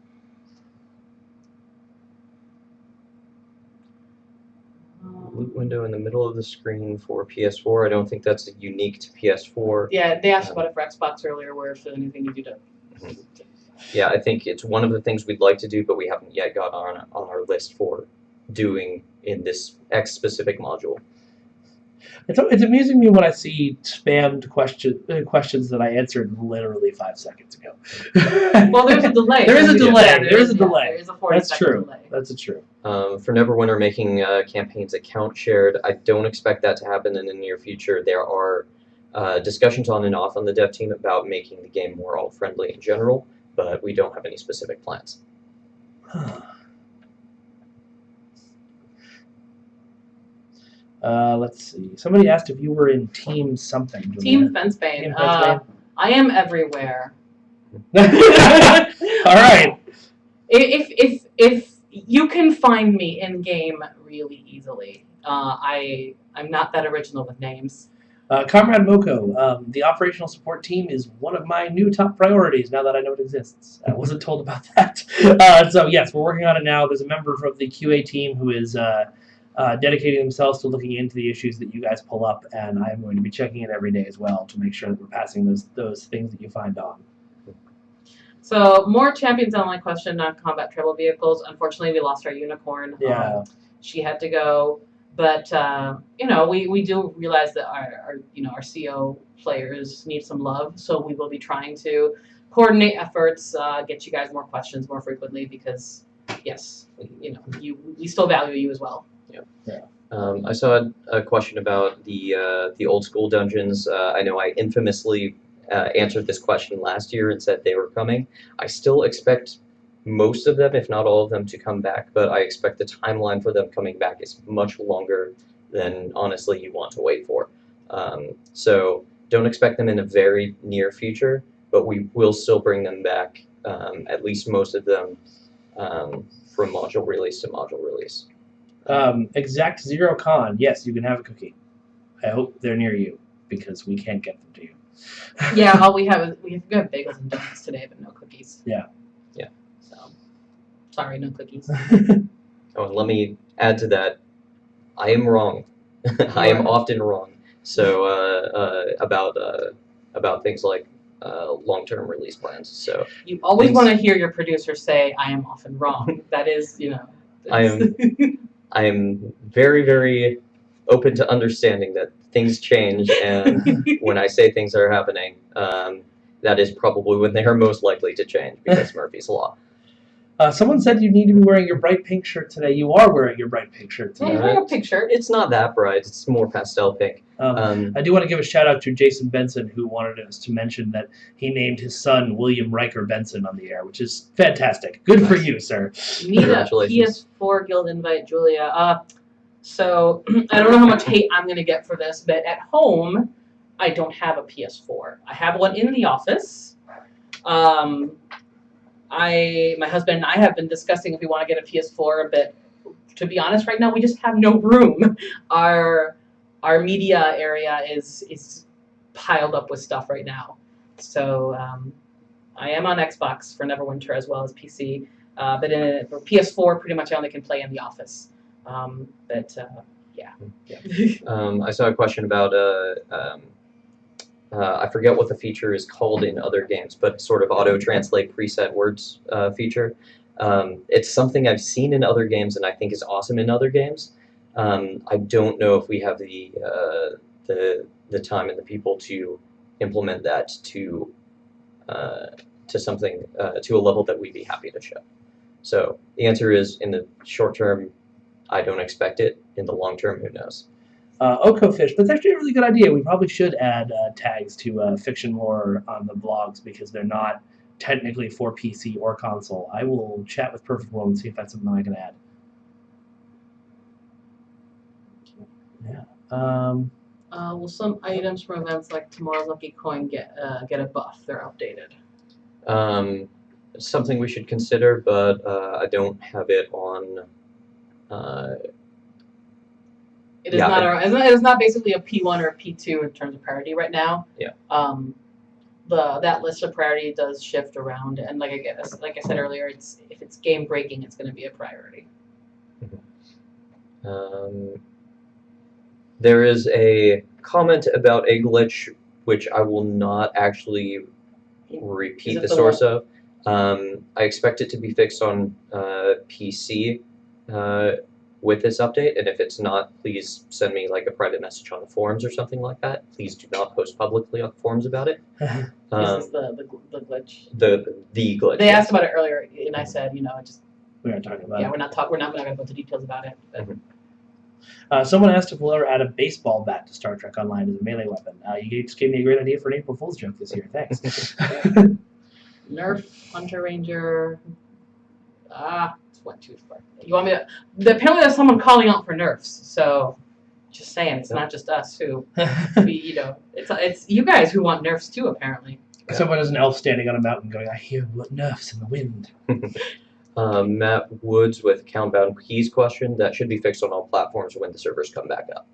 Loot window in the middle of the screen for PS4. I don't think that's unique to PS4. Yeah, they asked about it for Xbox earlier, where if there's anything you do to. Yeah, I think it's one of the things we'd like to do, but we haven't yet got on our list for doing in this X specific module. It's amusing me when I see spammed questions that I answered literally 5 seconds ago. Well, there's a delay. There is a delay. Yeah, There is a delay. There is a 40-second true. delay. That's true. For Neverwinter making campaigns account shared, I don't expect that to happen in the near future. There are discussions on and off on the dev team about making the game more alt-friendly in general, but we don't have any specific plans. Let's see. Somebody asked if you were in Team something. Team Fence-Bane. Team Fence-Bane? I am everywhere. All right. If you can find me in game really easily. I'm not that original with names. Comrade Moko, the operational support team is one of my new top priorities now that I know it exists. I wasn't told about that. So yes, we're working on it now. There's a member of the QA team who is dedicating themselves to looking into the issues that you guys pull up, and I'm going to be checking it every day as well to make sure that we're passing those things that you find on. So more Champions Online question, non-combat travel vehicles. Unfortunately, we lost our unicorn. Yeah. She had to go. But we do realize that our CO players need some love, so we will be trying to coordinate efforts, get you guys more questions more frequently, because yes, we still value you as well. Yeah. I saw a question about the old school dungeons. I know I infamously answered this question last year and said they were coming. I still expect most of them, if not all of them, to come back, but I expect the timeline for them coming back is much longer than, honestly, you want to wait for. So don't expect them in a very near future, but we will still bring them back, at least most of them, from module release to module release. Exact Zero Con. Yes, you can have a cookie. I hope they're near you because we can't get them to you. Yeah, all we have is we have bagels and donuts today, but no cookies. Yeah. Yeah. So, sorry, no cookies. Oh, let me add to that. I am wrong. I am often wrong. So about things like long-term release plans. So You always Things- want to hear your producer say, "I am often wrong." That is, I am very, very open to understanding that things change, and when I say things are happening, that is probably when they are most likely to change because Murphy's Law. Someone said you need to be wearing your bright pink shirt today. You are wearing your bright pink shirt Well, today. you're wearing a pink shirt. It's not that bright. It's more pastel pink. I do want to give a shout out to Jason Benson, who wanted us to mention that he named his son William Riker Benson on the air, which is fantastic. Good for you, sir. You need a Congratulations. PS4 guild invite, Julia. So I don't know how much hate I'm gonna get for this, but at home, I don't have a PS4. I have one in the office. My husband and I have been discussing if we want to get a PS4, but to be honest, right now we just have no room. Our media area is piled up with stuff right now. So I am on Xbox for Neverwinter as well as PC, but for PS4, pretty much I only can play in the office. Yeah. I saw a question about I forget what the feature is called in other games, but sort of auto-translate preset words feature. It's something I've seen in other games and I think is awesome in other games. I don't know if we have the time and the people to implement that to something to a level that we'd be happy to show. So the answer is, in the short term, I don't expect it. In the long term, who knows? Okofish, that's actually a really good idea. We probably should add tags to fiction lore on the blogs because they're not technically for PC or console. I will chat with Perfect World and see if that's something I can add. Yeah. Well, some items from events like tomorrow's Lucky Coin get a buff. They're updated. Something we should consider, but I don't have it on. It is Yeah, not it is not basically a P1 or a P2 in terms of priority right now. Yeah. That list of priority does shift around, and like I said earlier, if it's game breaking, it's going to be a priority. There is a comment about a glitch which I will not actually repeat the source of. I expect it to be fixed on PC with this update, and if it's not, please send me like a private message on the forums or something like that. Please do not post publicly on the forums about it. This is the glitch. The glitch. They asked about it earlier, and I said, just We aren't talking about yeah, it. we're not going to go into details about it. But Someone asked if we'll ever add a baseball bat to Star Trek Online as a melee weapon. You just gave me a great idea for an April Fool's joke this year. Thanks. Nerf, Hunter Ranger. It's went too far. You want me to? Apparently, there's someone calling out for nerfs. So, just saying, it's not just us who. It's you guys who want nerfs too. Apparently. Someone is an elf standing on a mountain going, "I hear what nerfs in the wind." Matt Woods with Countbound Keys question. That should be fixed on all platforms when the servers come back up.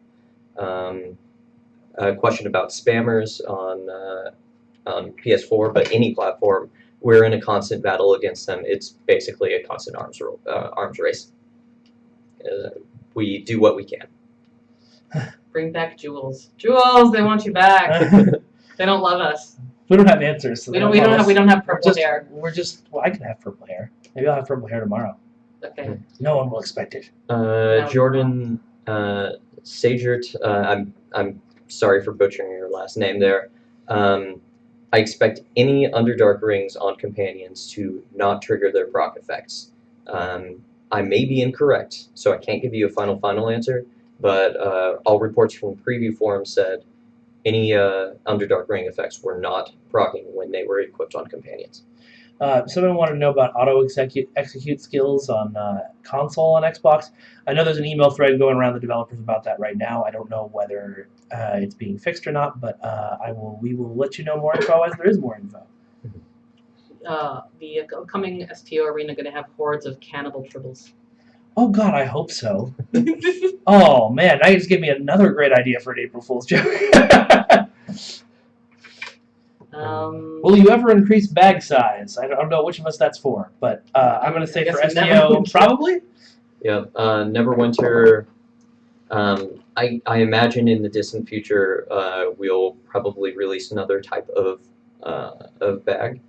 A question about spammers on PS4, but any platform. We're in a constant battle against them. It's basically a constant arms race. We do what we can. Bring back Jules. Jules, they want you back. They don't love us. We don't have answers. So We don't have purple hair. Well, I can have purple hair. Maybe I'll have purple hair tomorrow. Okay. No one will expect it. Jordan Sagert. I'm sorry for butchering your last name there. I expect any Underdark rings on companions to not trigger their proc effects. I may be incorrect, so I can't give you a final answer, but all reports from preview forums said any Underdark ring effects were not proccing when they were equipped on companions. Someone wanted to know about auto-execute skills on console on Xbox. I know there's an email thread going around the developers about that right now. I don't know whether it's being fixed or not, but we will let you know more info as there is more info. The upcoming STO arena going to have hordes of cannibal tribbles. Oh God, I hope so. Oh man, now you just gave me another great idea for an April Fool's joke. Will you ever increase bag size? I don't know which of us that's for, but I'm going to say I for guess STO, Neverwinter. probably. Yeah, Neverwinter. I imagine in the distant future we'll probably release another type of bag,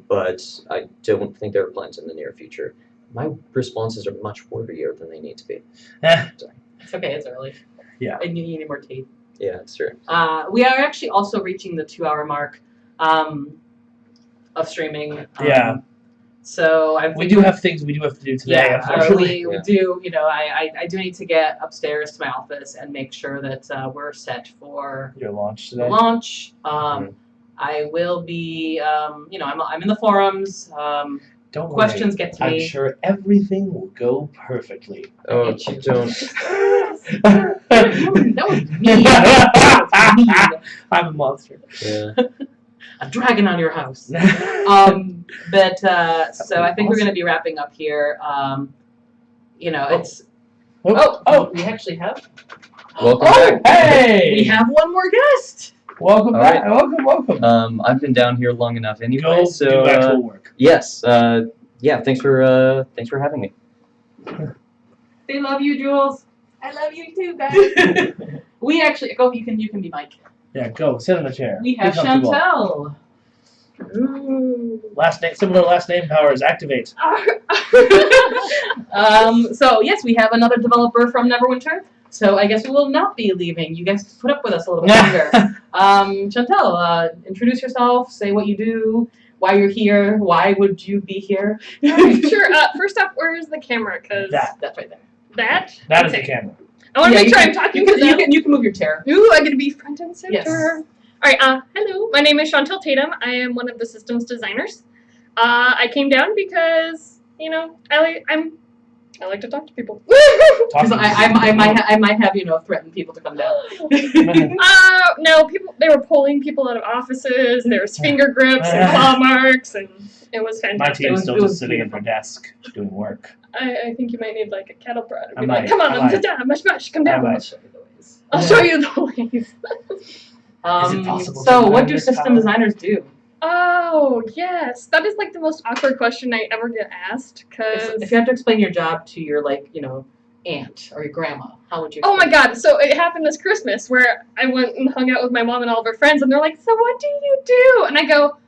but I don't think there are plans in the near future. My responses are much wordier than they need to be. It's okay, it's early. Yeah. And you need more tea. Yeah, that's true. We are actually also reaching the 2-hour mark of streaming. Yeah. So We do have things we do have to do today, Yeah, unfortunately. we do. You know, I do need to get upstairs to my office and make sure that we're set for Your launch the today. launch. I will be. You know, I'm in the forums. Don't worry. Questions get to I'm me. sure everything will go perfectly. Oh, hate you. don't. That was mean. That was mean. I'm a monster. Yeah. A dragon on your house. But so I think we're going to be wrapping up here. You know, it's. Oh, we actually have. Welcome Oh, back. hey! We have one more guest. Welcome All back. right. Welcome. I've been down here long enough anyway, Go so do actual work. yes. Yeah. Thanks for having me. They love you, Jules. I love you too, guys. We actually go. You can be Mike. Yeah, go sit in a chair. We have Be comfortable. Chantel. Similar last name powers activate. So yes, we have another developer from Neverwinter. So I guess we will not be leaving. You guys put up with us a little bit longer. Chantel, introduce yourself. Say what you do. Why you're here. Why would you be here? Sure. First off, where's the camera? Cause That's right there. that. That is Okay. the camera. I want to make you sure can- I'm talking You to can, them. you can move your chair. Ooh, I'm gonna be front and center. Yes. All right. Hello. My name is Chantel Tatum. I am one of the systems designers. I came down because I like to talk to people. Because I might have threatened people to come down. No, they were pulling people out of offices. There was finger grips and claw marks, and it was My fantastic. team's It still was just sitting at their beautiful. desk doing work. I think you might need like a cattle prod. I Be like, might, come on, I might. sit down, mush, come I down. might. I'll show you the ways. Is it possible So to what learn do this system power? designers do? Oh, yes. That is like the most awkward question I ever get asked. If you have to explain your job to your aunt or your grandma, how would you? Oh my explain god, so it happened this Christmas where I went and hung out with my mom and all of her friends, and they're like, so what do you do? And I go,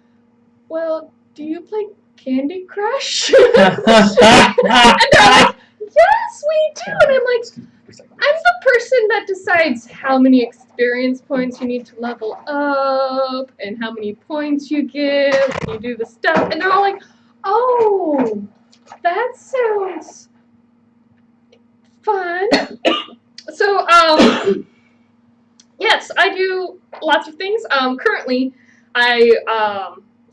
well, do you play Candy Crush? And they're like, yes, we do. And I'm like, I'm the person that decides how many experience points you need to level up and how many points you get when you do the stuff. And they're all like, oh, that sounds fun. So, yes, I do lots of things. Currently, I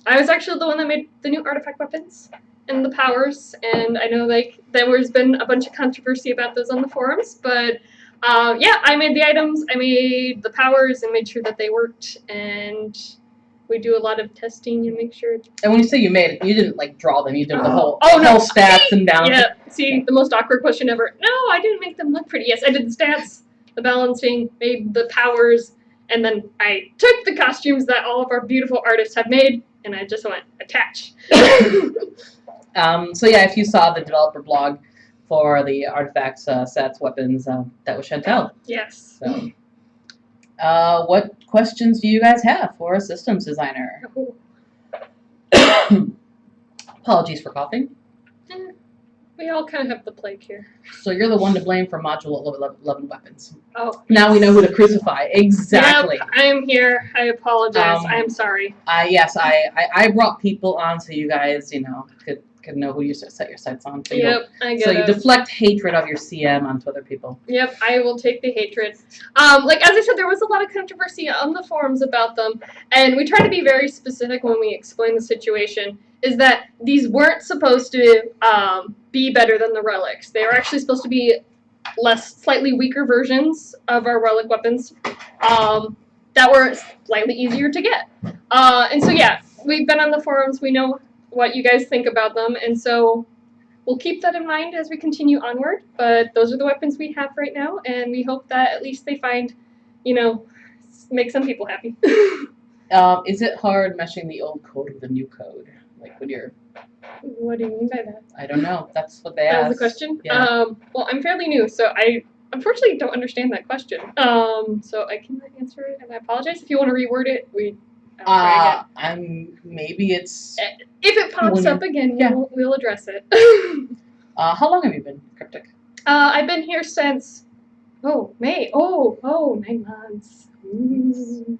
was actually the one that made the new artifact weapons and the powers, and I know there's been a bunch of controversy about those on the forums, but yeah, I made the items, I made the powers, and made sure that they worked, and we do a lot of testing and make sure. And when you say you made it, you didn't draw them. You did the whole no, whole stats and balance. Yeah, see, the most awkward question ever. No, I didn't make them look pretty. Yes, I did the stats, the balancing, made the powers, and then I took the costumes that all of our beautiful artists have made, and I just went attach. So yeah, if you saw the developer blog for the artifacts, sets, weapons, that was Chantel. Yes. So, what questions do you guys have for a systems designer? Apologies for coughing. We all kind of have the plague here. So you're the one to blame for module 11 weapons. Oh. Now we know who to crucify. Exactly. Yep, I am here. I apologize. I am sorry. Yes, I brought people on so you guys, could know who you set your sights on. So Yep, I get so it. you deflect hatred of your CM onto other people. Yep, I will take the hatred. Like as I said, there was a lot of controversy on the forums about them, and we try to be very specific when we explain the situation. Is that these weren't supposed to be better than the relics? They were actually supposed to be slightly weaker versions of our relic weapons that were slightly easier to get. And so yeah, we've been on the forums. We know what you guys think about them, and so we'll keep that in mind as we continue onward. But those are the weapons we have right now, and we hope that at least they find, make some people happy. Is it hard meshing the old code with the new code? Like when you're, What do you mean by that? I don't know. That's what they That asked. was the question? Yeah. Well, I'm fairly new, so I unfortunately don't understand that question. So I cannot answer it, and I apologize. If you want to reword it, I'll try again. Maybe it's. If it pops When you- up again, yeah. we'll address it. How long have you been cryptic? I've been here since, May. 9 months. Ooh.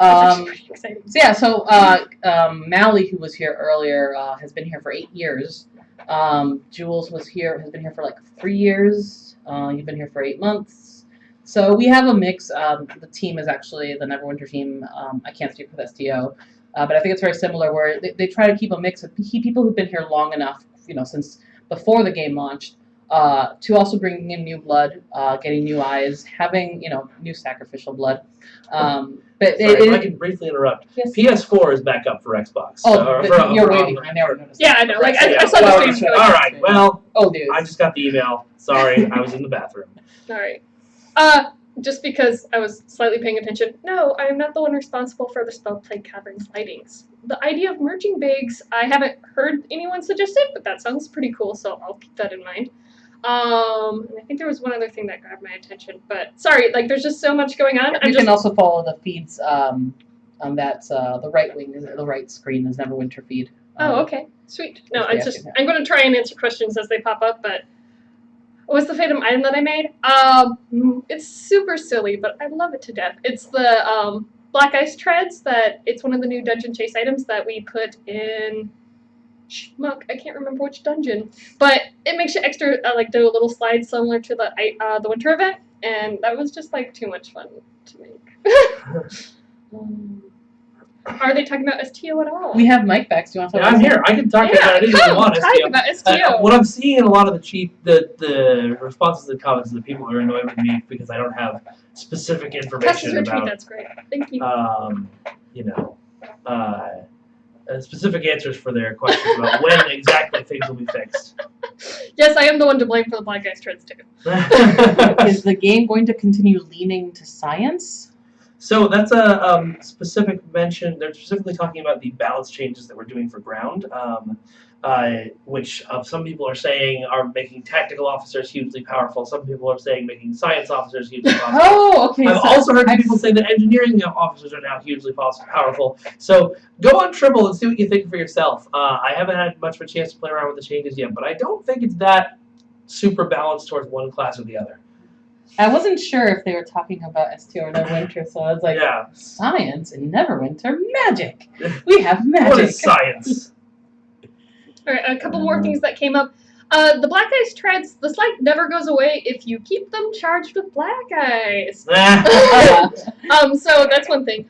That's actually pretty exciting. Mally, who was here earlier, has been here for 8 years. Jules has been here for like 3 years. You've been here for 8 months. So we have a mix. The team is actually the Neverwinter team. I can't speak with STO, but I think it's very similar where they try to keep a mix of people who've been here long enough, since before the game launched, to also bringing in new blood, getting new eyes, having, new sacrificial blood. But Sorry, if I can briefly interrupt. Yes. PS4 is back up for Xbox. You're waiting. I never noticed. Yeah, I know. Like, I saw Well, the stream. all right. Well, Oh, dude. I just got the email. Sorry, I was in the bathroom. All right. Just because I was slightly paying attention, no, I am not the one responsible for the Spellplague Caverns lightings. The idea of merging bigs, I haven't heard anyone suggest it, but that sounds pretty cool, so I'll keep that in mind. And I think there was one other thing that grabbed my attention, but sorry, there's just so much going on. You can also follow the feeds on the right wing, the right screen is Neverwinter feed. Okay, sweet. No, Yeah, it's just yeah. I'm going to try and answer questions as they pop up, but what's the Fatum item that I made? It's super silly, but I love it to death. It's the Black Ice Treads. It's one of the new dungeon chase items that we put in. Schmuck, I can't remember which dungeon, but it makes you extra do a little slide similar to the winter event, and that was just too much fun to make. Are they talking about STO at all? We have Mike back. Do you want to talk Yeah, I'm about here. I can talk Yeah, about it if you come want. talk STO. about STO. What I'm seeing in a lot of the responses to the comments is that people are annoyed with me because I don't have specific Tessa's information retweet, about that's great. Thank you. specific answers for their questions about when exactly things will be fixed. Yes, I am the one to blame for the Black Ice Treads too. Is the game going to continue leaning to science? So that's a specific mention. They're specifically talking about the balance changes that we're doing for ground, which some people are saying are making tactical officers hugely powerful. Some people are saying making science officers hugely powerful. Oh, okay. I've also heard people say that engineering officers are now hugely powerful. So go on Tribble and see what you think for yourself. I haven't had much of a chance to play around with the changes yet, but I don't think it's that super balanced towards one class or the other. I wasn't sure if they were talking about STO or Neverwinter, so I was like, Yeah. science and Neverwinter, magic. We have magic. What is science? All right, a couple more things that came up. The Black Ice Treads, the slide never goes away if you keep them charged with black ice. So that's one thing.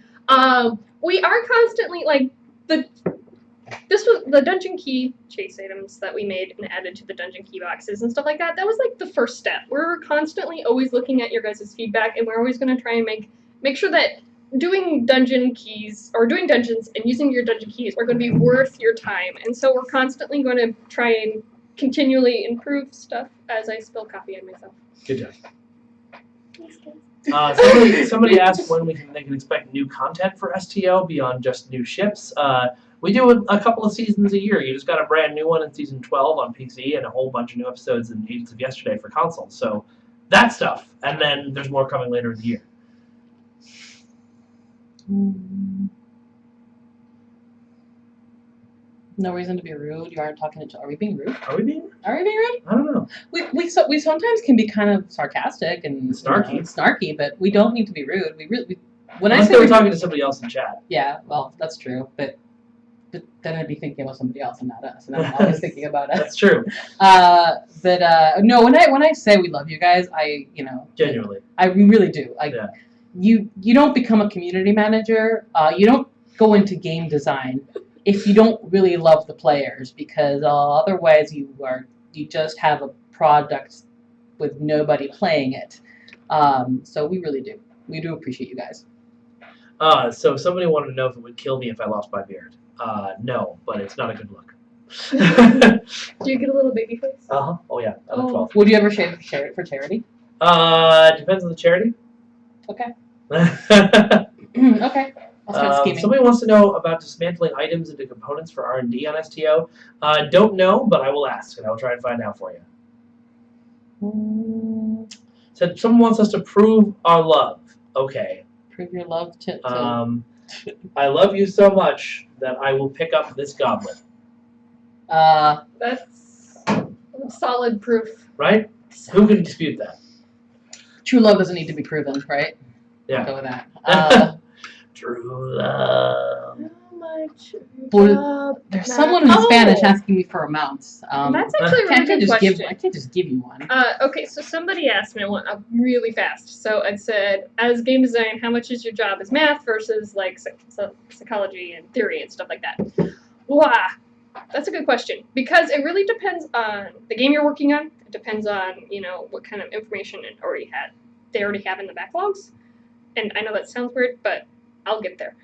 We are constantly this was the dungeon key chase items that we made and added to the dungeon key boxes and stuff like that. That was the first step. We're constantly always looking at your guys' feedback, and we're always going to try and make sure that doing dungeon keys or doing dungeons and using your dungeon keys are going to be worth your time. And so we're constantly going to try and continually improve stuff as I spill coffee on myself. Good job. Somebody asked when they can expect new content for STO beyond just new ships. We do a couple of seasons a year. You just got a brand new one in season 12 on PC and a whole bunch of new episodes in Agents of Yesterday for console. So that stuff. And then there's more coming later in the year. No reason to be rude. You aren't talking to. Are we being rude? Are we being? Are we being rude? I don't know. We sometimes can be kind of sarcastic and Snarky. snarky, but we don't need to be rude. When Unless I say they were talking to somebody else in chat. yeah, well, that's true, but then I'd be thinking about somebody else and not us, and I'm always thinking about us. That's true. No, when I say we love you guys, Genuinely. I really do. Yeah. You don't become a community manager. You don't go into game design if you don't really love the players, because otherwise you just have a product with nobody playing it. So we really do. We do appreciate you guys. So somebody wanted to know if it would kill me if I lost my beard. No, but it's not a good look. Do you get a little baby face? Uh-huh. Oh, yeah. I look Oh. 12. Would you ever share it for charity? Depends on the charity. Okay. Okay. I'll start scheming. Somebody wants to know about dismantling items into components for R&D on STO. Don't know, but I will ask, and I will try and find out for you. Said someone wants us to prove our love. Okay. Prove your love to I love you so much that I will pick up this goblet. That's solid proof. Right? Who can dispute that? true love doesn't need to be proven, right? Yeah. I'll go with that. True love. How much? Well, there's someone in Spanish asking me for amounts. That's actually a really good question. I can't just give you one. Okay, so somebody asked me one really fast. So I said, as game design, how much is your job as math versus like psychology and theory and stuff like that? Wow, that's a good question because it really depends on the game you're working on. It depends on what kind of information they already have in the backlogs. And I know that sounds weird, but I'll get there.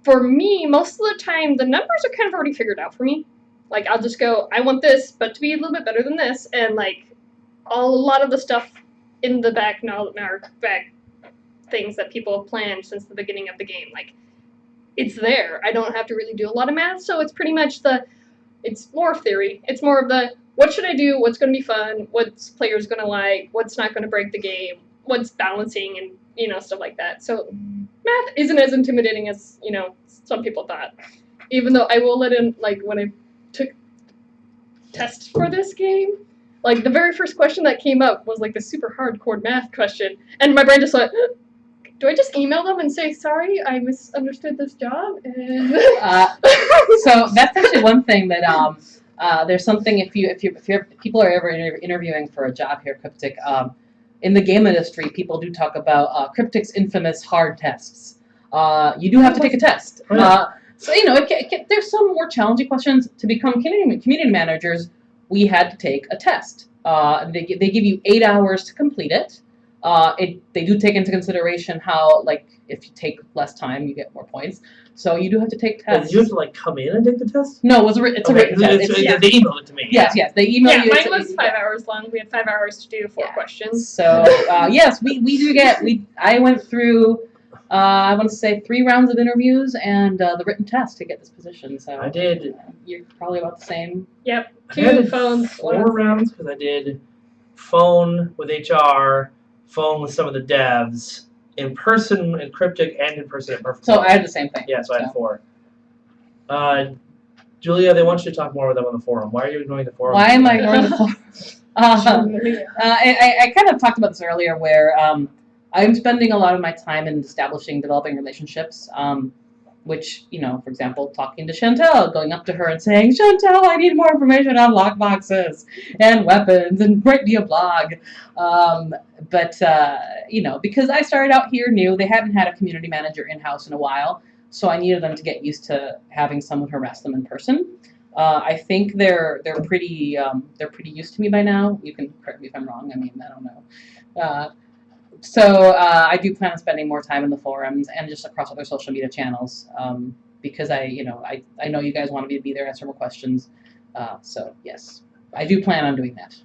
For me, most of the time, the numbers are kind of already figured out for me. Like, I'll just go, I want this, but to be a little bit better than this, and like, a lot of the stuff in the back things that people have planned since the beginning of the game, like, it's there. I don't have to really do a lot of math, so it's pretty much it's more theory. It's more of the, what should I do, what's going to be fun, what's players going to like, what's not going to break the game, what's balancing, and, stuff like that. So, math isn't as intimidating as, some people thought. Even though I will let in, like, when I took tests for this game, like, the very first question that came up was, like, the super hardcore math question. And my brain just went, do I just email them and say, sorry, I misunderstood this job? And so that's actually one thing that there's something if people are ever interviewing for a job here at Cryptic, in the game industry, people do talk about Cryptic's infamous hard tests. You do have to take a test. So, there's some more challenging questions. To become community managers, we had to take a test. They give you 8 hours to complete it. They do take into consideration how, like, if you take less time, you get more points. So you do have to take tests. Did you have to, like, come in and take the test? No, it's a written test. They emailed it to me. Yes, they emailed you. Mine was 5 hours long. We had 5 hours to do 4 questions. So, yes, we do I went through, I want to say 3 rounds of interviews and the written test to get this position. So I did. You're probably about the same. Yep. I 2 did phones. 4 rounds because I did phone with HR, phone with some of the devs, in person in Cryptic, and in person at Perfect. So I had the same thing. Yeah, so I had 4. Julia, they want you to talk more with them on the forum. Why are you ignoring the forum? Why am I ignoring the forum? I kind of talked about this earlier where I'm spending a lot of my time in developing relationships, which, for example, talking to Chantel, going up to her and saying, Chantel, I need more information on lockboxes and weapons and write me a blog. But because I started out here new, they hadn't had a community manager in-house in a while, so I needed them to get used to having someone harass them in person. I think they're pretty used to me by now. You can correct me if I'm wrong. I mean, I don't know. So I do plan on spending more time in the forums and just across other social media channels because I know you guys want me to be there and answer more questions. So yes, I do plan on doing that.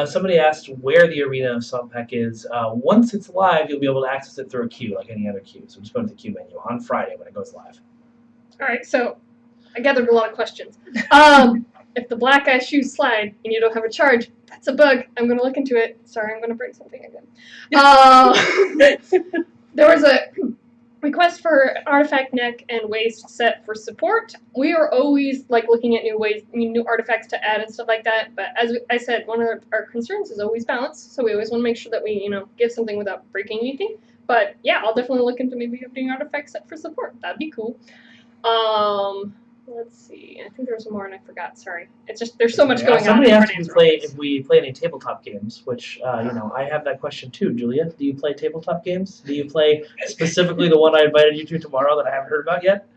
Somebody asked where the Arena of Songpack is. Once it's live, you'll be able to access it through a queue like any other queue. So just go to the queue menu on Friday when it goes live. All right, so I gathered a lot of questions. If the black eye shoes slide and you don't have a charge, that's a bug. I'm going to look into it. Sorry, I'm going to break something again. There was a request for an artifact neck and waist set for support. We are always looking at new artifacts to add and stuff like that. But as I said, one of our concerns is always balance. So we always want to make sure that we give something without breaking anything. But yeah, I'll definitely look into maybe doing artifact set for support. That'd be cool. Let's see. I think there was more and I forgot. Sorry. It's just there's so much going on. Somebody asked if we play any tabletop games, which I have that question too. Julia, do you play tabletop games? Do you play specifically the one I invited you to tomorrow that I haven't heard about yet?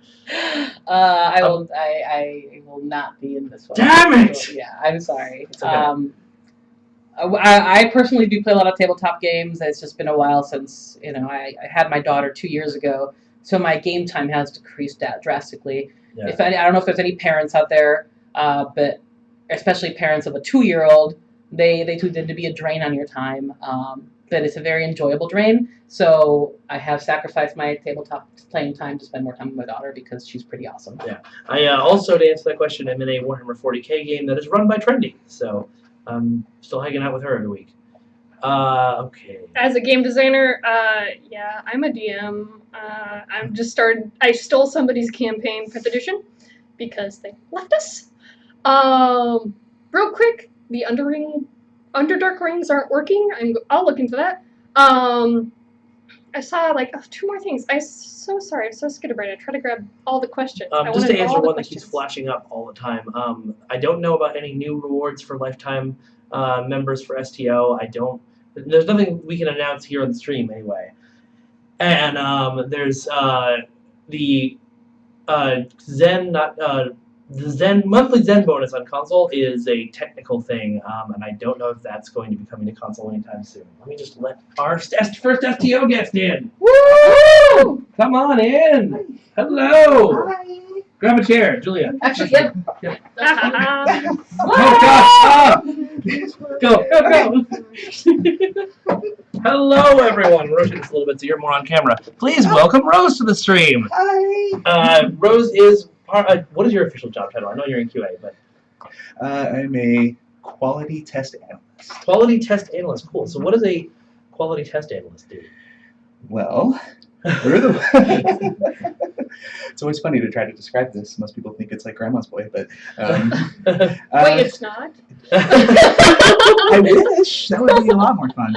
I will not be in this one. Damn it! So, yeah, I'm sorry. It's okay. I personally do play a lot of tabletop games. It's just been a while since I had my daughter 2 years ago, so my game time has decreased drastically. Yeah. I don't know if there's any parents out there but especially parents of a 2-year-old, they too tend to be a drain on your time. But it's a very enjoyable drain. So I have sacrificed my tabletop playing time to spend more time with my daughter because she's pretty awesome. Yeah. I also, to answer that question, I'm in a Warhammer 40k game that is run by Trendy, so I'm still hanging out with her every week. Okay. As a game designer, yeah, I'm a DM. I stole somebody's campaign 5th edition because they left us. Real quick, the Underdark rings aren't working. I'll look into that. I saw 2 more things. I'm so sorry. I'm so scatterbrained. I try to grab all the questions. Just to answer one that questions. keeps flashing up all the time. I don't know about any new rewards for lifetime members for STO. There's nothing we can announce here on the stream anyway. And there's the monthly Zen bonus on console is a technical thing, and I don't know if that's going to be coming to console anytime soon. Let me just let our first STO guest in. Woo! Come on in. Hello. Hi. Grab a chair, Julia. Actually, yep. Oh gosh! Go. Hello, everyone. Rose did this a little bit, so you're more on camera. Please welcome Rose to the stream. Hi. Rose is what is your official job title? I know you're in QA, but I'm a quality test analyst. quality test analyst. Cool. So, what does a quality test analyst do? Well, we're the. It's always funny to try to describe this. Most people think it's like Grandma's Boy, but Wait, it's not. I wish that would be a lot more fun.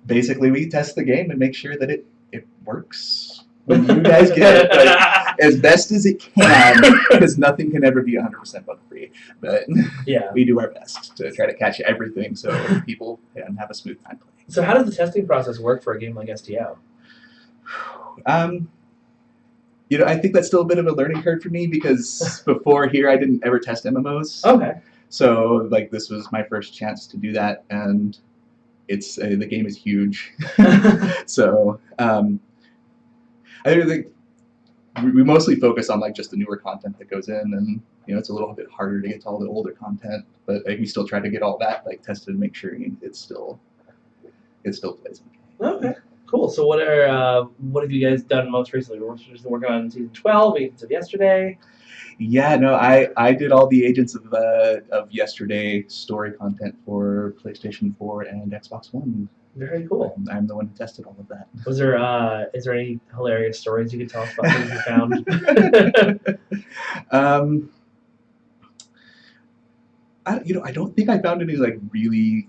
Basically, we test the game and make sure that it works when you guys get it as best as it can, because nothing can ever be 100% bug free. But Yeah. we do our best to try to catch everything so people can have a smooth time playing. So, how does the testing process work for a game like STO? I think that's still a bit of a learning curve for me because before here I didn't ever test MMOs. Okay. So this was my first chance to do that, and it's the game is huge. So I think we mostly focus on just the newer content that goes in, and it's a little bit harder to get to all the older content, but we still try to get all that tested and make sure it still plays. Okay. Cool. So what have you guys done most recently? We're just working on season 12, Agents of Yesterday. Yeah, no, I did all the Agents of Yesterday story content for PlayStation 4 and Xbox One. Very cool. I'm the one who tested all of that. Was there is there any hilarious stories you could tell us about things you found? I don't think I found any really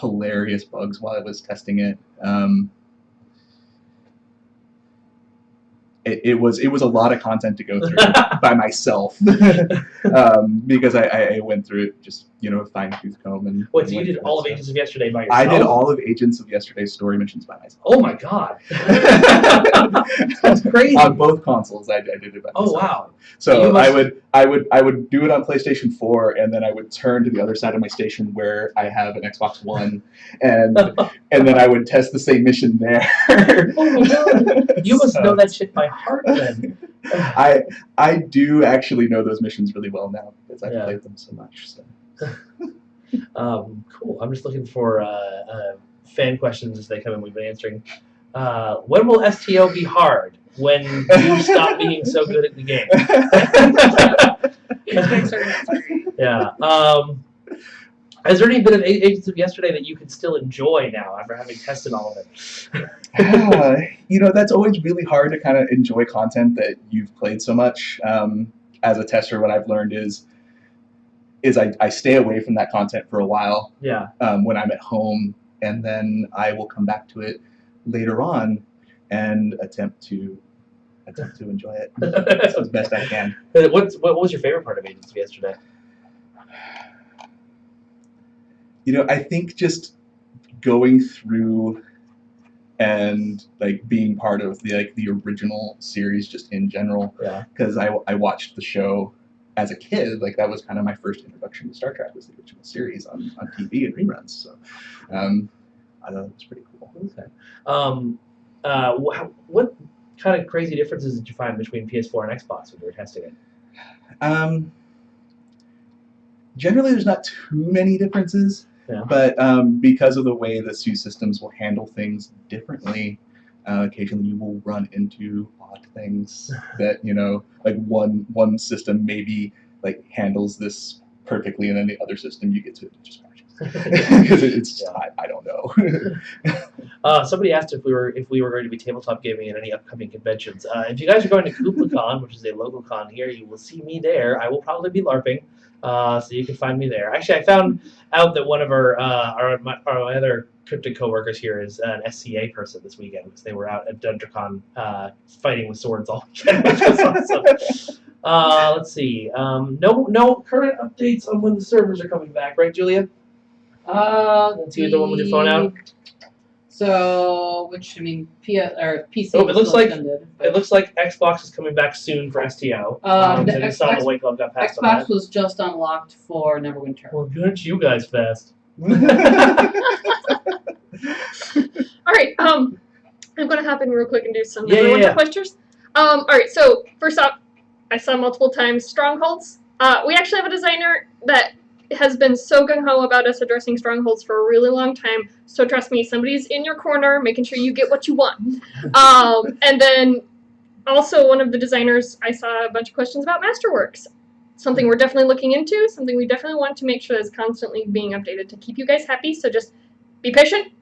hilarious bugs while I was testing it. It was a lot of content to go through by myself because I went through it just a fine-tooth comb and. Wait, so you did all of Agents of Yesterday by yourself? I did all of Agents of Yesterday's story missions by myself. Oh my god, that's crazy. On both consoles, I did it by myself. Oh wow. So I would do it on PlayStation 4, and then I would turn to the other side of my station where I have an Xbox One, and then I would test the same mission there. Oh my god. You must know that shit by heart then. I do actually know those missions really well now because I've played them so much. So. Cool. I'm just looking for fan questions as they come in. We've been answering. When will STO be hard? When you stop being so good at the game? Yeah. Has there any bit of Agents of Yesterday that you could still enjoy now after having tested all of it? That's always really hard to kind of enjoy content that you've played so much. As a tester, what I've learned is I stay away from that content for a while. Yeah. When I'm at home, and then I will come back to it later on and attempt to enjoy it as best I can. What was your favorite part of Agents of Yesterday? I think just going through and being part of the original series just in general. Yeah. Because I watched the show as a kid. That was kind of my first introduction to Star Trek, was the original series on TV and reruns. So I thought it was pretty cool. Okay. What kind of crazy differences did you find between PS4 and Xbox when you were testing it? Generally, there's not too many differences, but because of the way the two systems will handle things differently, occasionally you will run into odd things that like one system maybe like handles this perfectly, and then the other system you get to it just because it's I don't know. Somebody asked if we were going to be tabletop gaming at any upcoming conventions. If you guys are going to KuplaCon, which is a local con here, you will see me there. I will probably be LARPing, so you can find me there. Actually, I found out that one of our other cryptic coworkers here is an SCA person this weekend because they were out at DungeonCon fighting with swords all weekend, which was awesome. Let's see. No current updates on when the servers are coming back, right, Julia? That's you, the one with your phone out. So, PC. Oh, it looks like extended, it looks like Xbox is coming back soon for STO. The I just saw the Wake Club got passed on Xbox that. was just unlocked for Neverwinter. Well, aren't you guys fast? Alright, I'm gonna hop in real quick and do some Yeah, Neverwinter questions. Alright, so first off, I saw multiple times strongholds. We actually have a designer that has been so gung-ho about us addressing strongholds for a really long time, so trust me, somebody's in your corner making sure you get what you want. And then also one of the designers, I saw a bunch of questions about Masterworks. Something we're definitely looking into, something we definitely want to make sure is constantly being updated to keep you guys happy, so just be patient.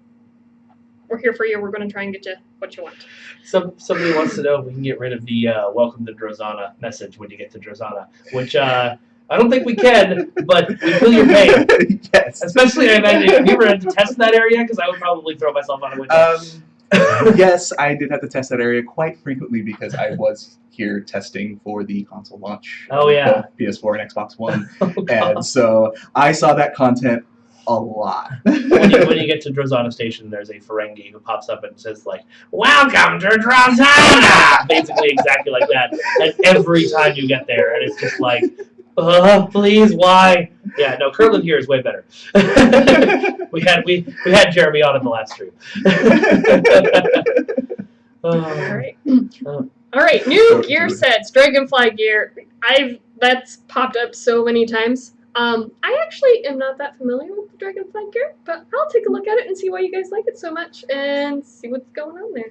We're here for you. We're going to try and get you what you want. Somebody wants to know if we can get rid of the welcome to Drozana message when you get to Drozana, which I don't think we can, but we feel your pain. Yes. Especially, I imagine, have you ever had to test that area? Because I would probably throw myself out a window. Yes, I did have to test that area quite frequently because I was here testing for the console launch. Oh, yeah. PS4 and Xbox One. Oh, And so I saw that content a lot. when you get to Drozana Station, there's a Ferengi who pops up and says, like, "Welcome to Drozana!" Basically exactly like that. And every time you get there, and it's just like, please, why? Yeah, no, Kirtland here is way better. we had Jeremy on in the last stream. Alright, new gear sets, Dragonfly gear. That's popped up so many times. I actually am not that familiar with the Dragonfly gear, but I'll take a look at it and see why you guys like it so much and see what's going on there.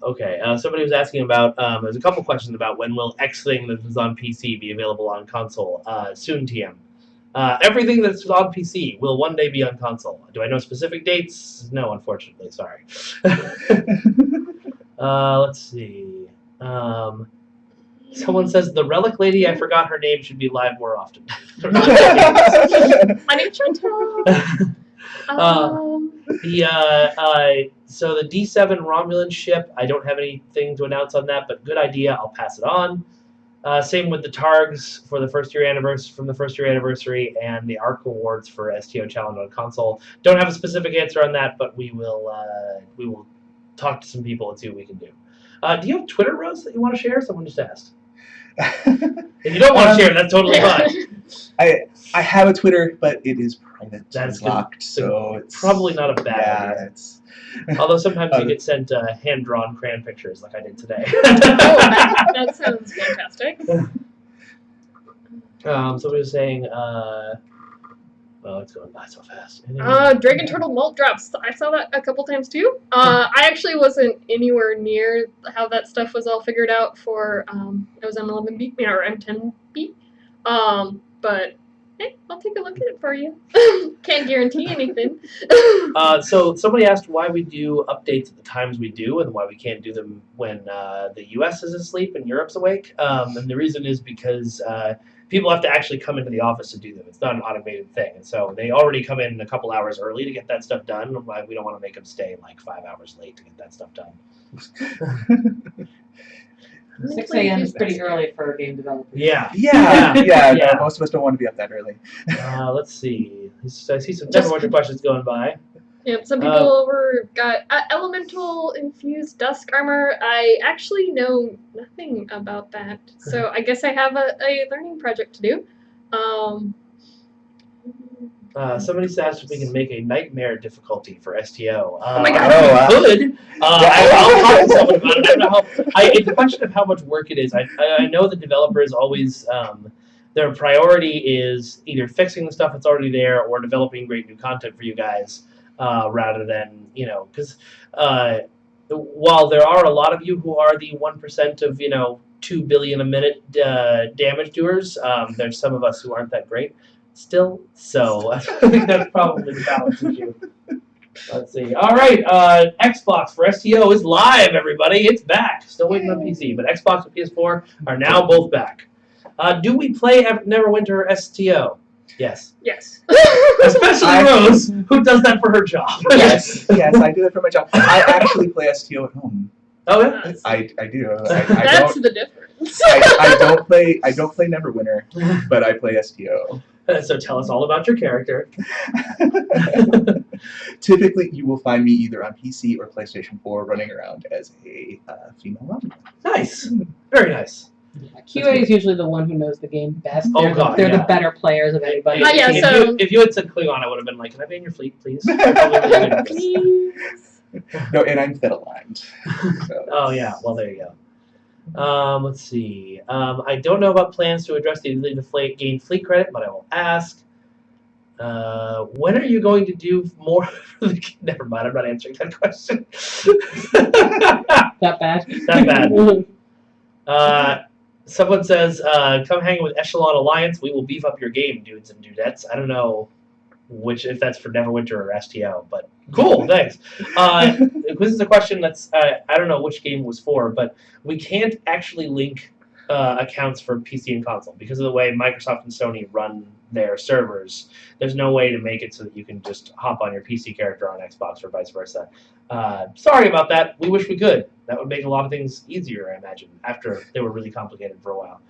Okay, somebody was asking about, there's a couple questions about when will X-Thing that is on PC be available on console? Soon, TM. Everything that's on PC will one day be on console. Do I know specific dates? No, unfortunately, sorry. Let's see. Someone says the Relic Lady, I forgot her name, should be live more often. My name's Chantal. So the D7 Romulan ship, I don't have anything to announce on that, but good idea, I'll pass it on. Same with the Targs for the first year anniversary, and the ARC Awards for STO Challenge on console. Don't have a specific answer on that, but we will talk to some people and see what we can do. Do you have Twitter, Rose, that you want to share? Someone just asked. If you don't want to share, that's totally fine. I have a Twitter, but it is private. That's locked, so it's probably not a bad idea. It's Although sometimes you get sent hand-drawn crayon pictures, like I did today. That sounds fantastic. Somebody was saying, it's going by so fast. Dragon Turtle Malt Drops. I saw that a couple times too. I actually wasn't anywhere near how that stuff was all figured out for, it was M11B, or M10B. But, hey, I'll take a look at it for you. Can't guarantee anything. So somebody asked why we do updates at the times we do and why we can't do them when the US is asleep and Europe's awake. And the reason is because people have to actually come into the office to do them. It's not an automated thing. And so they already come in a couple hours early to get that stuff done. We don't want to make them stay like 5 hours late to get that stuff done. 6 a.m. is pretty early for game developers. Yeah. No, most of us don't want to be up that early. Let's see. I see some Neverwinter questions going by. Yep, some people got elemental infused dusk armor. I actually know nothing about that, so I guess I have a learning project to do. Somebody asked if we can make a nightmare difficulty for STO. Oh my God. We could. I'll talk to someone about it. I don't know how. It's a question of how much work it is. I know the developers always their priority is either fixing the stuff that's already there or developing great new content for you guys, rather than because while there are a lot of you who are the 1% of 2 billion a minute damage doers, there's some of us who aren't that great. Still, so I think that's probably the balance issue. Let's see. All right, Xbox for STO is live, everybody. It's back. Still waiting on PC, but Xbox and PS4 are now both back. Do we play Neverwinter STO? Yes. Yes. Especially Rose, who does that for her job. Yes, yes, I do that for my job. I actually play STO at home. Oh yeah. I do. That's the difference. I don't play Neverwinter, but I play STO. So tell us all about your character. Typically, you will find me either on PC or PlayStation 4 running around as a female Robin. Nice. Very nice. QA is usually the one who knows the game best. Oh, They're, God, they're yeah. the better players of anybody. Yeah, if, so- if you had said Klingon, I would have been like, can I be in your fleet, please? Please. No, and I'm Fed aligned. So. Oh, yeah. Well, there you go. Let's see. I don't know about plans to address the ability to gain fleet credit, but I will ask. When are you going to do more for the... Never mind, I'm not answering that question. That bad? That bad. Someone says, come hang with Echelon Alliance. We will beef up your game, dudes and dudettes. I don't know if that's for Neverwinter or STO, but cool, thanks. This is a question that's, I don't know which game it was for, but we can't actually link accounts for PC and console because of the way Microsoft and Sony run their servers. There's no way to make it so that you can just hop on your PC character on Xbox or vice versa. Sorry about that. We wish we could. That would make a lot of things easier, I imagine, after they were really complicated for a while.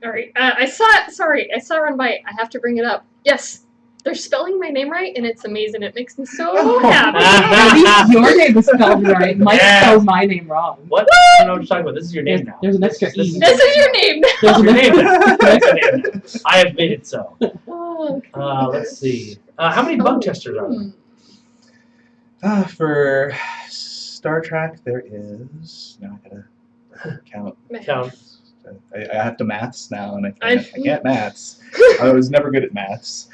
All right. I saw it run by. I have to bring it up. Yes, they're spelling my name right, and it's amazing. It makes me so happy. At least your name is spelled right. Mike spelled my name wrong. What? I don't know what you're talking about. This is your name now. There's an extra E. This is your name. There's Your an name now. extra That's your name now. I have made it so. Oh, okay. Let's see. How many bug testers are there? For Star Trek, there is. Now I gotta count. Count. I have to maths now, and I can't maths. I was never good at maths.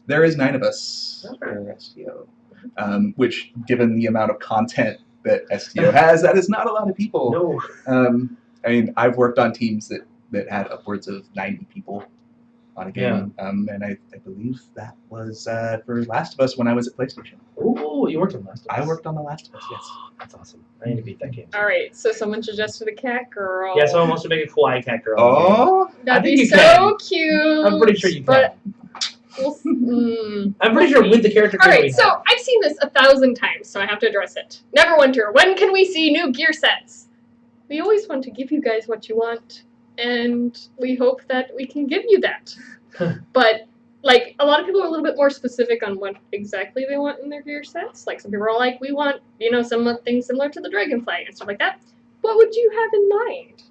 There is 9 of us for STO, which, given the amount of content that STO has, that is not a lot of people. No. I mean, I've worked on teams that had upwards of 90 people on a game, and I believe that was for Last of Us when I was at PlayStation. Ooh, you worked on Last of Us. I worked on The Last of Us, yes. That's awesome. I need to beat that game. All right. So someone suggested a cat girl. Yeah, someone wants to make a kawaii cat girl. Oh! That'd I think be you so can. cute. I'm pretty sure you can. But we'll, I'm pretty sure with the character All creator right, we so have. I've seen this 1,000 times, so I have to address it. Neverwinter, when can we see new gear sets? We always want to give you guys what you want, and we hope that we can give you that. But, like, a lot of people are a little bit more specific on what exactly they want in their gear sets. Like, some people are like, we want, something similar to the Dragonfly and stuff like that. What would you have in mind?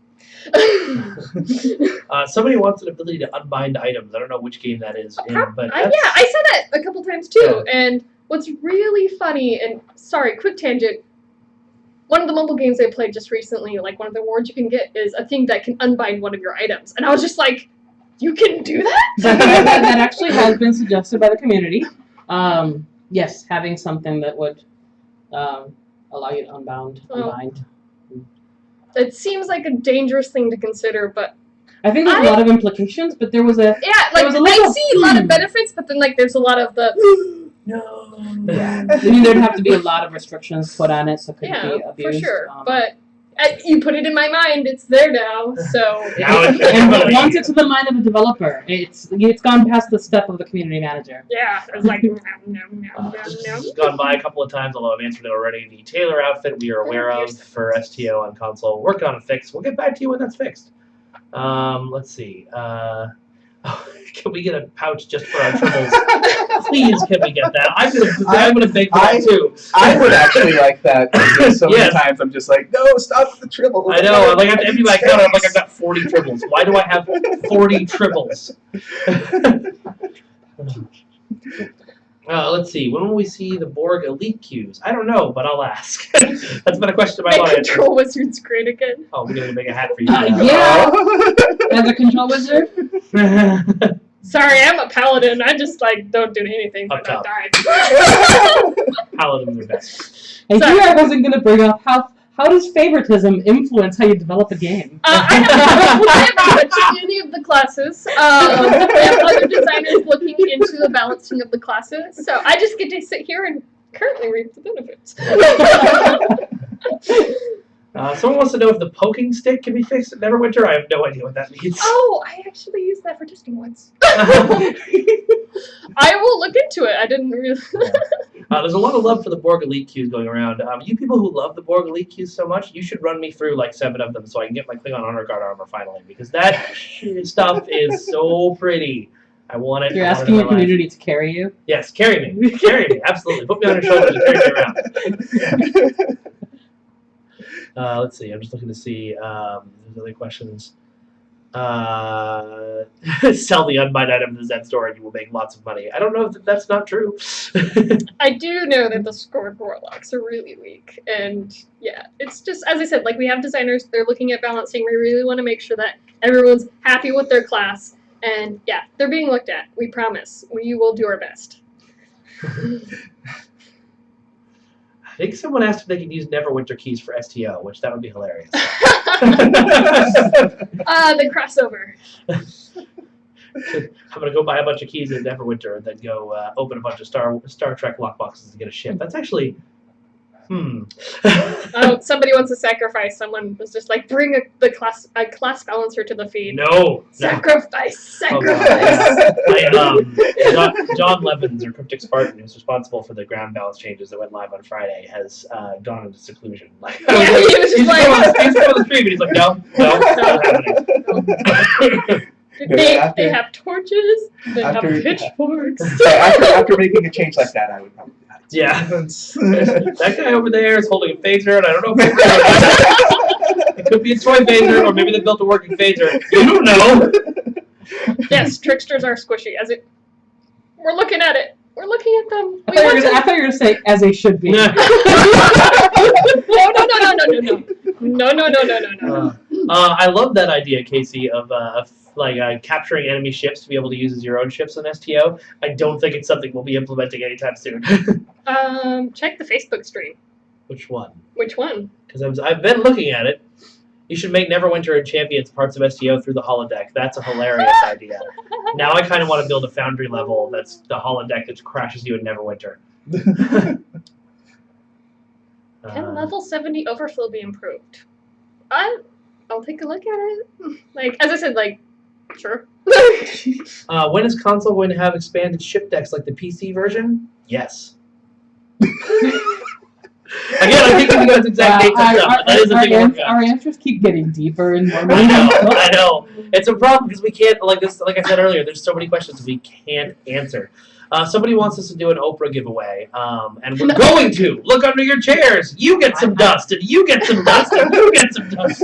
Somebody wants an ability to unbind items. I don't know which game that is in, but Yeah, I saw that a couple times too. Yeah. And what's really funny, and sorry, quick tangent. One of the mobile games I played just recently, like one of the awards you can get is a thing that can unbind one of your items, and I was just like, "You can do that?" that actually has been suggested by the community. Yes, having something that would allow you to unbind. It seems like a dangerous thing to consider, but I think there's a lot of implications. But there was a I see a lot of benefits, but then there's a lot of the no. Yeah, I mean there'd have to be a lot of restrictions put on it, so it couldn't be abused. For sure. But you put it in my mind; it's there now. So and once it's in the mind of a developer, it's gone past the step of the community manager. Yeah, it's like this has gone by a couple of times, although I've answered it already. The Taylor outfit we are aware of for STO on console. Working on a fix. We'll get back to you when that's fixed. Let's see. Can we get a pouch just for our tribbles? Please, can we get that? I'm gonna beg for that too. I would actually like that. Because so Yes. many times I'm just like, no, stop with the tribbles. I know. Like I have to empty my account. I'm like, I've got 40 tribbles. Why do I have 40 tribbles? Let's see. When will we see the Borg Elite queues? I don't know, but I'll ask. That's been a question in my Make mind. Control Wizard's great again. Oh, we're gonna make a hat for you. Yeah. As a control wizard. Sorry, I'm a paladin. I just don't do anything but Up top. die. Paladins are best. And Sorry. here I wasn't going to bring up how does favoritism influence how you develop a game? I haven't touched any of the classes. We have other designers looking into the balancing of the classes, so I just get to sit here and currently reap the benefits. Someone wants to know if the poking stick can be fixed at Neverwinter. I have no idea what that means. Oh, I actually used that for testing once. I will look into it. I didn't really. There's a lot of love for the Borg Elite queues going around. You people who love the Borg Elite queues so much, you should run me through like 7 of them so I can get my Klingon Honor Guard armor finally, because that stuff is so pretty. I want it. You're I want it asking in your my life. community to carry you? Yes, carry me. Carry me, absolutely. Put me on your shoulders and carry me around. Let's see. I'm just looking to see if there's other questions. Sell the unbind item in the Zen store and you will make lots of money. I don't know if that's not true. I do know that the scored warlocks are really weak, and yeah, it's just as I said. Like, we have designers; they're looking at balancing. We really want to make sure that everyone's happy with their class, and yeah, they're being looked at. We promise. We will do our best. I think someone asked if they could use Neverwinter keys for STO, which that would be hilarious. The crossover. I'm gonna go buy a bunch of keys in Neverwinter and then go open a bunch of Star Trek lockboxes to get a ship. That's actually, Oh, somebody wants to sacrifice. Someone was just like, bring a class balancer to the feed. No. Sacrifice. Oh, Sacrifice. John Levins, or Cryptic Spartan, who's responsible for the ground balance changes that went live on Friday, has gone into seclusion. Like, Yeah, he was just like, he's on the stream, and he's like, no, not happening. They have torches. They have After- pitchforks. after making a change like that, I would probably not. Yeah. That guy over there is holding a phaser, and I don't know if it could be a toy phaser, or maybe they built a working phaser. You don't know. Yes, tricksters are squishy. We're looking at it. We're looking at them. I thought you were going to say, as they should be. No. I love that idea, Casey, of capturing enemy ships to be able to use as your own ships on STO. I don't think it's something we'll be implementing anytime soon. Check the Facebook stream. Which one? Which one? Because I've been looking at it. You should make Neverwinter and Champions parts of STO through the holodeck. That's a hilarious idea. Now I kind of want to build a Foundry level that's the holodeck that crashes you in Neverwinter. Can level 70 overflow be improved? I'll take a look at it. As I said, sure. When is console going to have expanded ship decks like the PC version? Yes. Again, I think that's exact dates and stuff. That is a thing we're working on. Our answers keep getting deeper and more I know. It's a problem because we can't, like I said earlier, there's so many questions we can't answer. Somebody wants us to do an Oprah giveaway, and we're going to. Look under your chairs. You get some dust, and you get some dust, and you get some dust.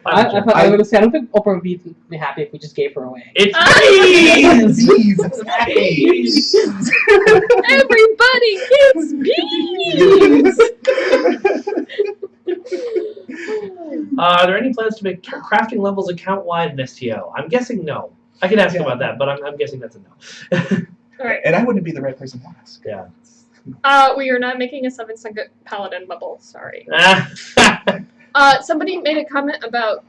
I was going to say, I don't think Oprah would be happy if we just gave her away. It's bees! It's bees! Everybody gets bees! Are there any plans to make crafting levels account-wide in STO? I'm guessing no. I can ask about that, but I'm guessing that's a no. All right. And I wouldn't be the right person to ask. Yeah. We are not making a 7-second paladin bubble. Sorry. Ah. Somebody made a comment about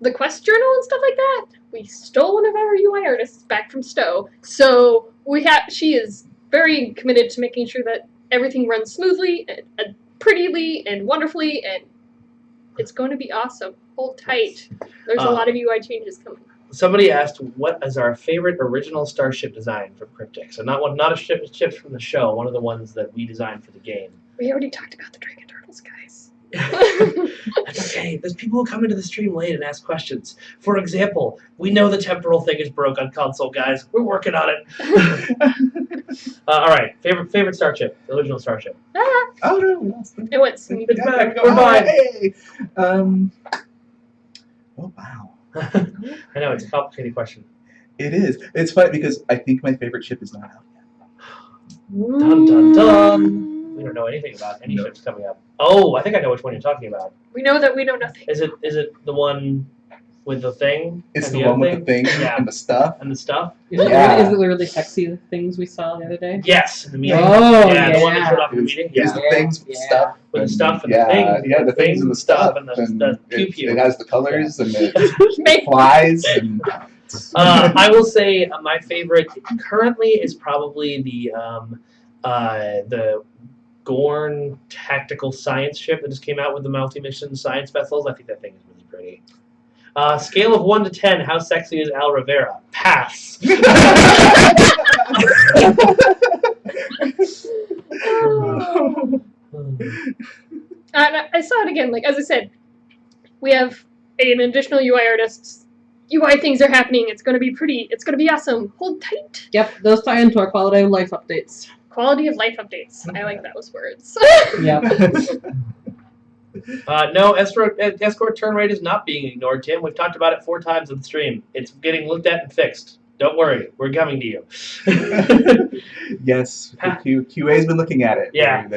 the quest journal and stuff like that. We stole one of our UI artists back from Stowe, so she is very committed to making sure that everything runs smoothly and prettily and wonderfully, and it's going to be awesome. Hold tight. There's a lot of UI changes coming. Somebody asked, "What is our favorite original starship design from Cryptic?" So not a ship from the show. One of the ones that we designed for the game. We already talked about the Dragon Turtles, guys. That's okay. There's people who come into the stream late and ask questions. For example, we know the temporal thing is broke on console, guys. We're working on it. All right. Favorite starship. The original starship. Oh no. It went smooth. It's back. Go We're fine. Hey. Oh wow. I know it's a complicated question. It is. It's funny because I think my favorite ship is not out yet. Dun dun dun. We don't know anything about any No. ships coming up. Oh, I think I know which one you're talking about. We know that we know nothing. Is it the one with the thing? It's and the other one with the thing Yeah. and the stuff. and the stuff? Is it, Yeah. really, is it the really sexy things we saw the other day? Yes, in the meeting. Oh, yeah, the one that yeah. showed up in the meeting. Is Yeah, the things with Yeah. stuff. with the and- stuff and yeah, the things. yeah, the things and the stuff and the pew pew. It has the colors and it Make- flies and. I will say my favorite currently is probably the Gorn tactical science ship that just came out with the multi-mission science vessels. I think that thing is really pretty. Scale of 1 to 10, how sexy is Al Rivera? Pass. And I saw it again. Like as I said, we have an additional UI artist. UI things are happening. It's gonna be pretty. It's gonna be awesome. Hold tight. Yep, those tie into our quality of life updates. Quality of life updates. I like those words. Yep. No, escort turn rate is not being ignored, Tim. We've talked about it 4 times in the stream. It's getting looked at and fixed. Don't worry, we're coming to you. Yes, QA's been looking at it. Yeah.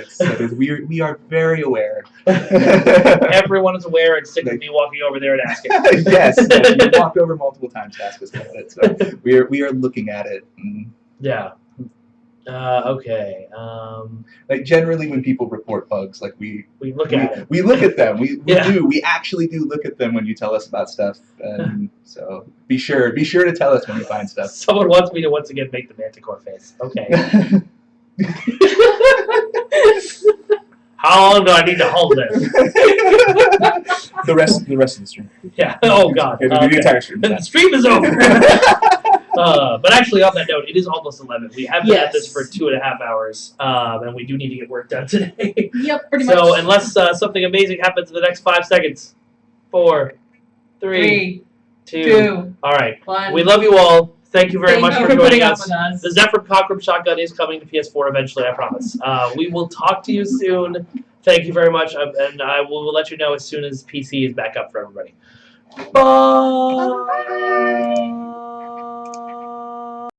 We are very aware. Everyone is aware and sick of me walking over there and asking. Yes, you walked over multiple times to ask us about it, so we are looking at it. And, Yeah. Okay. like generally, when people report bugs, like We look at it. we look at them. We Yeah. do. We actually do look at them when you tell us about stuff. And so be sure to tell us when you find stuff. Someone wants me to once again make the Manticore face. Okay. How long do I need to hold this? the rest of the stream. Yeah. Oh God. The Okay. entire stream. The stream is over. But actually, on that note, it is almost 11. We have been at this for 2.5 hours, and we do need to get work done today. Yep, pretty much. So unless something amazing happens in the next 5 seconds, 4, 3, 2. All right. 1. We love you all. Thank you very Thank much you for putting joining up us. with us. The Zephyr Cockrum Shotgun is coming to PS4 eventually, I promise. We will talk to you soon. Thank you very much, and I will let you know as soon as PC is back up for everybody. Bye.